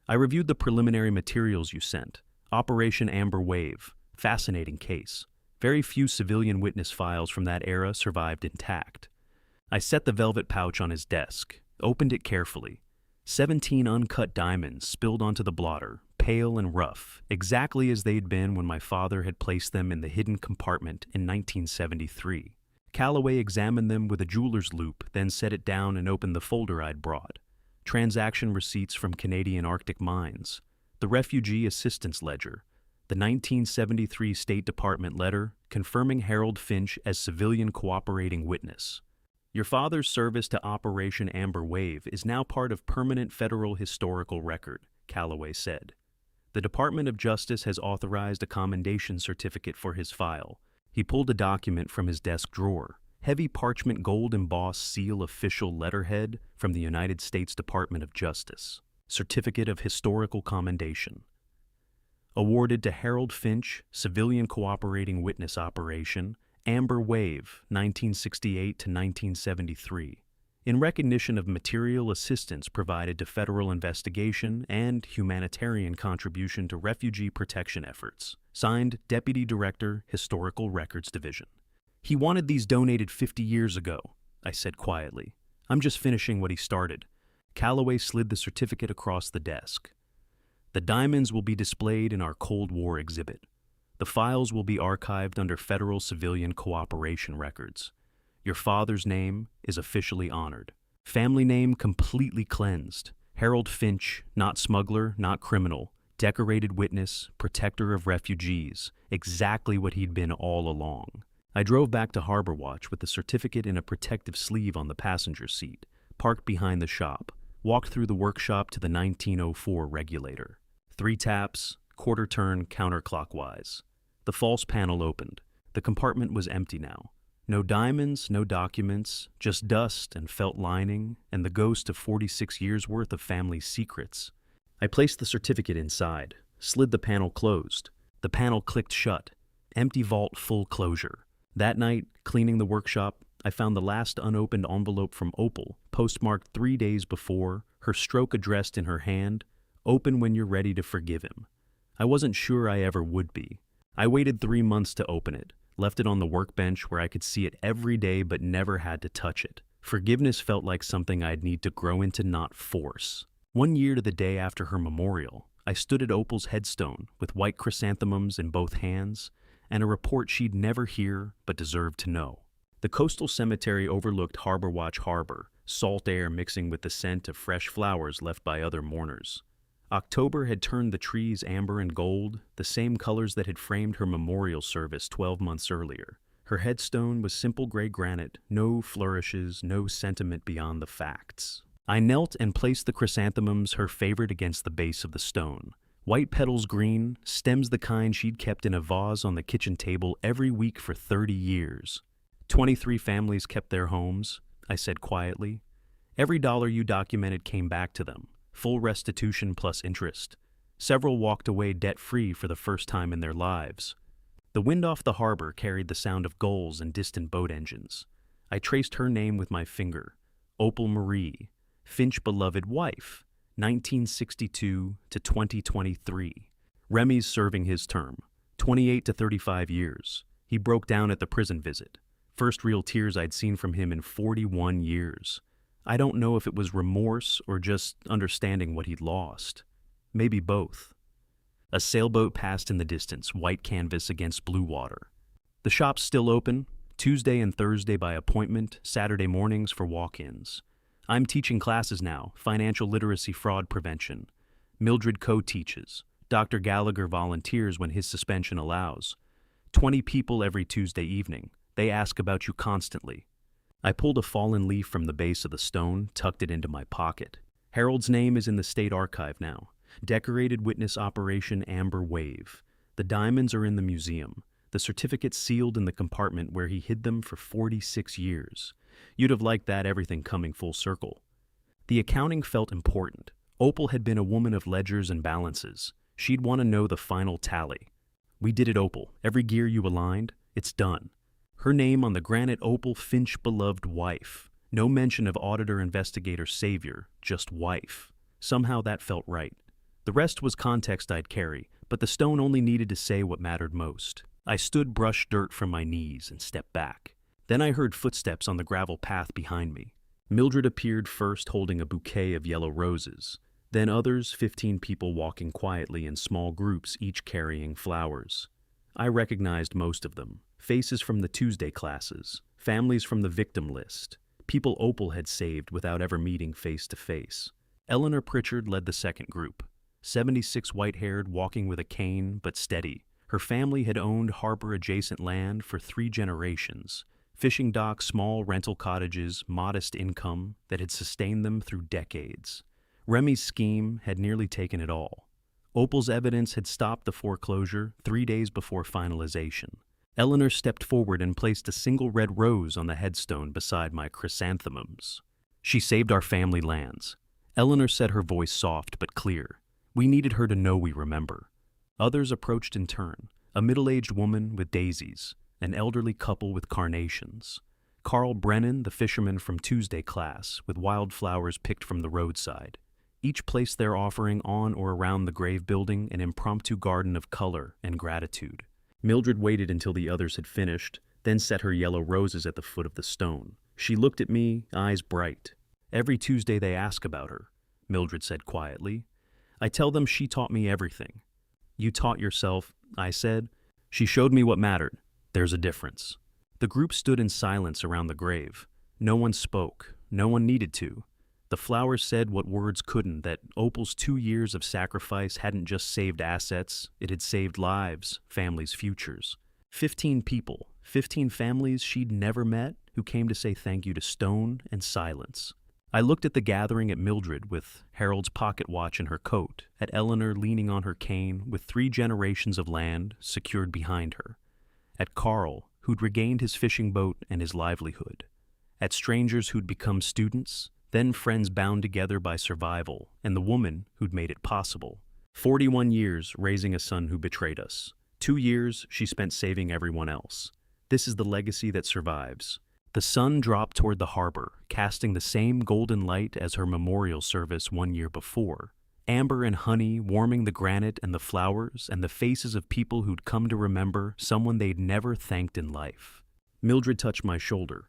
I reviewed the preliminary materials you sent. Operation Amber Wave. Fascinating case. Very few civilian witness files from that era survived intact. I set the velvet pouch on his desk, opened it carefully. 17 uncut diamonds spilled onto the blotter, pale and rough, exactly as they'd been when my father had placed them in the hidden compartment in 1973. Calloway examined them with a jeweler's loupe, then set it down and opened the folder I'd brought. Transaction receipts from Canadian Arctic mines, the Refugee Assistance Ledger, the 1973 State Department letter confirming Harold Finch as civilian cooperating witness. Your father's service to Operation Amber Wave is now part of permanent federal historical record, Calloway said. The Department of Justice has authorized a commendation certificate for his file. He pulled a document from his desk drawer. Heavy parchment gold embossed seal official letterhead from the United States Department of Justice. Certificate of Historical Commendation. Awarded to Harold Finch, Civilian Cooperating Witness Operation, Amber Wave, 1968 to 1973, in recognition of material assistance provided to federal investigation and humanitarian contribution to refugee protection efforts. Signed, Deputy Director, Historical Records Division. He wanted these donated 50 years ago, I said quietly. I'm just finishing what he started. Calloway slid the certificate across the desk. The diamonds will be displayed in our Cold War exhibit. The files will be archived under federal civilian cooperation records. Your father's name is officially honored. Family name completely cleansed. Harold Finch, not smuggler, not criminal. Decorated witness, protector of refugees. Exactly what he'd been all along. I drove back to Harbor Watch with the certificate in a protective sleeve on the passenger seat, parked behind the shop, walked through the workshop to the 1904 regulator. 3 taps, quarter turn counterclockwise. The false panel opened. The compartment was empty now. No diamonds, no documents, just dust and felt lining and the ghost of 46 years' worth of family secrets. I placed the certificate inside, slid the panel closed. The panel clicked shut. Empty vault, full closure. That night, cleaning the workshop, I found the last unopened envelope from Opal, postmarked 3 days before, her stroke addressed in her hand, "Open when you're ready to forgive him." I wasn't sure I ever would be. I waited 3 months to open it, left it on the workbench where I could see it every day but never had to touch it. Forgiveness felt like something I'd need to grow into, not force. 1 year to the day after her memorial, I stood at Opal's headstone with white chrysanthemums in both hands and a report she'd never hear but deserved to know. The coastal cemetery overlooked Harbor Watch Harbor, salt air mixing with the scent of fresh flowers left by other mourners. October had turned the trees amber and gold, the same colors that had framed her memorial service 12 months earlier. Her headstone was simple gray granite, no flourishes, no sentiment beyond the facts. I knelt and placed the chrysanthemums, her favorite, against the base of the stone. White petals green, stems the kind she'd kept in a vase on the kitchen table every week for 30 years. 23 families kept their homes, I said quietly. Every dollar you documented came back to them. Full restitution plus interest. Several walked away debt-free for the first time in their lives. The wind off the harbor carried the sound of gulls and distant boat engines. I traced her name with my finger. Opal Marie, Finch beloved wife, 1962 to 2023. Remy's serving his term, 28 to 35 years. He broke down at the prison visit. First real tears I'd seen from him in 41 years. I don't know if it was remorse or just understanding what he'd lost. Maybe both. A sailboat passed in the distance, white canvas against blue water. The shop's still open, Tuesday and Thursday by appointment, Saturday mornings for walk-ins. I'm teaching classes now, financial literacy, fraud prevention. Mildred co-teaches. Dr. Gallagher volunteers when his suspension allows. 20 people every Tuesday evening. They ask about you constantly. I pulled a fallen leaf from the base of the stone, tucked it into my pocket. Harold's name is in the state archive now. Decorated witness Operation Amber Wave. The diamonds are in the museum. The certificate sealed in the compartment where he hid them for 46 years. You'd have liked that, everything coming full circle. The accounting felt important. Opal had been a woman of ledgers and balances. She'd want to know the final tally. We did it, Opal. Every gear you aligned, it's done. Her name on the granite opal, Finch beloved wife. No mention of auditor, investigator, savior, just wife. Somehow that felt right. The rest was context I'd carry, but the stone only needed to say what mattered most. I stood, brushed dirt from my knees, and stepped back. Then I heard footsteps on the gravel path behind me. Mildred appeared first, holding a bouquet of yellow roses. Then others, 15 people walking quietly in small groups, each carrying flowers. I recognized most of them. Faces from the Tuesday classes, families from the victim list, people Opal had saved without ever meeting face to face. Eleanor Pritchard led the second group, 76, white-haired, walking with a cane, but steady. Her family had owned harbor-adjacent land for 3 generations. Fishing docks, small rental cottages, modest income that had sustained them through decades. Remy's scheme had nearly taken it all. Opal's evidence had stopped the foreclosure 3 days before finalization. Eleanor stepped forward and placed a single red rose on the headstone beside my chrysanthemums. She saved our family lands. Eleanor said, her voice soft but clear. We needed her to know we remember. Others approached in turn, a middle-aged woman with daisies, an elderly couple with carnations. Carl Brennan, the fisherman from Tuesday class, with wildflowers picked from the roadside. Each placed their offering on or around the grave, building an impromptu garden of color and gratitude. Mildred waited until the others had finished, then set her yellow roses at the foot of the stone. She looked at me, eyes bright. Every Tuesday they ask about her, Mildred said quietly. I tell them she taught me everything. You taught yourself, I said. She showed me what mattered. There's a difference. The group stood in silence around the grave. No one spoke. No one needed to. The flowers said what words couldn't, that Opal's 2 years of sacrifice hadn't just saved assets, it had saved lives, families' futures. 15 people, 15 families she'd never met, who came to say thank you to stone and silence. I looked at the gathering at Mildred with Harold's pocket watch in her coat, at Eleanor leaning on her cane with 3 generations of land secured behind her, at Carl, who'd regained his fishing boat and his livelihood, at strangers who'd become students, then friends bound together by survival, and the woman who'd made it possible. 41 years raising a son who betrayed us. 2 years she spent saving everyone else. This is the legacy that survives. The sun dropped toward the harbor, casting the same golden light as her memorial service 1 year before. Amber and honey warming the granite and the flowers and the faces of people who'd come to remember someone they'd never thanked in life. Mildred touched my shoulder.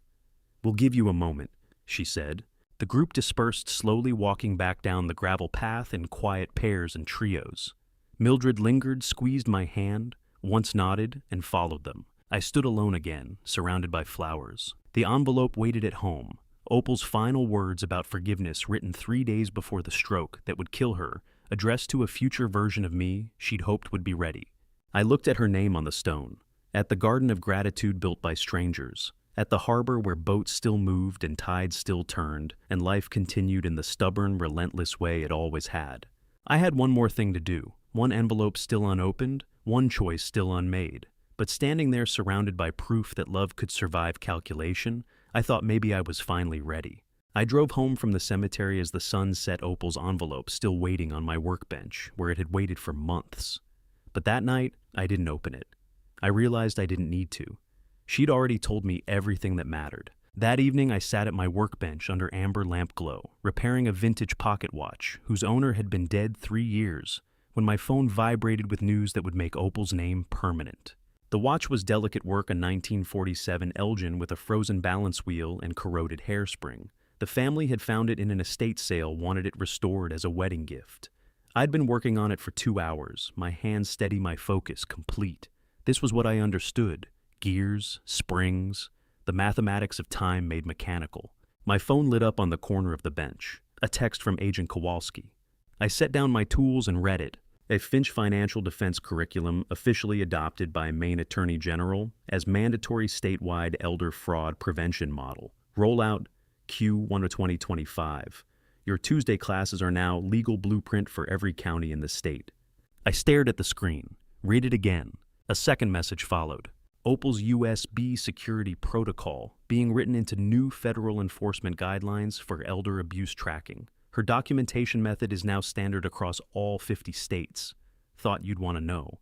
"We'll give you a moment," she said. The group dispersed, slowly walking back down the gravel path in quiet pairs and trios. Mildred lingered, squeezed my hand, once nodded, and followed them. I stood alone again, surrounded by flowers. The envelope waited at home. Opal's final words about forgiveness written 3 days before the stroke that would kill her, addressed to a future version of me she'd hoped would be ready. I looked at her name on the stone, at the garden of gratitude built by strangers, at the harbor where boats still moved and tides still turned, and life continued in the stubborn, relentless way it always had. I had one more thing to do, one envelope still unopened, one choice still unmade. But standing there surrounded by proof that love could survive calculation, I thought maybe I was finally ready. I drove home from the cemetery as the sun set Opal's envelope still waiting on my workbench, where it had waited for months. But that night, I didn't open it. I realized I didn't need to. She'd already told me everything that mattered. That evening, I sat at my workbench under amber lamp glow, repairing a vintage pocket watch whose owner had been dead 3 years, when my phone vibrated with news that would make Opal's name permanent. The watch was delicate work, a 1947 Elgin with a frozen balance wheel and corroded hairspring. The family had found it in an estate sale, wanted it restored as a wedding gift. I'd been working on it for 2 hours, my hands steady, my focus complete. This was what I understood. Gears, springs, the mathematics of time made mechanical. My phone lit up on the corner of the bench, a text from Agent Kowalski. I set down my tools and read it. A Finch financial defense curriculum officially adopted by Maine Attorney General as mandatory statewide elder fraud prevention model. Rollout Q1 of 2025. Your Tuesday classes are now legal blueprint for every county in the state. I stared at the screen. Read it again. A second message followed. Opal's USB security protocol being written into new federal enforcement guidelines for elder abuse tracking. Her documentation method is now standard across all 50 states. Thought you'd want to know.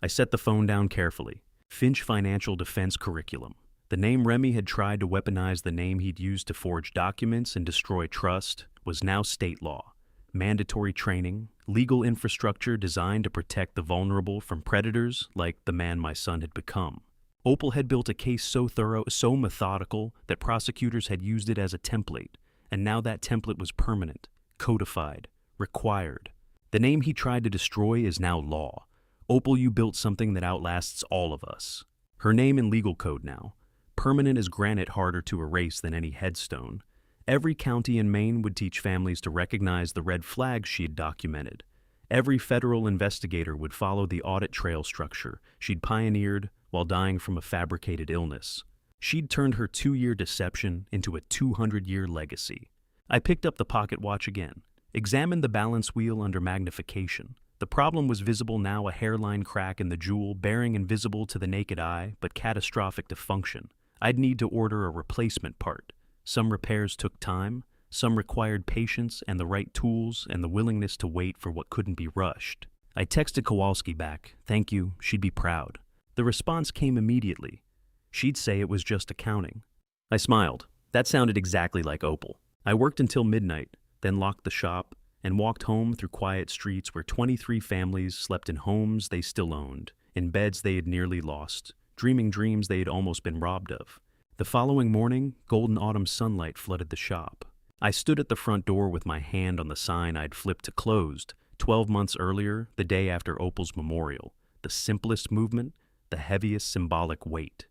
I set the phone down carefully. Finch Financial Defense Curriculum. The name Remy had tried to weaponize the name he'd used to forge documents and destroy trust was now state law. Mandatory training, legal infrastructure designed to protect the vulnerable from predators like the man my son had become. Opal had built a case so thorough, so methodical, that prosecutors had used it as a template, and now that template was permanent. Codified, required. The name he tried to destroy is now law. Opal, you built something that outlasts all of us. Her name in legal code now. Permanent as granite, harder to erase than any headstone. Every county in Maine would teach families to recognize the red flags she'd documented. Every federal investigator would follow the audit trail structure she'd pioneered while dying from a fabricated illness. She'd turned her 2-year deception into a 200-year legacy. I picked up the pocket watch again, examined the balance wheel under magnification. The problem was visible now, a hairline crack in the jewel, bearing invisible to the naked eye, but catastrophic to function. I'd need to order a replacement part. Some repairs took time, some required patience and the right tools and the willingness to wait for what couldn't be rushed. I texted Kowalski back, "Thank you, she'd be proud." The response came immediately. She'd say it was just accounting. I smiled. That sounded exactly like Opal. I worked until midnight, then locked the shop, and walked home through quiet streets where 23 families slept in homes they still owned, in beds they had nearly lost, dreaming dreams they had almost been robbed of. The following morning, golden autumn sunlight flooded the shop. I stood at the front door with my hand on the sign I'd flipped to closed 12 months earlier, the day after Opal's memorial. The simplest movement, the heaviest symbolic weight.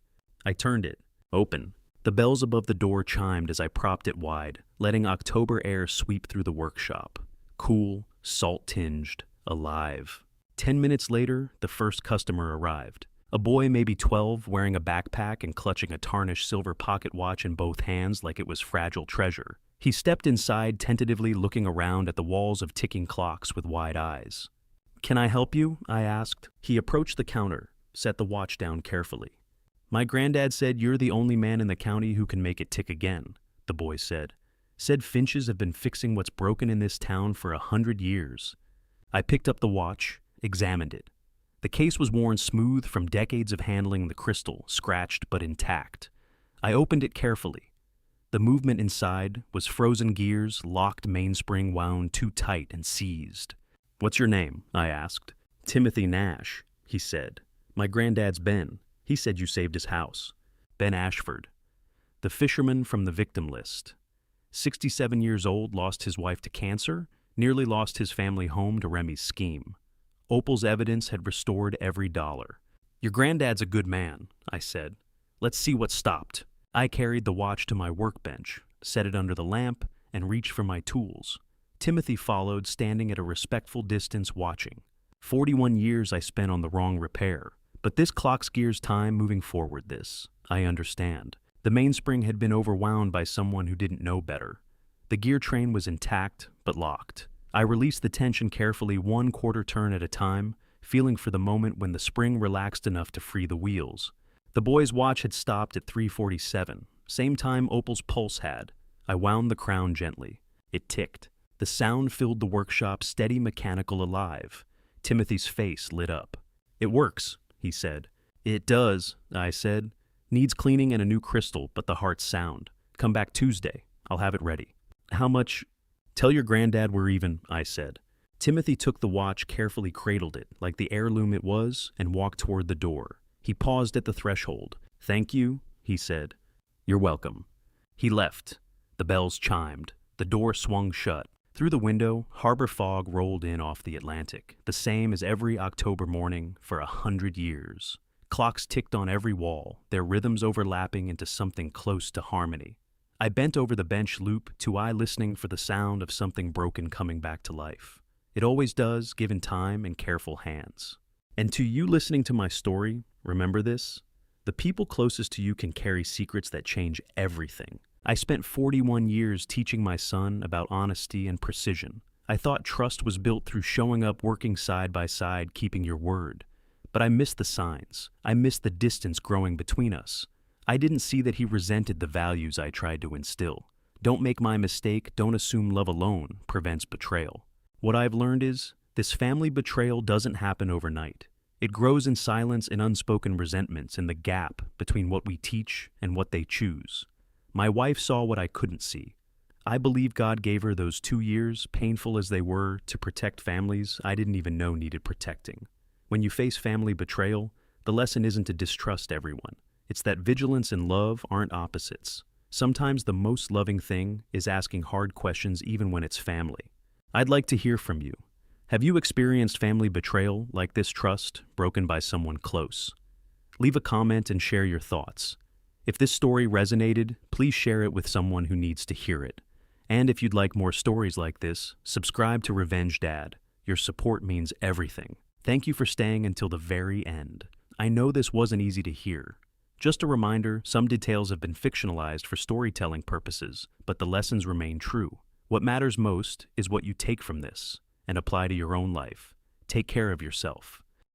I turned it. Open. The bells above the door chimed as I propped it wide, letting October air sweep through the workshop. Cool, salt-tinged, alive. 10 minutes later, the first customer arrived. A boy, maybe 12, wearing a backpack and clutching a tarnished silver pocket watch in both hands like it was fragile treasure. He stepped inside, tentatively looking around at the walls of ticking clocks with wide eyes. "Can I help you?" I asked. He approached the counter, set the watch down carefully. "My granddad said you're the only man in the county who can make it tick again," the boy said. "Said Finches have been fixing what's broken in this town for 100 years. I picked up the watch, examined it. The case was worn smooth from decades of handling the crystal, scratched but intact. I opened it carefully. The movement inside was frozen gears, locked mainspring wound too tight and seized. "What's your name?" I asked. "Timothy Nash," he said. "My granddad's Ben. He said you saved his house." Ben Ashford. The fisherman from the victim list. 67 years old, lost his wife to cancer, nearly lost his family home to Remy's scheme. Opal's evidence had restored every dollar. "Your granddad's a good man," I said. "Let's see what stopped." I carried the watch to my workbench, set it under the lamp, and reached for my tools. Timothy followed, standing at a respectful distance watching. 41 years I spent on the wrong repair. But this clock's gears time moving forward this. I understand. The mainspring had been overwound by someone who didn't know better. The gear train was intact, but locked. I released the tension carefully, 1/4 turn at a time, feeling for the moment when the spring relaxed enough to free the wheels. The boy's watch had stopped at 3:47, same time Opal's pulse had. I wound the crown gently. It ticked. The sound filled the workshop, steady, mechanical, alive. Timothy's face lit up. "It works," he said. "It does," I said. "Needs cleaning and a new crystal, but the heart's sound. Come back Tuesday. I'll have it ready." "How much?" "Tell your granddad we're even," I said. Timothy took the watch, carefully cradled it, like the heirloom it was, and walked toward the door. He paused at the threshold. "Thank you," he said. "You're welcome." He left. The bells chimed. The door swung shut. Through the window, harbor fog rolled in off the Atlantic, the same as every October morning for 100 years. Clocks ticked on every wall, their rhythms overlapping into something close to harmony. I bent over the bench loop, to eye listening for the sound of something broken coming back to life. It always does, given time and careful hands. And to you listening to my story, remember this: the people closest to you can carry secrets that change everything. I spent 41 years teaching my son about honesty and precision. I thought trust was built through showing up, working side by side, keeping your word. But I missed the signs. I missed the distance growing between us. I didn't see that he resented the values I tried to instill. Don't make my mistake, don't assume love alone prevents betrayal. What I've learned is, this family betrayal doesn't happen overnight. It grows in silence and unspoken resentments in the gap between what we teach and what they choose. My wife saw what I couldn't see. I believe God gave her those 2 years, painful as they were, to protect families I didn't even know needed protecting. When you face family betrayal, the lesson isn't to distrust everyone. It's that vigilance and love aren't opposites. Sometimes the most loving thing is asking hard questions even when it's family. I'd like to hear from you. Have you experienced family betrayal like this trust broken by someone close? Leave a comment and share your thoughts. If this story resonated, please share it with someone who needs to hear it. And if you'd like more stories like this, subscribe to Revenge Dad. Your support means everything. Thank you for staying until the very end. I know this wasn't easy to hear. Just a reminder, some details have been fictionalized for storytelling purposes, but the lessons remain true. What matters most is what you take from this and apply to your own life. Take care of yourself.